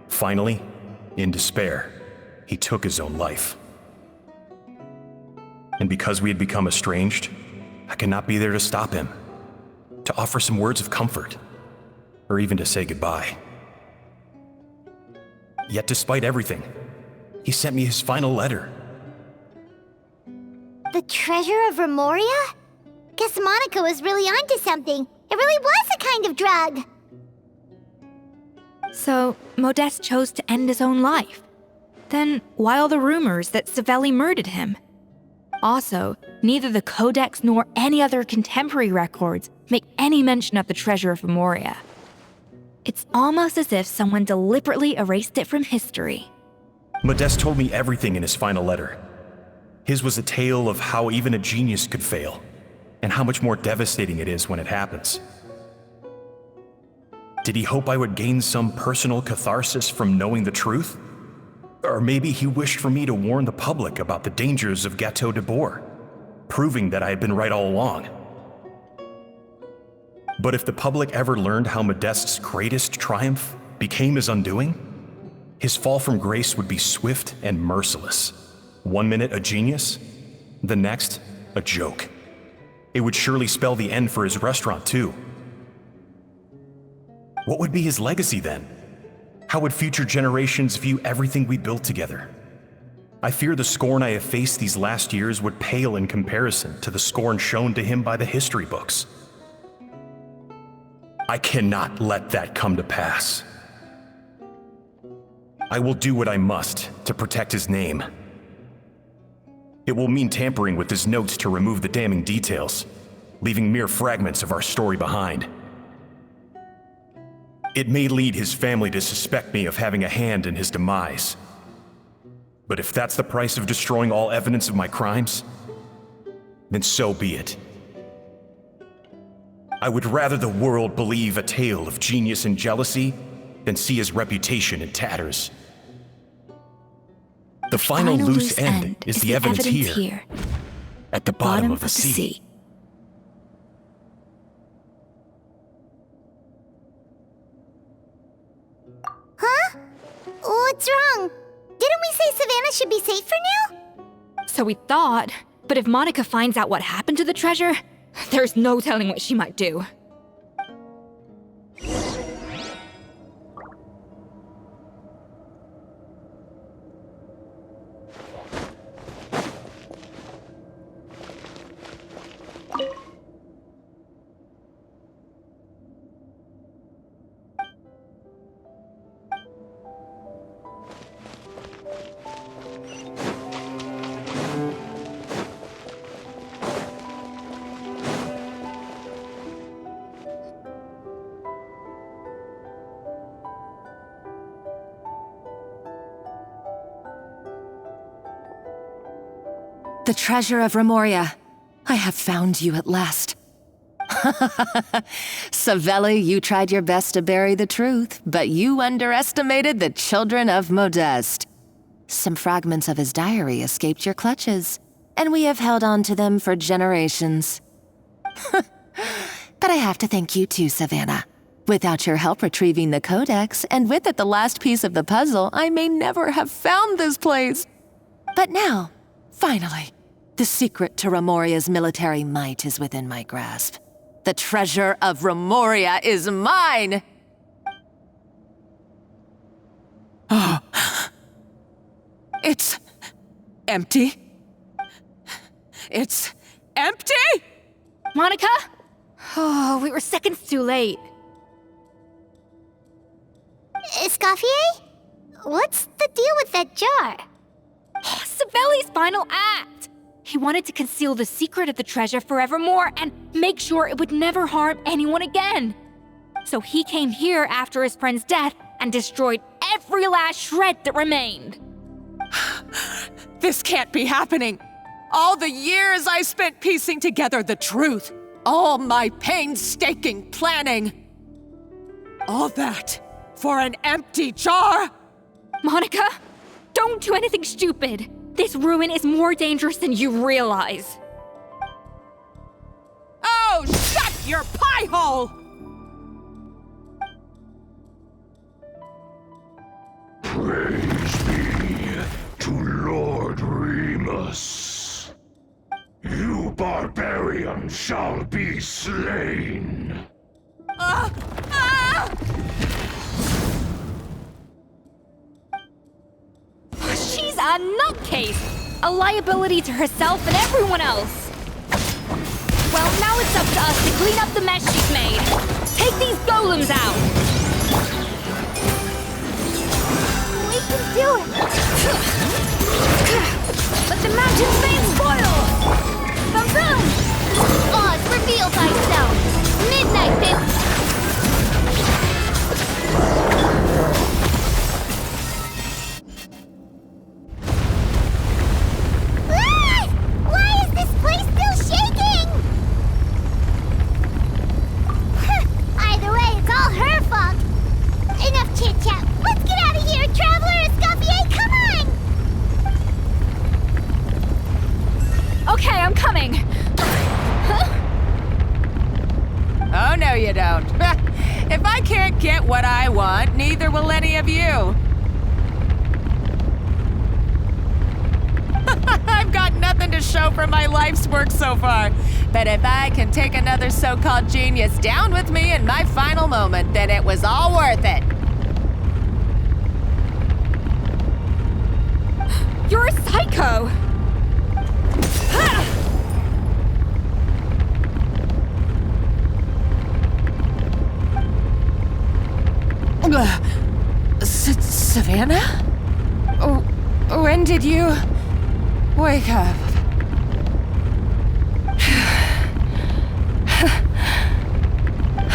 Speaker 19: Finally, in despair, he took his own life. And because we had become estranged, I could not be there to stop him, to offer some words of comfort, or even to say goodbye. Yet despite everything, he sent me his final letter.
Speaker 3: The treasure of Remoria? Guess Monica was really onto something. It really was a kind of drug.
Speaker 6: So, Modeste chose to end his own life. Then, why all the rumors that Savelli murdered him? Also, neither the Codex nor any other contemporary records make any mention of the treasure of Remoria. It's almost as if someone deliberately erased it from history.
Speaker 19: Modeste told me everything in his final letter. His was a tale of how even a genius could fail, and how much more devastating it is when it happens. Did he hope I would gain some personal catharsis from knowing the truth? Or maybe he wished for me to warn the public about the dangers of Gâteau de Bourg, proving that I had been right all along. But if the public ever learned how Modeste's greatest triumph became his undoing, his fall from grace would be swift and merciless. 1 minute a genius, the next a joke. It would surely spell the end for his restaurant, too. What would be his legacy then? How would future generations view everything we built together? I fear the scorn I have faced these last years would pale in comparison to the scorn shown to him by the history books. I cannot let that come to pass. I will do what I must to protect his name. It will mean tampering with his notes to remove the damning details, leaving mere fragments of our story behind. It may lead his family to suspect me of having a hand in his demise. But if that's the price of destroying all evidence of my crimes, then so be it. I would rather the world believe a tale of genius and jealousy than see his reputation in tatters. The final loose end is the evidence here, at the bottom of the sea.
Speaker 3: Huh? What's wrong? Didn't we say Savannah should be safe for now?
Speaker 6: So we thought, but if Monica finds out what happened to the treasure, there's no telling what she might do.
Speaker 1: The treasure of Remoria. I have found you at last. Savelli, you tried your best to bury the truth, but you underestimated the children of Modeste. Some fragments of his diary escaped your clutches, and we have held on to them for generations. But I have to thank you too, Savannah. Without your help retrieving the codex, and with it the last piece of the puzzle, I may never have found this place. But now, finally, the secret to Remoria's military might is within my grasp. The treasure of Remoria is mine! Oh. It's empty. It's empty?
Speaker 6: Monica? Oh, we were seconds too late.
Speaker 3: Escoffier? What's the deal with that jar?
Speaker 6: Savelli's final act! He wanted to conceal the secret of the treasure forevermore and make sure it would never harm anyone again. So he came here after his friend's death and destroyed every last shred that remained.
Speaker 1: This can't be happening. All the years I spent piecing together the truth. All my painstaking planning. All that for an empty jar?
Speaker 6: Monica, don't do anything stupid. This ruin is more dangerous than you realize.
Speaker 1: Oh, shut your pie hole!
Speaker 20: Praise be to Lord Remus. You barbarian shall be slain.
Speaker 6: She's a nutcase! A liability to herself and everyone else! Well, now it's up to us to clean up the mess she's made. Take these golems out!
Speaker 3: We can do it!
Speaker 6: Let the mountain's fame spoil! Boom!
Speaker 3: Oz, reveal thyself! Midnight, bitch! Why is this place still shaking? Either way, it's all her fault.
Speaker 9: any of you. I've got nothing to show for my life's work so far. But if I can take another so-called genius down with me in my final moment, then it was all worth it.
Speaker 6: You're a psycho!
Speaker 9: Savannah? Oh, when did you wake up?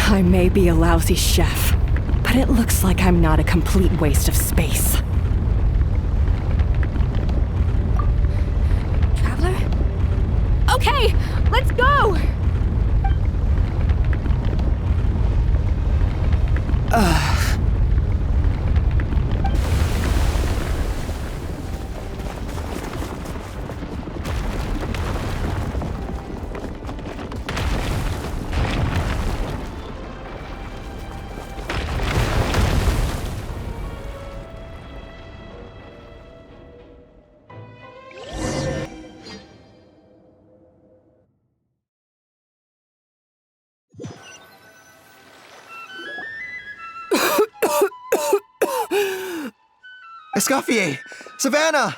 Speaker 1: I may be a lousy chef, but it looks like I'm not a complete waste of space.
Speaker 6: Traveler? Okay, let's go!
Speaker 17: Escoffier! Savannah!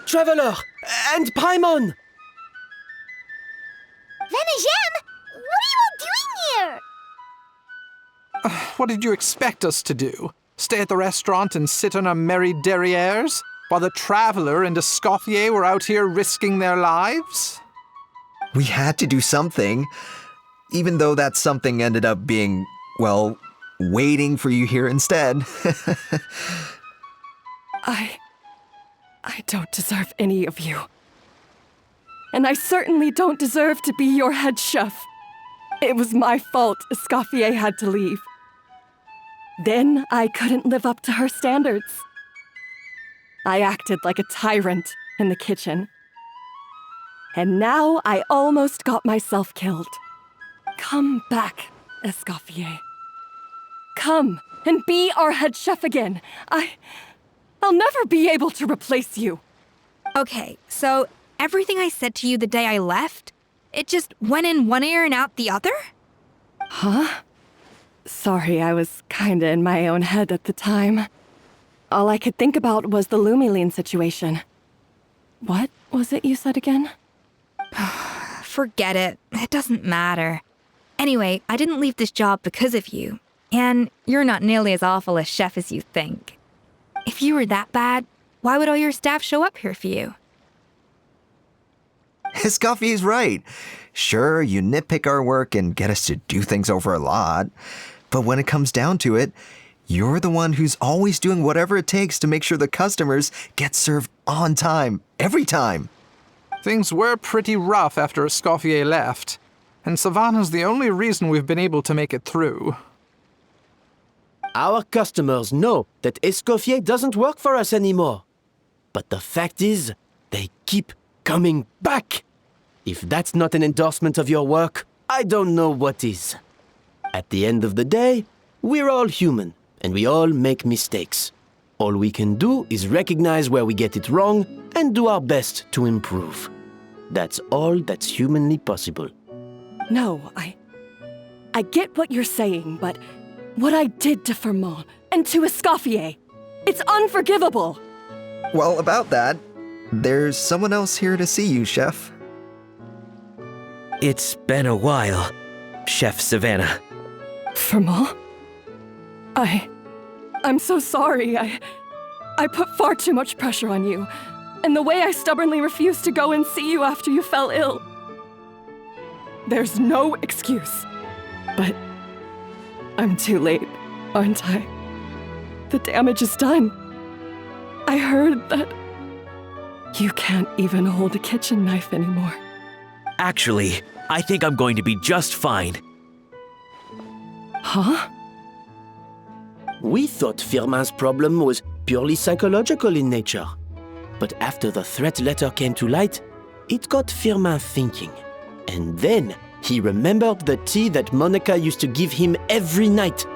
Speaker 11: Traveler! And Paimon!
Speaker 3: Venejem, what are you all doing here?
Speaker 16: What did you expect us to do? Stay at the restaurant and sit on our merry derrieres? While the Traveler and Escoffier were out here risking their lives?
Speaker 17: We had to do something. Even though that something ended up being, well, waiting for you here instead.
Speaker 1: I don't deserve any of you. And I certainly don't deserve to be your head chef. It was my fault Escoffier had to leave. Then I couldn't live up to her standards. I acted like a tyrant in the kitchen. And now I almost got myself killed. Come back, Escoffier. Come and be our head chef again. I'll never be able to replace you.
Speaker 6: Okay, so everything I said to you the day I left, it just went in one ear and out the other?
Speaker 1: Huh? Sorry, I was kinda in my own head at the time. All I could think about was the Lumiline situation. What was it you said again?
Speaker 6: Forget it. It doesn't matter. Anyway, I didn't leave this job because of you. And you're not nearly as awful a chef as you think. If you were that bad, why would all your staff show up here for you?
Speaker 17: Escoffier's right. Sure, you nitpick our work and get us to do things over a lot. But when it comes down to it, you're the one who's always doing whatever it takes to make sure the customers get served on time, every time.
Speaker 16: Things were pretty rough after Escoffier left, and Savannah's the only reason we've been able to make it through.
Speaker 11: Our customers know that Escoffier doesn't work for us anymore. But the fact is, they keep coming back. If that's not an endorsement of your work, I don't know what is. At the end of the day, we're all human, and we all make mistakes. All we can do is recognize where we get it wrong and do our best to improve. That's all that's humanly possible.
Speaker 1: No, I get what you're saying, but what I did to Firmin and to Escoffier, it's unforgivable.
Speaker 17: Well, about that, there's someone else here to see you, Chef.
Speaker 5: It's been a while, Chef Savannah.
Speaker 1: Firmin? I'm so sorry. I put far too much pressure on you. And the way I stubbornly refused to go and see you after you fell ill. There's no excuse. But I'm too late, aren't I? The damage is done. I heard that you can't even hold a kitchen knife anymore.
Speaker 5: Actually, I think I'm going to be just fine.
Speaker 1: Huh?
Speaker 11: We thought Firmin's problem was purely psychological in nature. But after the threat letter came to light, it got Firmin thinking. And then he remembered the tea that Monica used to give him every night.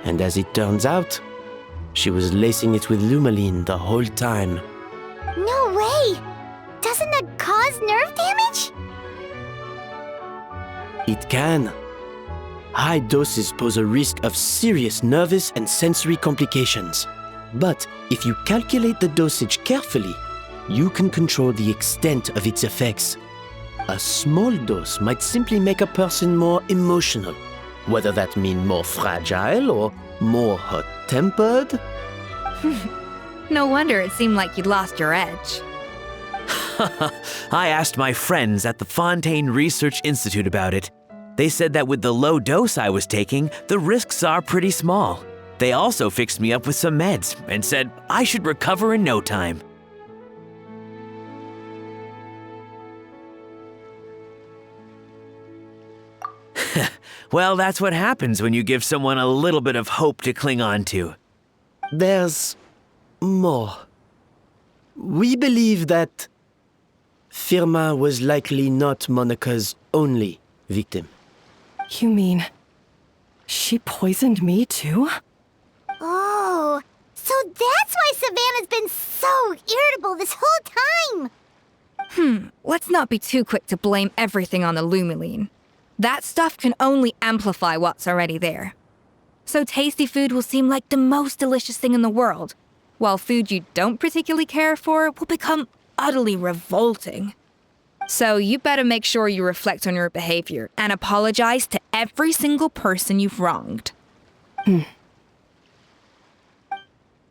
Speaker 11: And as it turns out, she was lacing it with Lumaline the whole time.
Speaker 3: No way! Doesn't that cause nerve damage?
Speaker 11: It can. High doses pose a risk of serious nervous and sensory complications. But if you calculate the dosage carefully, you can control the extent of its effects. A small dose might simply make a person more emotional, whether that means more fragile or more hot-tempered.
Speaker 6: No wonder it seemed like you'd lost your edge.
Speaker 5: I asked my friends at the Fontaine Research Institute about it. They said that with the low dose I was taking, the risks are pretty small. They also fixed me up with some meds and said I should recover in no time. Well, that's what happens when you give someone a little bit of hope to cling on to.
Speaker 11: There's more. We believe that Firma was likely not Monica's only victim.
Speaker 18: You mean she poisoned me too?
Speaker 3: Oh, so that's why Savannah's been so irritable this whole time!
Speaker 6: Let's not be too quick to blame everything on the Lumaline. That stuff can only amplify what's already there. So tasty food will seem like the most delicious thing in the world, while food you don't particularly care for will become utterly revolting. So you better make sure you reflect on your behavior and apologize to every single person you've wronged.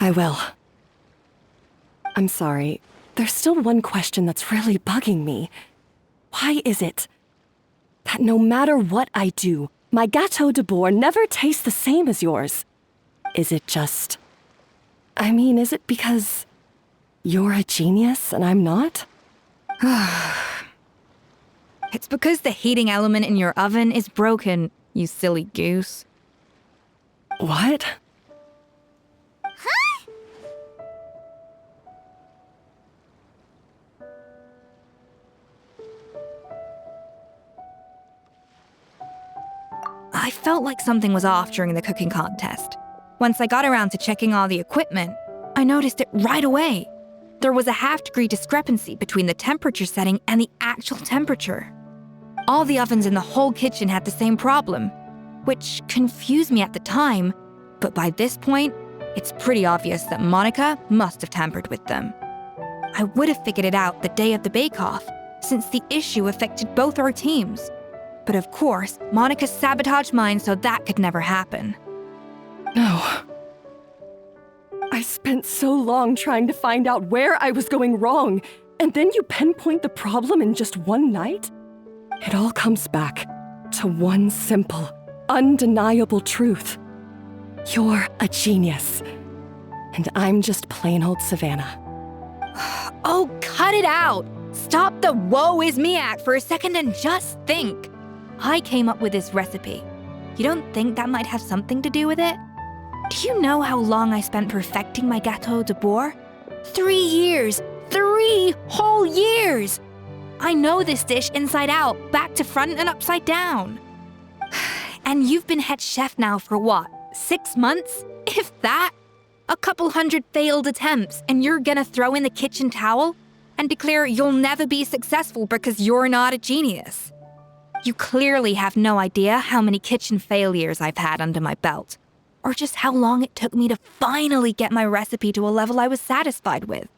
Speaker 18: I will. I'm sorry. There's still one question that's really bugging me. Why is it that no matter what I do, my Gâteau de Bourg never tastes the same as yours? Is it just... is it because you're a genius and I'm not?
Speaker 6: It's because the heating element in your oven is broken, you silly goose.
Speaker 18: What?
Speaker 3: Huh?
Speaker 6: I felt like something was off during the cooking contest. Once I got around to checking all the equipment, I noticed it right away. There was a half-degree discrepancy between the temperature setting and the actual temperature. All the ovens in the whole kitchen had the same problem, which confused me at the time, but by this point, it's pretty obvious that Monica must have tampered with them. I would have figured it out the day of the bake-off, since the issue affected both our teams. But of course, Monica sabotaged mine so that could never happen.
Speaker 18: No. I spent so long trying to find out where I was going wrong, and then you pinpoint the problem in just one night? It all comes back to one simple, undeniable truth. You're a genius, and I'm just plain old Savannah.
Speaker 6: Oh, cut it out! Stop the woe is me act for a second and just think. I came up with this recipe. You don't think that might have something to do with it? Do you know how long I spent perfecting my Gâteau de Bourg? 3 years! 3 whole years! I know this dish inside out, back to front and upside down. And you've been head chef now for what, 6 months? If that? A couple hundred failed attempts, and you're gonna throw in the kitchen towel and declare you'll never be successful because you're not a genius. You clearly have no idea how many kitchen failures I've had under my belt, or just how long it took me to finally get my recipe to a level I was satisfied with.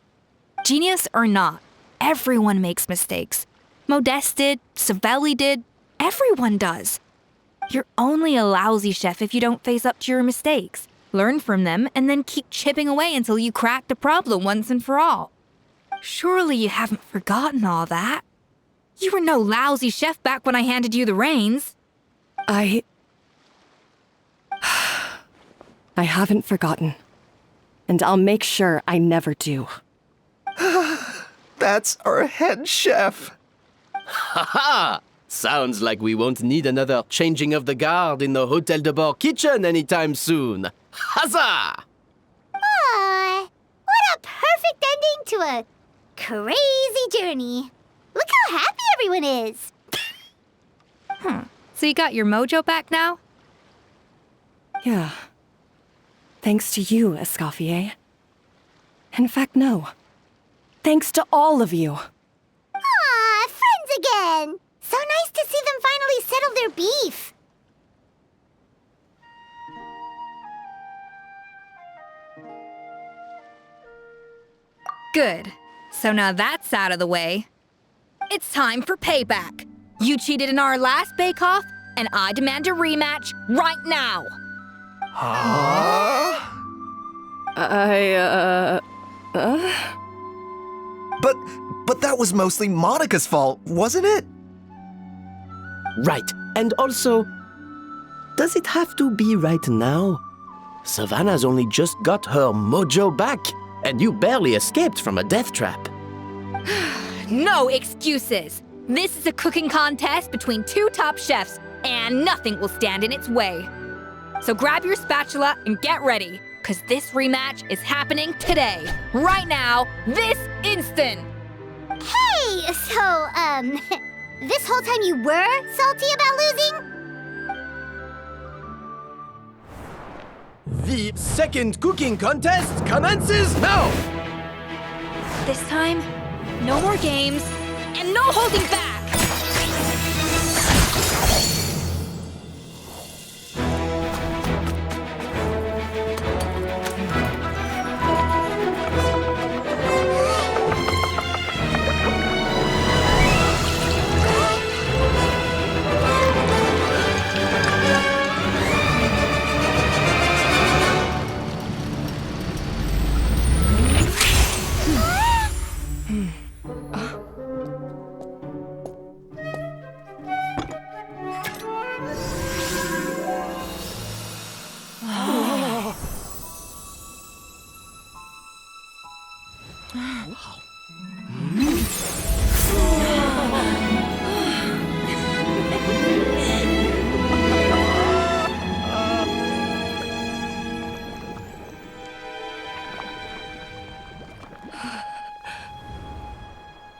Speaker 6: Genius or not, everyone makes mistakes. Modeste did, Savelli did, everyone does. You're only a lousy chef if you don't face up to your mistakes, learn from them, and then keep chipping away until you crack the problem once and for all. Surely you haven't forgotten all that. You were no lousy chef back when I handed you the reins.
Speaker 18: I haven't forgotten. And I'll make sure I never do.
Speaker 10: That's our head chef.
Speaker 11: Ha ha! Sounds like we won't need another changing of the guard in the Hôtel de Bord kitchen anytime soon. Huzzah!
Speaker 3: Aw, what a perfect ending to a crazy journey. Look how happy everyone is.
Speaker 6: So you got your mojo back now?
Speaker 18: Yeah. thanks to you, Escoffier. In fact, no. Thanks to all of you.
Speaker 3: Aw, friends again! So nice to see them finally settle their beef.
Speaker 6: Good. So now that's out of the way. It's time for payback. You cheated in our last bake-off, and I demand a rematch right now.
Speaker 17: Huh? But that was mostly Monica's fault, wasn't it?
Speaker 11: Right. And also, does it have to be right now? Savannah's only just got her mojo back, and you barely escaped from a death trap.
Speaker 6: No excuses. This is a cooking contest between two top chefs, and nothing will stand in its way. So grab your spatula and get ready, because this rematch is happening today, right now, this instant.
Speaker 3: Hey, so, this whole time you were salty about losing?
Speaker 11: The second cooking contest commences now!
Speaker 6: This time, no more games, and no holding back!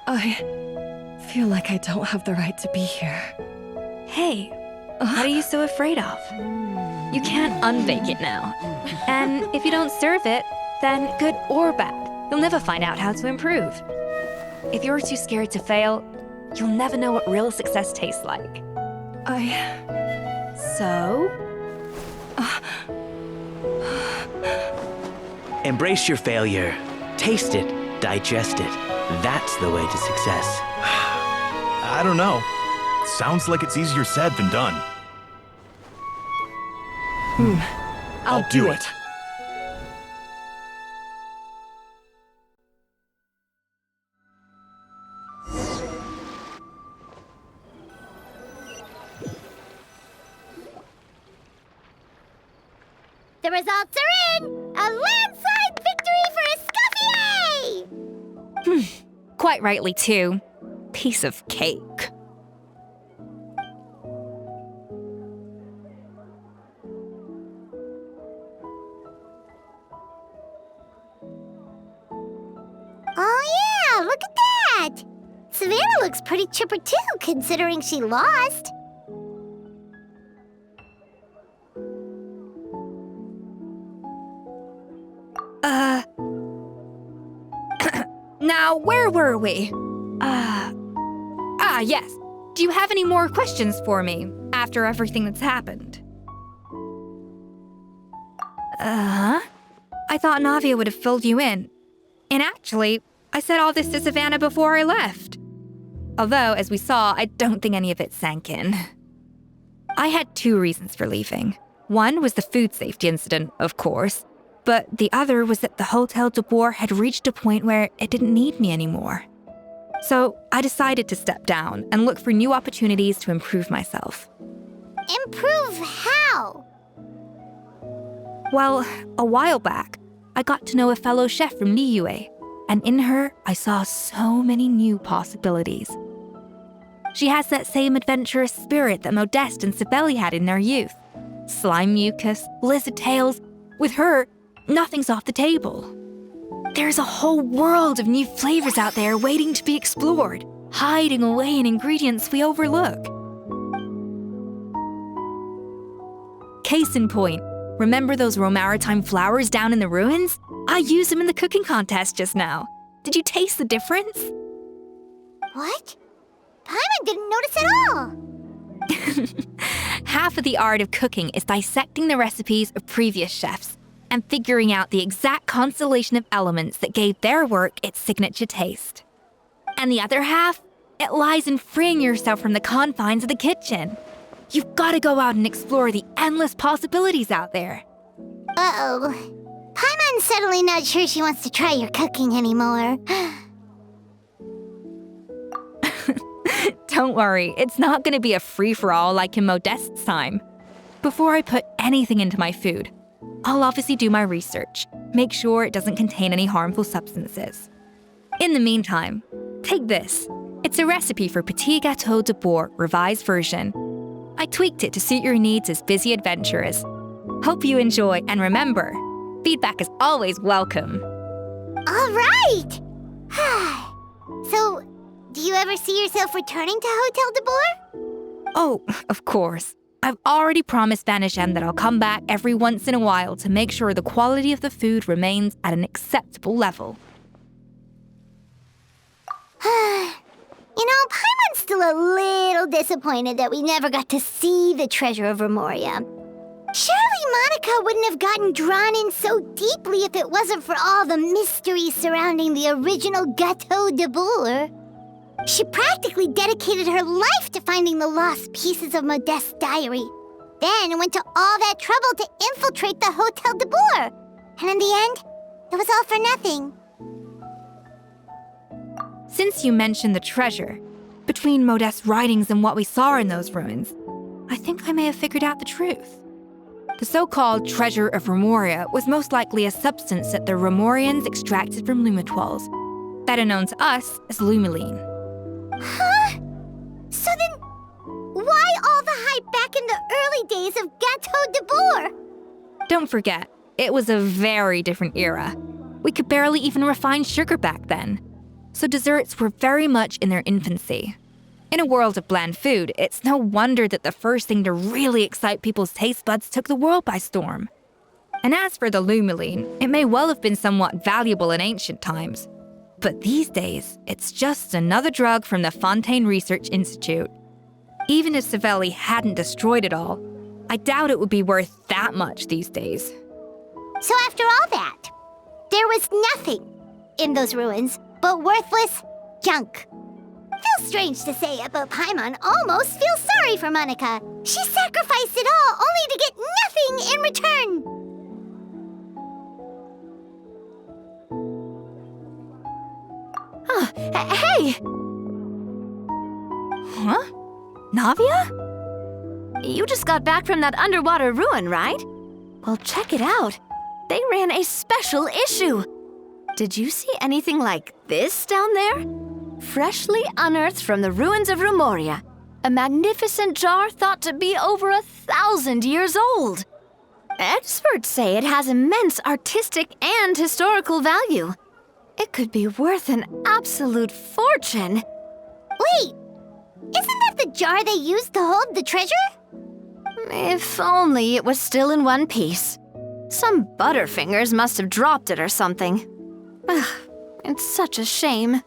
Speaker 18: I feel like I don't have the right to be here.
Speaker 4: Hey, what are you so afraid of? You can't unbake it now. And if you don't serve it, then good or bad, you'll never find out how to improve. If you're too scared to fail, you'll never know what real success tastes like. So?
Speaker 5: Embrace your failure. Taste it. Digest it. That's the way to success.
Speaker 19: I don't know. Sounds like it's easier said than done.
Speaker 18: I'll do it.
Speaker 3: The results are in! A landslide victory for Escoffier!
Speaker 6: Quite rightly, too. Piece of cake.
Speaker 3: Oh yeah, look at that! Savannah looks pretty chipper too, considering she lost.
Speaker 6: Now, where were we? Yes. Do you have any more questions for me after everything that's happened? I thought Navia would have filled you in. And actually, I said all this to Savannah before I left. Although, as we saw, I don't think any of it sank in. I had two reasons for leaving. One was the food safety incident, of course. But the other was that the Hotel de Boer had reached a point where it didn't need me anymore. So I decided to step down and look for new opportunities to improve myself.
Speaker 3: Improve how?
Speaker 6: Well, a while back, I got to know a fellow chef from Liyue, and in her, I saw so many new possibilities. She has that same adventurous spirit that Modeste and Sibeli had in their youth. Slime mucus, lizard tails. With her, nothing's off the table. There's a whole world of new flavors out there waiting to be explored, hiding away in ingredients we overlook. Case in point, Remember those Romaritime flowers down in the ruins? I used them in the cooking contest just now. Did you taste the difference?
Speaker 3: What? Paimon didn't notice at all.
Speaker 6: Half of the art of cooking is dissecting the recipes of previous chefs and figuring out the exact constellation of elements that gave their work its signature taste. And the other half, it lies in freeing yourself from the confines of the kitchen. You've got to go out and explore the endless possibilities out there.
Speaker 3: Uh-oh. Paimon's suddenly not sure she wants to try your cooking anymore.
Speaker 6: Don't worry, it's not going to be a free-for-all like in Modeste's time. Before I put anything into my food, I'll obviously do my research, make sure it doesn't contain any harmful substances. In the meantime, take this. It's a recipe for Petit Gâteau de Bourg revised version. I tweaked it to suit your needs as busy adventurers. Hope you enjoy, and remember, feedback is always welcome.
Speaker 3: All right! So, do you ever see yourself returning to Hotel de Bourg?
Speaker 6: Oh, of course. I've already promised Vanishem that I'll come back every once in a while to make sure the quality of the food remains at an acceptable level.
Speaker 3: You know, Paimon's still a little disappointed that we never got to see the treasure of Remoria. Surely Monica wouldn't have gotten drawn in so deeply if it wasn't for all the mystery surrounding the original Gâteau de Bourg. She practically dedicated her life to finding the lost pieces of Modeste's diary, then went to all that trouble to infiltrate the Hotel de Bourg. And in the end, it was all for nothing.
Speaker 6: Since you mentioned the treasure, between Modeste's writings and what we saw in those ruins, I think I may have figured out the truth. The so-called treasure of Remoria was most likely a substance that the Remorians extracted from Lumitoiles, better known to us as Lumiline.
Speaker 3: Huh? So then, why all the hype back in the early days of Gâteau de Bourg?
Speaker 6: Don't forget, it was a very different era. We could barely even refine sugar back then. So desserts were very much in their infancy. In a world of bland food, it's no wonder that the first thing to really excite people's taste buds took the world by storm. And as for the Lumiline, it may well have been somewhat valuable in ancient times. But these days, it's just another drug from the Fontaine Research Institute. Even if Savelli hadn't destroyed it all, I doubt it would be worth that much these days.
Speaker 3: So after all that, there was nothing in those ruins but worthless junk. Feels strange to say it, but Paimon almost feels sorry for Monica. She sacrificed it all only to get nothing in return.
Speaker 4: Hey!
Speaker 6: Huh?
Speaker 4: Navia? You just got back from that underwater ruin, right? Well, check it out. They ran a special issue. Did you see anything like this down there? Freshly unearthed from the ruins of Remoria, a magnificent jar thought to be over 1,000 years old. Experts say it has immense artistic and historical value. It could be worth an absolute fortune.
Speaker 3: Wait, isn't that the jar they used to hold the treasure?
Speaker 4: If only it was still in one piece. Some butterfingers must have dropped it or something. It's such a shame.